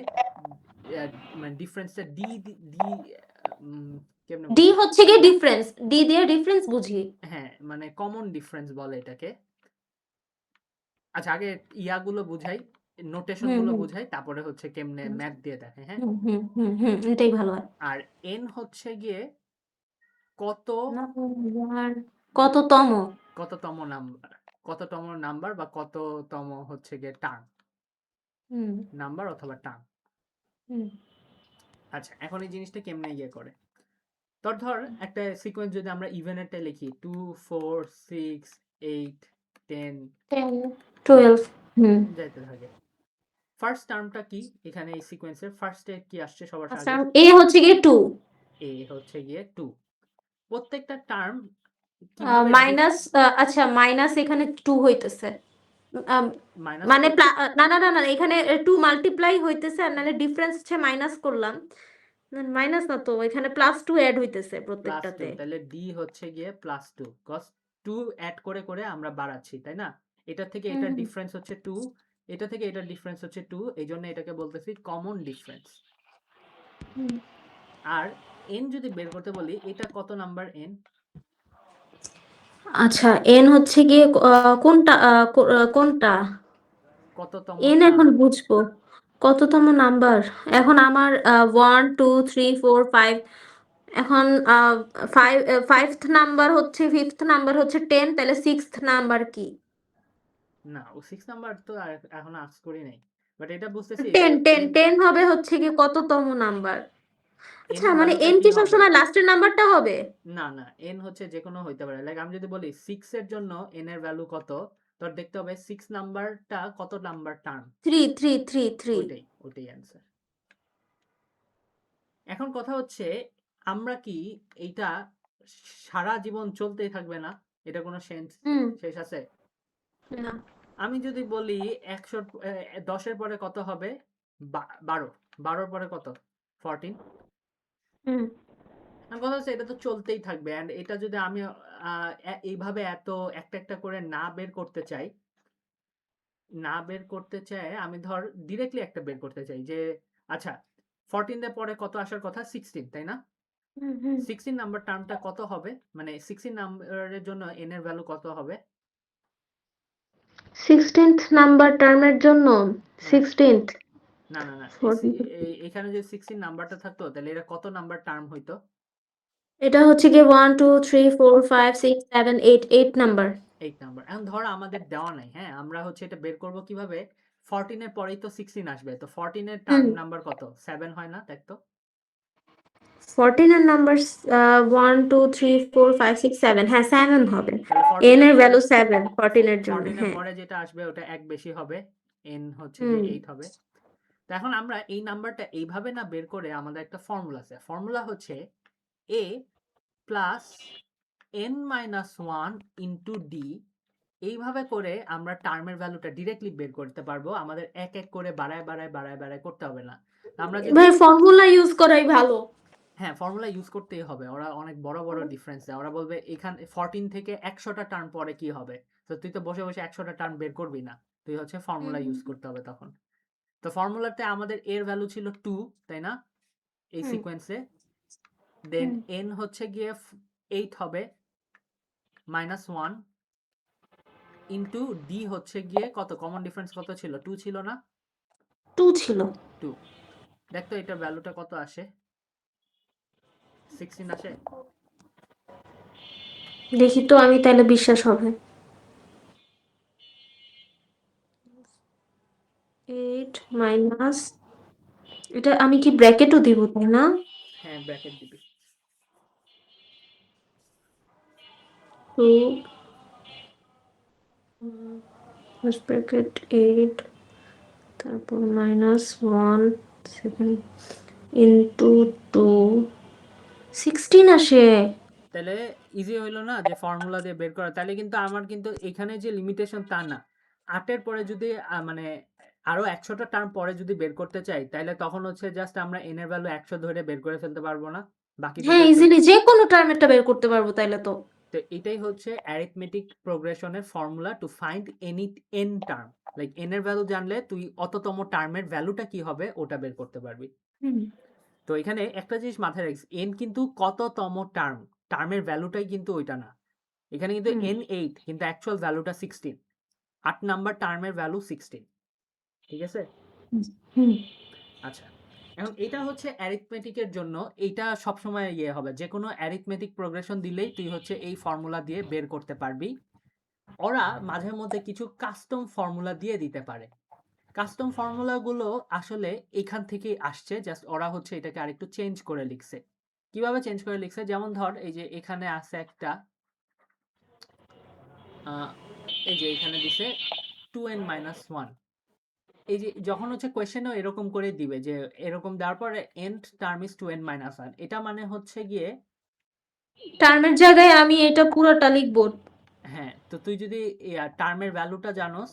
মানে ডিফারেন্সটা ডি ডি কেমনে ডি বলবো, হচ্ছে কি ডিফারেন্স ডি দিয়ে ডিফারেন্স বুঝি হ্যাঁ মানে কমন ডিফারেন্স বলে এটাকে। আচ্ছা, আগে ইয়াগুলো বুঝাই, নোটেশন গুলো বুঝাই, তারপরে হচ্ছে কেমনে ম্যাথ দিয়ে দেখে। হ্যাঁ, এটাই ভালো হয় আর এন হচ্ছে গিয়ে কত নাম্বার কততম কততম নাম্বার, কততম নাম্বার বা কততম হচ্ছে গিয়ে টার্ম, হুম নাম্বার অথবা টার্ম। হুম আচ্ছা, এখন এই জিনিসটা কেমনে ইয়ে করে, তোর ধর একটা সিকোয়েন্স যদি আমরা ইভেনেরটা লিখি 2 4 6 8 10 10 12 যাইতে থাকে। ফার্স্ট টার্মটা কি এখানে এই সিকোয়েন্সের ফার্স্টে কি আসছে সবার আচ্ছা আগে? এ হচ্ছে কি 2 এ হচ্ছে গিয়ে 2। প্রত্যেকটা টার্ম কিভাবে মাইনাস আচ্ছা মাইনাস এখানে 2 হইতেছে মাইনাস মানে 2? না না না না এখানে 2 মাল্টিপ্লাই হইতেছে আর নাহলে ডিফারেন্স হচ্ছে মাইনাস করলাম মাইনাস না তো এখানে প্লাস 2 অ্যাড হইতেছে প্লাস 2, প্রত্যেকটাতে তাহলে ডি হচ্ছে গিয়ে প্লাস 2 কজ 2 অ্যাড করে করে আমরা বাড়াচ্ছি, তাই না? এটা থেকে এটা হুম ডিফারেন্স হচ্ছে 2, এটা থেকে এটা ডিফারেন্স হচ্ছে 2, এই জন্য এটাকে বলতেছি কমন ডিফারেন্স। হুম আর এন যদি বের করতে বলি, এটা কত নাম্বার এন? আচ্ছা এন হচ্ছে গিয়ে কোনটা কততম এন টার্ম? এখন বুঝবো কততম নাম্বার এখন আমার 1 2 3 4 5 এখন 5th নাম্বার হচ্ছে 5th নাম্বার হচ্ছে 10 তাহলে 6th নাম্বার কি না, ও 6 নাম্বার তো এখন আস্ক করি নাই, বাট এটা বুঝতেছি 10 10 এন 10 হবে হচ্ছে কি কততম নাম্বার এন আচ্ছা এর মানে ভ্যালুটা এন কি কি হবে? সবসময় লাস্টের নাম্বারটা হবে না না, এন হচ্ছে যে কোনো হইতে পারে। লাইক আমি যদি বলি 6 এর জন্য এন এর ভ্যালু কত, তোর দেখতে হবে 6 নাম্বারটা কত নাম্বার টার্ম। 3 3 3 3 ওইটাই অ্যান্সার। এখন কথা হচ্ছে, আমরা কি এইটা সারা জীবন চলতেই থাকবে না? এটা কোনো হুম শেষ আছে? না আমি যদি বলি 100 10 এর পরে কত হবে? 12, 12 পরে কত? 14। হুম কথা হচ্ছে এটা তো চলতেই থাকবে, এন্ড এটা যদি আমি এইভাবে এত একটা একটা করে না বের করতে চাই, আমি ধর ডিরেক্টলি একটা বের করতে চাই যে আচ্ছা 14 এর পরে কত আসার কথা? 16, তাই না? হুম হুম 16 নাম্বার টার্মটা কত হবে, মানে 16 নাম্বারের জন্য এন এর ভ্যালু কত হবে? 16th নাম্বার টার্মের জন্য হ্যাঁ, 16th না না না, 14 এখানে যদি 16 নাম্বারটা থাকতো তাহলে এটা কত নাম্বার টার্ম হইতো? এটা হচ্ছে কি 1 2 3 4 5 6 7 8 8 নাম্বার 8 নাম্বার। এখন ধর আমাদের দেওয়া নাই, হ্যাঁ, আমরা হচ্ছে এটা বের করব কিভাবে? 14 এর পরেই তো 16 আসবে, তো 14 এর টার্ম হুম নাম্বার কত? 7 হয় না? দেখ তো। 14 এর নাম্বার 1 2 3 4 5 6 7 হ্যাঁ 7 হবে তাহলে 14 n এর এর পরে, ভ্যালু 7 14 এর জন্য 14 এর হ্যাঁ পরে যেটা আসবে ওটা এক বেশি হবে, n হচ্ছে হুম গিয়ে 8 হবে। তো এখন আমরা এই নাম্বারটা এইভাবে না বের করে আমাদের একটা ফর্মুলা আছে। ফর্মুলা হচ্ছে a plus n minus 1 into D. এইভাবে করে আমরা টার্মের ভ্যালুটা ডিরেক্টলি বের করতে পারবো, আমাদের এক এক করে বাড়ায় করতে হবে না। আমরা যদি, ভাই ফর্মুলা ইউজ করাই ভালো হ্যাঁ, ফর্মুলা ইউজ করতেই হবে। ওরা অনেক বড় বড় ডিফারেন্স দেয়, ওরা বলবে এখানে 14 থেকে 100টা টার্ম পরে কি হবে, তো তুই তো বসে বসে 100টা টার্ম বের করবি না, তুই হচ্ছে ফর্মুলা হুম ইউজ করতে হবে তখন। তো ফর্মুলাতে আমাদের এর ভ্যালু ছিল 2, তাই না, এই হুম সিকোয়েন্সে। দেন হুম এন হচ্ছে গিয়ে 8 হবে, -1 ইন্টু ডি হচ্ছে গিয়ে কত, কমন ডিফারেন্স কত ছিল, 2 ছিল না? 2 ছিল। 2। দেখ তো এটার ভ্যালুটা কত আসে, 16 আসে। দেখি তো আমি, তাহলে বিশ্বাস হবে। 8 মাইনাস, এটা আমি কি ব্র্যাকেটও দিব তাই না? হ্যাঁ, ব্র্যাকেট দিবি। 2 ফার্স্ট ব্র্যাকেট 8, তারপর -1 সেকেন্ড ইন্টু 2, 16 আসে। তাহলে ইজি হইলো না যে ফর্মুলা দিয়ে বের করা। তাহলে কিন্তু আমার কিন্তু এখানে যে লিমিটেশন তা না। 8 এর পরে যদি মানে আরো 100টা টার্ম পরে যদি বের করতে চাই, তাহলে তখন হচ্ছে জাস্ট আমরা n এর ভ্যালু 100 ধরে বের করে ফেলতে পারবো না? বাকি হ্যাঁ, দুটো তো। ইজিলি যে কোনো টার্মেরটা বের করতে পারবো তাইলে তো। তো এটাই হচ্ছে অ্যারিথমেটিক প্রোগ্রেশনের formula to find any n term. Like n এর ভ্যালু জানলে তুই অততম টার্মের ভ্যালুটা কি হবে ওটা বের করতে পারবি। হুম তো এখানে একটা জিনিস মাথায় রাখিস, n কিন্তু কততম টার্ম, টার্মের ভ্যালুটাই কিন্তু ওইটা না। এখানে কিন্তু হুম n 8 কিন্তু অ্যাকচুয়াল ভ্যালুটা 16। 8 নাম্বার টার্মের ভ্যালু 16। ঠিক আছে? হুম আচ্ছা, এখন এটা হচ্ছে অ্যারিথমেটিকের জন্য, এইটা সবসময় ইয়ে হবে, যে কোনো অ্যারিথমেটিক প্রোগ্রেশন দিলেই তুই হচ্ছে এই ফর্মুলা দিয়ে বের করতে পারবি। ওরা মাঝে মধ্যে কিছু কাস্টম ফর্মুলা দিয়ে দিতে পারে। কাস্টম ফর্মুলাগুলো আসলে এখান থেকেই আসছে, জাস্ট ওরা হচ্ছে এটাকে আরেকটু চেঞ্জ করে লিখছে। কিভাবে চেঞ্জ করে লিখছে, যেমন ধর এই যে এখানে আছে একটা এই যে এখানে দিছে 2n-1। এই যে যখন হচ্ছে কোয়েশ্চেনও এরকম করে দিবে যে এরকম দেওয়ার পরে এন্ড টার্ম ইজ 2n-1, এটা মানে হচ্ছে গিয়ে টার্মের জায়গায় আমি এটা পুরোটা লিখবো। হ্যাঁ, তো তুই যদি টার্মের ভ্যালুটা জানোস,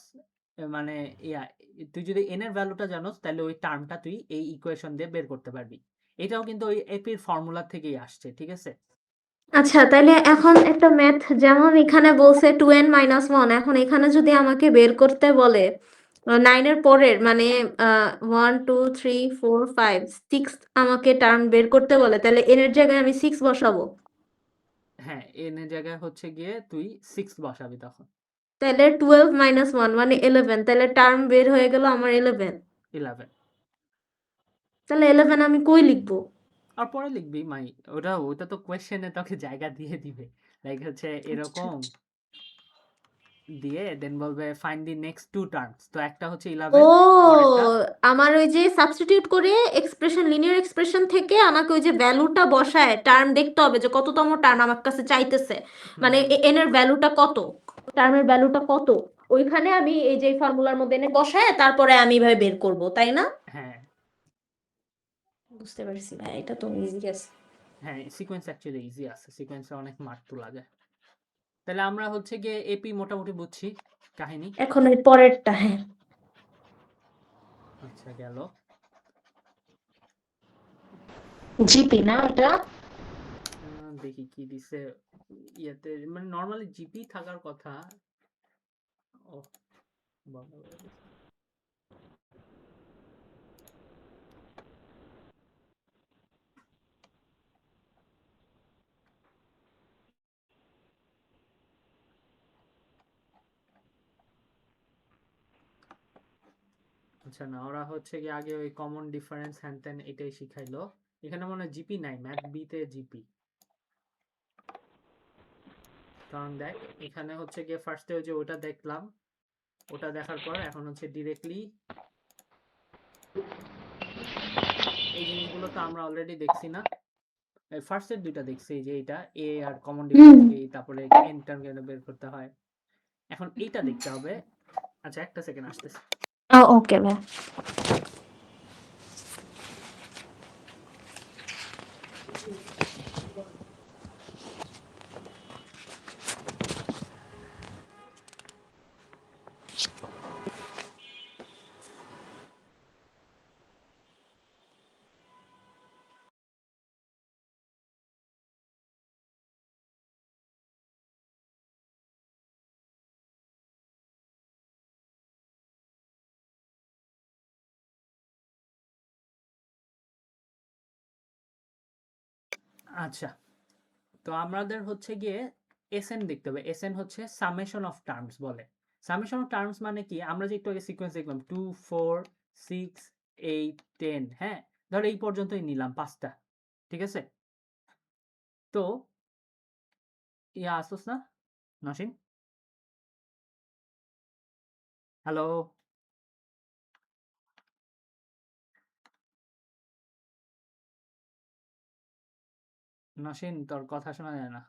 মানে ইয়া তুই যদি n এর ভ্যালুটা জানোস, তাহলে ওই টার্মটা তুই এই ইকুয়েশন দিয়ে বের করতে পারবি। এটাও কিন্তু ওই এপির ফর্মুলা থেকেই আসছে, ঠিক আছে? আচ্ছা, তাইলে এখন একটা ম্যাথ, যেমন এখানে বলছে 2n-1, এখন এখানে যদি আমাকে বের করতে বলে 9 এর পরের, মানে 1 2 3 4 5 6 আমাকে টার্ম বের করতে বলে, তাহলে n এর জায়গায় আমি 6 বসাবো। হ্যাঁ, n এর জায়গায় হচ্ছে গিয়ে তুই 6 বসাবি তখন। তাহলে 12-1 মানে 11, তাহলে টার্ম বের হয়ে গেল আমার 11। 11। তাহলে 11 আমি কই লিখবো? আর পরে লিখবি মাই, ওটা তো কোয়েশ্চেনে তোকে জায়গা দিয়ে দিবে। লাইক হচ্ছে আচ্ছা এরকম দিয়ে দেন বলবে find the next two terms, তো একটা হচ্ছে ও, 11, পরেরটা। আমার ওই যে সাবস্টিটিউট করে এক্সপ্রেশন, লিনিয়ার এক্সপ্রেশন থেকে আমাকে ওই যে ভ্যালুটা বসায় টার্ম দেখতে হবে যে কততম টার্ম আমার কাছে চাইতেছে, হুম মানে হুম এন এর ভ্যালুটা কত, টার্মের ভ্যালুটা কত, ওইখানে আমি এই যে ফর্মুলার মধ্যে এনে বসায় তারপরে আমি ভাবে বের করব, তাই না? হ্যাঁ বুঝতে পারছি ভাই, এটা তো ইজি আছে। হ্যাঁ, সিকোয়েন্স অ্যাকচুয়ালি ইজি আছে, সিকোয়েন্সে অনেক মার্ক তোলা যায়। তাহলে আমরা হচ্ছে গিয়ে এপি মোটামুটি বুঝছি কাহিনী। এখন ওই পরেরটা, হ্যাঁ। আচ্ছা গেল। জিপি না ওটা? দেখি কি দিছে ইয়েতে, মানে নর্মালি জিপি থাকার কথা। ও বাবা। আচ্ছা না, ওরা হচ্ছে গিয়ে আগে ওই কমন ডিফারেন্স হ্যান ত্যান এটাই শিখাইলো। এখানে মনে হয় জিপি নাই, ম্যাথ বি তে জিপি। কারণ দেখ এখানে হচ্ছে গিয়ে ফার্স্টে ওই যে ওটা দেখলাম, ওটা দেখার পর এখন হচ্ছে ডিরেক্টলি এই জিনিসগুলো তো আমরা অলরেডি দেখছি না, ফার্স্ট এর দুইটা দেখছি, এই যে এটা এ আর কমন হুম ডিফারেন্স কি, তারপরে এন টার্ম কেন বের করতে হয়, এখন এইটা দেখতে হবে। আচ্ছা একটা সেকেন্ড আসতেছে। ওকে ভাই। আচ্ছা, তো আমাদের হচ্ছে গিয়ে এসএন দেখতে হবে। এসএন হচ্ছে সামেশন অফ টার্মস বলে। সামেশন অফ টার্মস মানে কি, আমরা যে একটু আগে সিকোয়েন্স দেখলাম 2 4 6 8 10, হ্যাঁ, ধর এই পর্যন্তই নিলাম 5টা, ঠিক আছে? তো আসোস না নসীন? হ্যালো নসীন, তোর কথা শোনা যায় না।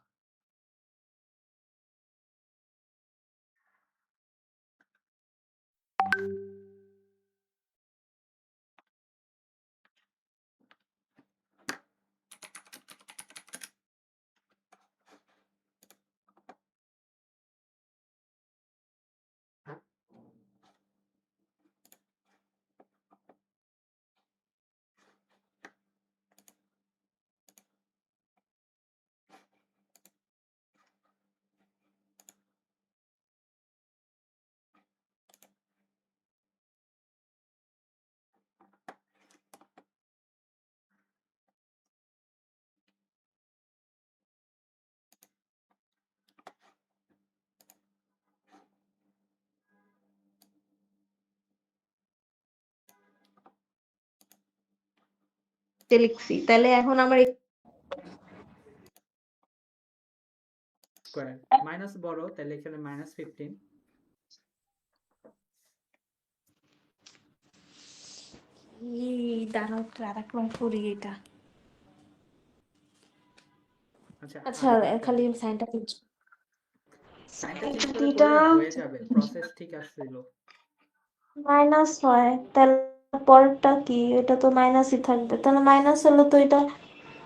লিখছি তাহলে এখন আমার স্কয়ার মাইনাস বড়, তাহলে এখানে -15। দাঁড়াও আরেকবার করি এটা। আচ্ছা, আচ্ছা আরেকবার কর। খালি সাইনটা চেঞ্জ সাইনটা চেঞ্জ করে এটা করলে হয়ে যাবে, প্রসেস ঠিক আসছিল। মাইনাস হয় তাহলে পরেরটা কি, এটা তো মাইনাসই থাকবে, তাহলে মাইনাস হলে তো এটা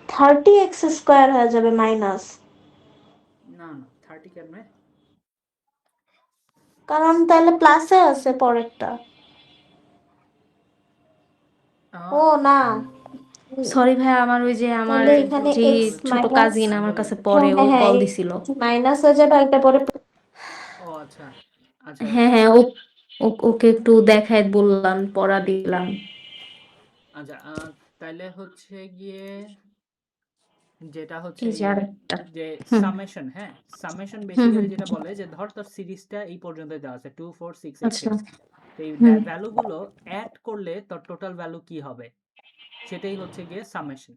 30x² হয়ে যাবে মাইনাস, না না 30 কেমনে? কারণ তাহলে প্লাসে আছে পরেরটা। ও না, সরি ভাই, আমার ওই যে আমার তাহলে একটু যে ছোট বলতো, কাজিন আমি আমার বলে কাছে দিই। পড়ে, ও কল দিছিল, মাইনাস হয়ে যাবে একটা পরে। ও আচ্ছা আচ্ছা হ্যাঁ হ্যাঁ, ওকে একটু দেখায় বললাম, পড়া দিলাম। আচ্ছা, তাইলে হচ্ছে গিয়ে যেটা হচ্ছে এই যে ইয়ে, আরেকটা। যে হুম সামেশন, হ্যাঁ, সামেশন হুম বেসিক্যালি হুম। যেটা বলে যে ধর তোর সিরিজটা এই পর্যন্ত দেওয়া আছে 2 4 6 8 আচ্ছা 10, তো এই হুম, ভ্যালুগুলো অ্যাড করলে তোর টোটাল ভ্যালু কি হবে, সেটাই হচ্ছে গিয়ে সামেশন।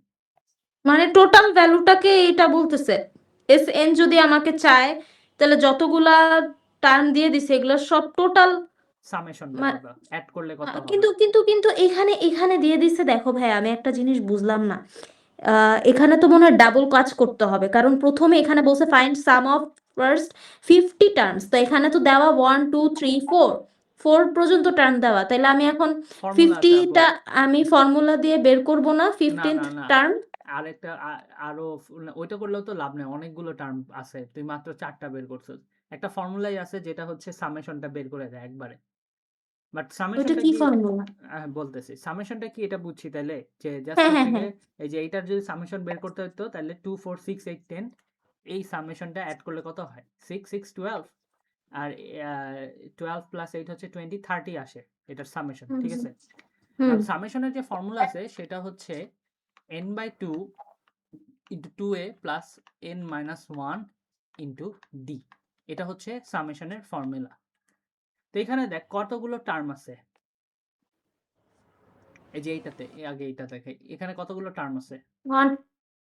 মানে টোটাল ভ্যালুটাকে এটা বলতেছে। এস এন যদি আমাকে চায় তাহলে যতগুলা টার্ম দিয়ে দিছে এগুলো সব টোটাল। সামেশন বের করবা, অ্যাড করলে কত হবে। কিন্তু কিন্তু কিন্তু এখানে এখানে দিয়ে দিছে, দেখো ভাই আমি একটা জিনিস বুঝলাম না। এখানে তো মনে হয় ডাবল কাজ করতে হবে, কারণ প্রথমে এখানে বলছে find some of first 50 terms, তো এখানে তো দেওয়া 1 2 3 4 4 পর্যন্ত টার্ম দেওয়া, তাহলে আমি এখন ফর্মুলা আছে আপু। 50টা আমি ফর্মুলা দিয়ে বের করব না না না 15th না, টার্ম। আরেকটা আরো ওইটা করলেও তো লাভ নেই, অনেকগুলো টার্ম আছে, তুই মাত্র 4টা বের করছিস। একটা ফর্মুলাই আছে যেটা হচ্ছে সামেশনটা বের করে দেয় একবারে। বাট ওইটা সামেশনটা কি কি, ফর্মুলা? বলতেছি সামেশনটা কি এটা বুঝছি তাইলে, যে জাস্ট হ্যাঁ হ্যাঁ হচ্ছে হ্যাঁ। গিয়ে এই যে এইটার যদি সামেশন বের করতে হতো তাহলে 2 4 6 8 10, এই সামেশনটা অ্যাড করলে কত হয়, 6 6 12, আর 12 প্লাস 8 হচ্ছে 20 30 আসে এটার সামেশন, হুম ঠিক আছে? হুম আর সামেশনের যে ফর্মুলা আছে সেটা হচ্ছে n/2 into 2a plus n-1 into d, এটা হচ্ছে সামেশনের ফর্মুলা। তো এখানে দেখ কতগুলো টার্ম আছে, এই যে এইটাতে, আগে এইটা দেখাই, এখানে কতগুলো টার্ম আছে, 1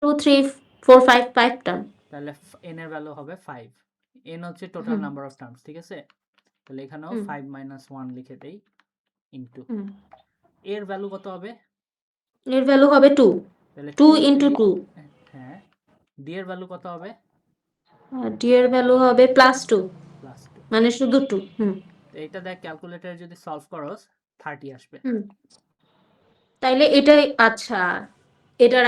2 3 4 5 5টা। তাহলে n এর ভ্যালু হবে 5, n হচ্ছে total hmm number of terms, ঠিক আছে? তাহলে এখানেও হুম 5 - 1 লিখে দেই, ইন্টু হুম। এর ভ্যালু কত হবে, এর ভ্যালু হবে 2, তাহলে 2 ইন্টু 2a, 2। হ্যাঁ, d এর ভ্যালু কত হবে, আর ডি এর ভ্যালু হবে +2, +2। মানে শুধু 2। হুম তো এটা দেখ ক্যালকুলেটরে যদি সলভ করস 30 আসবে। হুম। তাইলে এটাই আচ্ছা, এটার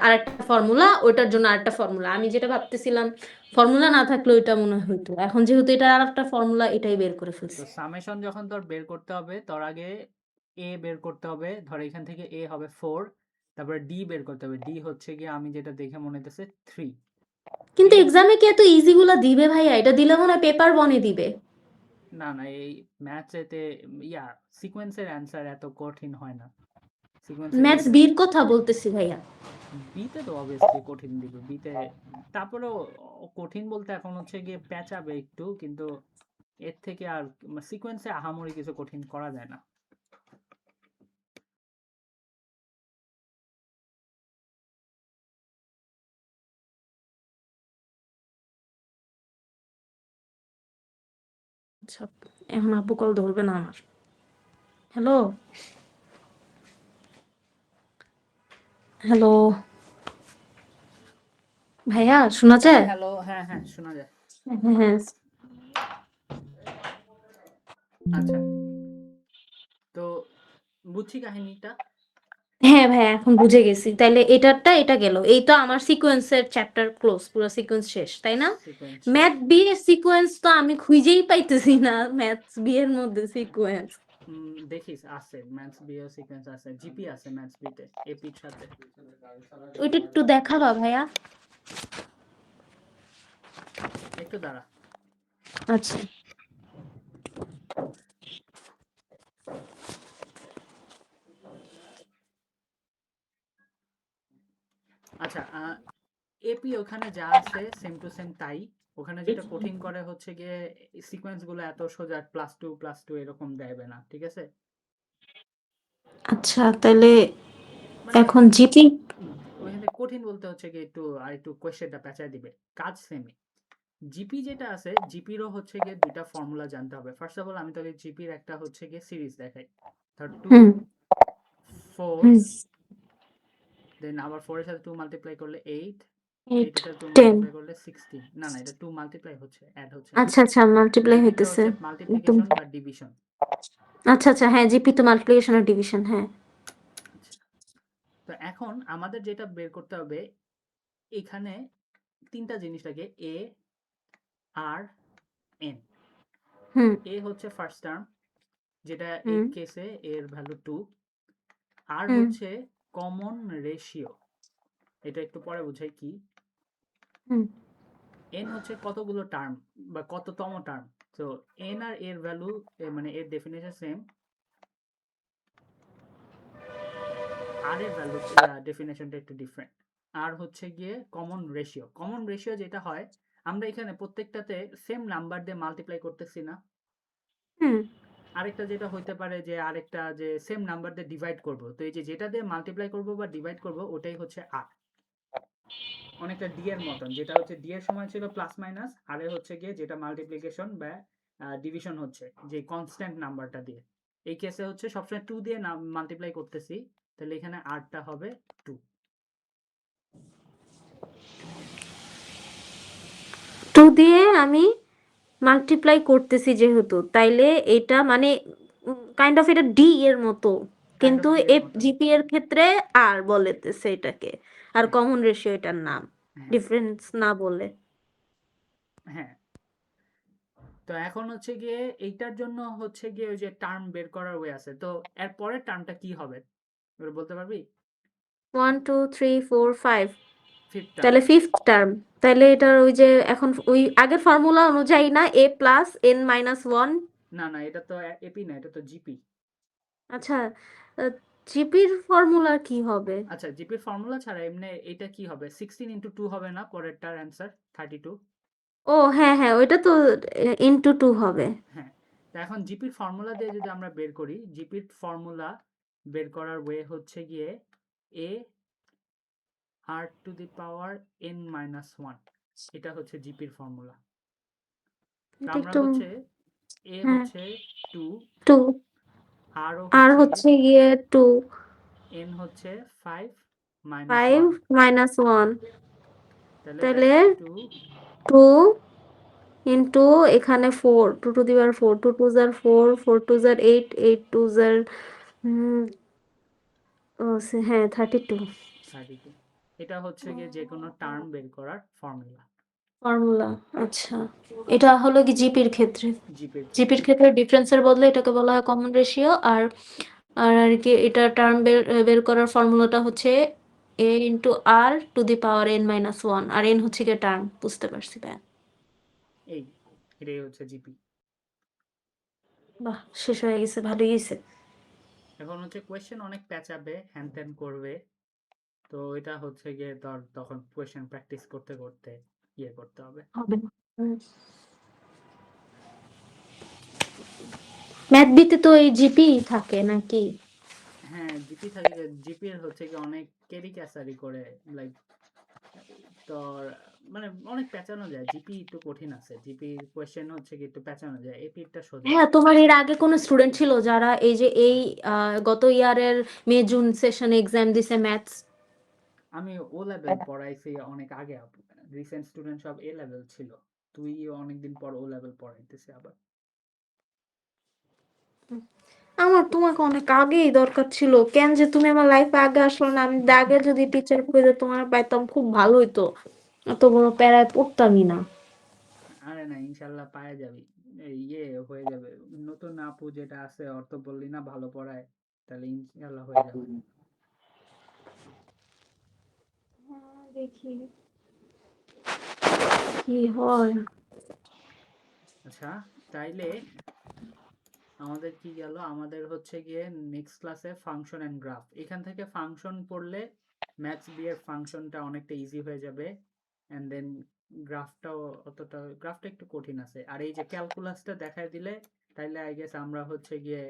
আরেকটা ফর্মুলা, ওইটার জন্য আরেকটা ফর্মুলা, আমি যেটা ভাবতেছিলাম ফর্মুলা না থাকলে ওইটা মনে হয় হইতো, এখন যেহেতু এটা আরেকটা ফর্মুলা, এটাই বের করে তো ফেলছি। সামেশন যখন তোর বের করতে হবে তোর আগে এ বের করতে হবে, ধর এখান থেকে এ হবে 4, তারপরে ডি বের করতে হবে, ডি হচ্ছে গিয়ে আমি যেটা দেখে মনে হইতেছে 3। কিন্তু এর এক্সামে কি এত ইজি গুলা দিবে ভাইয়া? এটা দিলে মনে হয় পেপার বনে দিবে। না না, এই ম্যাথস এতে ইয়া সিকোয়েন্সের অ্যান্সার এত কঠিন হয় না, সিকোয়েন্সের ম্যাথস বির কথা বলতেছি ভাইয়া। বিতে তো অবভিয়াসলি কঠিন দিবে বিতে, তারপরেও কঠিন বলতে এখন হচ্ছে গিয়ে প্যাচাবে একটু, কিন্তু এর থেকে আর সিকোয়েন্সে আহামরি কিছু কঠিন করা যায় না। আচ্ছা, এখন আব্বু কল ধরবে না আমার। হ্যালো, হ্যালো ভাইয়া, শোনা যায়? হ্যালো, হ্যাঁ হ্যাঁ শোনা যায়। হ্যাঁ হ্যাঁ। আচ্ছা, তো বুঝছি কাহিনীটা। হ্যাঁ ভাইয়া, এখন বুঝে গেছি। তাইলে এটারটা এটা গেল, এই তো আমার সিকোয়েন্সের চ্যাপ্টার ক্লোজ, পুরো সিকোয়েন্স শেষ, তাই না? সিকোয়েন্স ম্যাথ বি এর সিকোয়েন্স তো আমি খুঁজেই পাইতেছি না, ম্যাথস বি এর মধ্যে সিকোয়েন্স। দেখিস আছে, ম্যাথস বি এর সিকোয়েন্স আছে, জিপি আছে ম্যাথস বিতে এপির সাথে। ওইটা একটু দেখাবা ভাইয়া। একটু দাঁড়া। আচ্ছা, আচ্ছা, এপি ওখানে যা আছে সেম টু সেম তাই। ওখানে যেটা কঠিন করে হচ্ছে গিয়ে সিকোয়েন্স গুলো এত সোজা +2 এরকম দেবে না, ঠিক আছে? আচ্ছা তাহলে মানে এখন জিপি। ওখানে কঠিন বলতে হচ্ছে গিয়ে একটু আর একটু কোয়েশ্চেনটা পেঁচায় দিবে, কাজ সেমই। জিপি যেটা আছে, জিপিরও হচ্ছে গিয়ে দুইটা ফর্মুলা জানতে হবে। ফার্স্ট অফ অল আমি তোকে জিপির একটা হচ্ছে গিয়ে সিরিজ দেখাই। ধর 2 হুম 4, হুম। দেন আবার 4 এর সাথে 2 মাল্টিপ্লাই করলে 8, 8 8 এর সাথে 2 10। মাল্টিপ্লাই করলে 16। না না, এটা 2 মাল্টিপ্লাই হচ্ছে, অ্যাড হচ্ছে না। আচ্ছা আচ্ছা, মাল্টিপ্লাই মানে একটা হইতেছে। হচ্ছে একদম। মাল্টিপ্লিকেশন বা ডিভিশন। আচ্ছা আচ্ছা, হ্যাঁ জিপি তো মাল্টিপ্লিকেশন আর ডিভিশন, হ্যাঁ। আচ্ছা, তো এখন আমাদের যেটা বের করতে হবে, এখানে তিনটা জিনিস লাগে, এ আর এন। হুম এ হচ্ছে ফার্স্ট টার্ম, যেটা এই হুম কেসে এর ভ্যালু 2। আর হুম হচ্ছে কমন রেশিও, এটা একটু পরে বুঝাই কি। হুম। এন হচ্ছে কতগুলো টার্ম বা কততম টার্ম। তো এন আর এর ভ্যালু, মানে এর ডেফিনেশন সেম, আর এর ভ্যালু ডেফিনেশনটা একটু ডিফারেন্ট। আর হচ্ছে গিয়ে কমন রেশিও। কমন রেশিও যেটা হয়, আমরা এখানে প্রত্যেকটাতে সেম নাম্বার দিয়ে মাল্টিপ্লাই করতেছি না। হুম। আরেকটা যেটা হইতে পারে যে আরেকটা যে সেম নাম্বার দিয়ে ডিভাইড করব, তো এই যে যেটা দিয়ে মাল্টিপ্লাই করব বা ডিভাইড করব ওটাই হচ্ছে আর। অনেকটা ডি এর মতন, যেটা হচ্ছে ডি এর সময় ছিল প্লাস মাইনাস, আর এ হচ্ছে গিয়ে যেটা মাল্টিপ্লিকেশন বা ডিভিশন হচ্ছে যে কনস্ট্যান্ট নাম্বারটা দিয়ে। এই কেসে হচ্ছে সবসময় 2 দিয়ে মাল্টিপ্লাই করতেছি, তাহলে এখানে আরটা হবে 2। 2 দিয়ে আমি মাল্টিপ্লাই করতেছি যেহেতু, তাইলে এটা মানে কাইন্ড অফ এটা ডি এর মতো, কাইন্ড অফ কিন্তু ডি এর এফ মতন। জিপি এর ক্ষেত্রে আর বলেতেছে এটাকে, আর হ্যাঁ কমন রেশিও এটার নাম, হ্যাঁ ডিফারেন্স না বলে। হ্যাঁ। তো এখন হচ্ছে গিয়ে এইটার জন্য হচ্ছে গিয়ে ওই যে টার্ম বের করার ওয়ে আছে, তো এর পরের টার্মটা কি হবে এবার বলতে পারবি? 1 2 3 4 5, ফিফথ টার্ম। তাহলে ফিফথ টার্ম। তাহলে এটার ওই যে এখন ওই আগের ফর্মুলা অনুযায়ী না, এ প্লাস এন মাইনাস ওয়ান। না না, এটা তো এপি না, এটা তো জিপি। আচ্ছা, জিপির ফর্মুলা কি হবে? আচ্ছা, জিপির ফর্মুলা ছাড়া এমনি এটা কি হবে, 16 × 2 হবে না পরেরটার অ্যান্সার 32? ও হ্যাঁ হ্যাঁ, ওইটা তো ইনটু 2 হবে। হ্যাঁ, তো এখন জিপির ফর্মুলা দিয়ে যদি আমরা বের করি, জিপির ফর্মুলা বের করার ওয়ে হচ্ছে গিয়ে a r to the power n minus one, এটা হচ্ছে জিপির ফর্মুলা। তো এটা আমরা একটু, হচ্ছে এ হ্যাঁ, হচ্ছে 2, 2, আরও আর হচ্ছে গিয়ে হচ্ছে গিয়ে 2, এন হচ্ছে 5 মাইনাস 5 ওয়ান, মাইনাস 1, তাহলে তাহলে দ্যাটস 2। 2 ইন্টু এখানে 4, 2 টু দি পাওয়ার 4, 2 2 জার 4, 4 2 জার 8, 8 2 জার হ্যাঁ 32 32, এটা হচ্ছে গিয়ে যে কোনো টার্ম বের করার ফর্মুলা ফর্মুলা। আচ্ছা, এটা হলো কি জিপির ক্ষেত্রে। জিপির জিপির ক্ষেত্রে। ক্ষেত্রে ডিফারেন্সের বদলে এটাকে বলা হয় কমন রেশিও। আর আর আর কি এটা টার্ম বের করার ফর্মুলাটা হচ্ছে a into r to the power n minus one, আর এন হচ্ছে গিয়ে টার্ম। বুঝতে পারছি ভাই। এই এটাই হচ্ছে জিপি। বাহ, শেষ হয়ে গেছে, ভালোই গেছে। এখন হচ্ছে কোয়েশ্চেন অনেক প্যাচাবে, হ্যান ত্যান করবে। তো এটা হচ্ছে গিয়ে তখন কোয়েশ্চেন প্র্যাকটিস করতে করতে ইয়ে করতে হবে। হবে না। ম্যাথ বিতে তো এই জিপি থাকে নাকি? হ্যাঁ, জিপি থাকে, জিপির হচ্ছে কি অনেক কেরি ক্যাসারি করে, লাইক তোর মানে অনেক পেঁচানো যায়। জিপি একটু কঠিন আছে, জিপির কোয়েশ্চেন হচ্ছে কি একটু পেঁচানো যায়, এপিটা সোজা। হ্যাঁ, তোমার এর আগে কোনো স্টুডেন্ট ছিল যারা এই যে এই গত ইয়ারের মে জুন সেশনে এক্সাম দিছে ম্যাথস? আমি ও লেভেল পড়াইছি অনেক আগে, রিসেন্ট স্টুডেন্ট সব এ লেভেল ছিল, তুই অনেকদিন পর ও লেভেল পড়াইতেছে আবার। আমার তোমাকে অনেক আগেই দরকার ছিল, কেন যে তুমি আমার লাইফে আগে আসলো না? আমি আগে যদি টিচার পেয়ে তোমার পাইতাম খুব ভালো হইতো, এত বড় প্যারায় পড়তামই না। আরে না, ইনশাল্লাহ পায়ে যাবি, ইয়ে হয়ে যাবে। নতুন আপু যেটা আছে ওর তো বললি না ভালো পড়ায়, তাহলে ইনশাল্লাহ হয়ে যাবে। দেখি কি হয়। আচ্ছা, তাইলে আমাদের কি গেল, আমাদের হচ্ছে গিয়ে নেক্সট ক্লাসে ফাংশন এন্ড গ্রাফ। এখান থেকে ফাংশন পড়লে ম্যাথস বি এর ফাংশনটা অনেকটা ইজি হয়ে যাবে, এন্ড দেন গ্রাফটাও অতটা, গ্রাফটা একটু কঠিন আছে। আর এই যে ক্যালকুলাসটা দেখায় দিলে তাইলে আই গেস আমরা হচ্ছে গিয়ে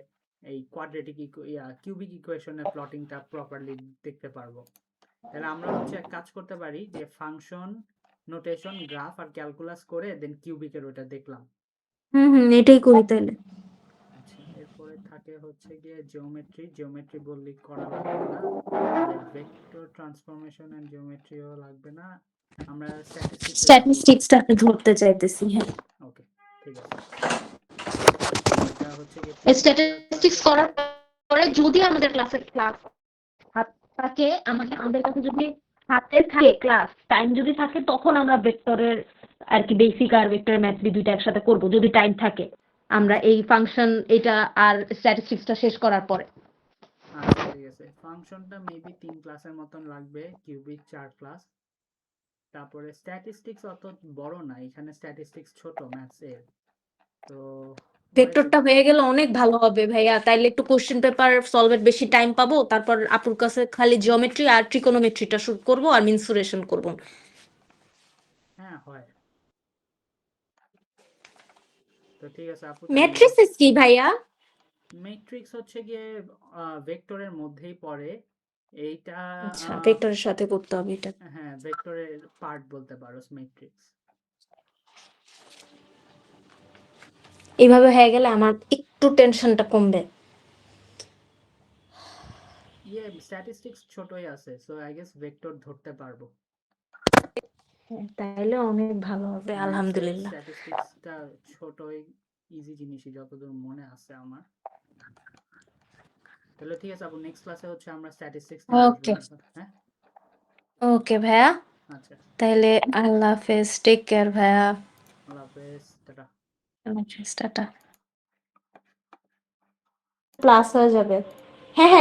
এই কোয়াড্রেটিক কিউবিক ইকুয়েশনের প্লটিংটা প্রপারলি দেখতে পারবো। তাহলে আমরা হচ্ছে এক কাজ করতে পারি যে ফাংশন, নোটেশন, গ্রাফ আর ক্যালকুলাস করে দেন কিউবিকের ওটা দেখলাম। এটাই করি তাহলে। আচ্ছা, এরপরে থাকে হচ্ছে গিয়ে জিওমেট্রি। জিওমেট্রি বললি করা লাগবে না, লাইক ভেক্টর ট্রান্সফরমেশন এন্ড জিওমেট্রিও লাগবে না, আমরা স্ট্যাটিস্টিক্সে যাব। স্ট্যাটিস্টিক্সটাকে ধরতে চাইতেছি, হ্যাঁ। ওকে, ঠিক আছে। এটা হচ্ছে গিয়ে প্রিভিয়াস ইয়ার স্ট্যাটিস্টিক্স ক্লাসে। করার পরে যদি আমাদের ক্লাস থাকে, আমাদের কাছে যদি হাতে থাকে ক্লাস টাইম যদি থাকে, তখন আমরা ভেক্টরের আর কি বেসিক আর ভেক্টর ম্যাথ বি দুইটা একসাথে করব যদি টাইম থাকে, আমরা আচ্ছা এই ফাংশন এটা আর স্ট্যাটিস্টিক্সটা শেষ করার পরে। আচ্ছা, ঠিক আছে। ফাংশনটা মেবি 3 ক্লাসের মতন লাগবে, কিউবিক 4 ক্লাস। তারপরে স্ট্যাটিস্টিক্স অত বড় না, এখানে স্ট্যাটিস্টিক্স ছোট ম্যাথস এর, তো হয়ে ভেক্টরটা যাবে। হয়ে গেলে অনেক ভালো হবে ভাইয়া, তাইলে একটু কোশ্চেন পেপার সলভের বেশি টাইম পাবো, তারপর আপুর কাছে খালি জিওমেট্রি আর ট্রিকোনোমেট্রিটা শুট করব আর মিনসুরেশন করব। হ্যাঁ হয়। তো ঠিক আছে আপু, তাহলে ম্যাট্রিক্স কি ভাইয়া? ম্যাট্রিক্স হচ্ছে গিয়ে ভেক্টরের মধ্যেই পড়ে এইটা। আচ্ছা, আহ, ভেক্টরের সাথে করতে হবে এটা। হ্যাঁ, ভেক্টরের পার্ট বলতে পারো ম্যাট্রিক্স। এইভাবে হয়ে গেলে আমার একটু টেনশনটা কমবে। ইয়ে স্ট্যাটিস্টিক্স ছোটই আছে, সো আই গেস ভেক্টর ধরতে পারবো। তাইলে অনেক ভালো হবে, ম্যাথসের আলহামদুলিল্লাহ। স্ট্যাটিস্টিক্সটা ছোটই, ইজি জিনিসই যতদূর মনে আছে আমার। তাহলে ঠিক আছে আপু, নেক্সট ক্লাসে হচ্ছে আমরা স্ট্যাটিস্টিক্স নিয়ে বসবো ওকে, ইনশাআল্লাহ। হ্যাঁ, ওকে ভাইয়া, আচ্ছা, তাইলে আল্লাহ হাফেজ, টেক কেয়ার ভাইয়া। আল্লাহ হাফেজ, টাটা। আল্লাহ হাফেজ, টাটা। প্লাস হয়ে যাবে। হ্যাঁ হ্যাঁ।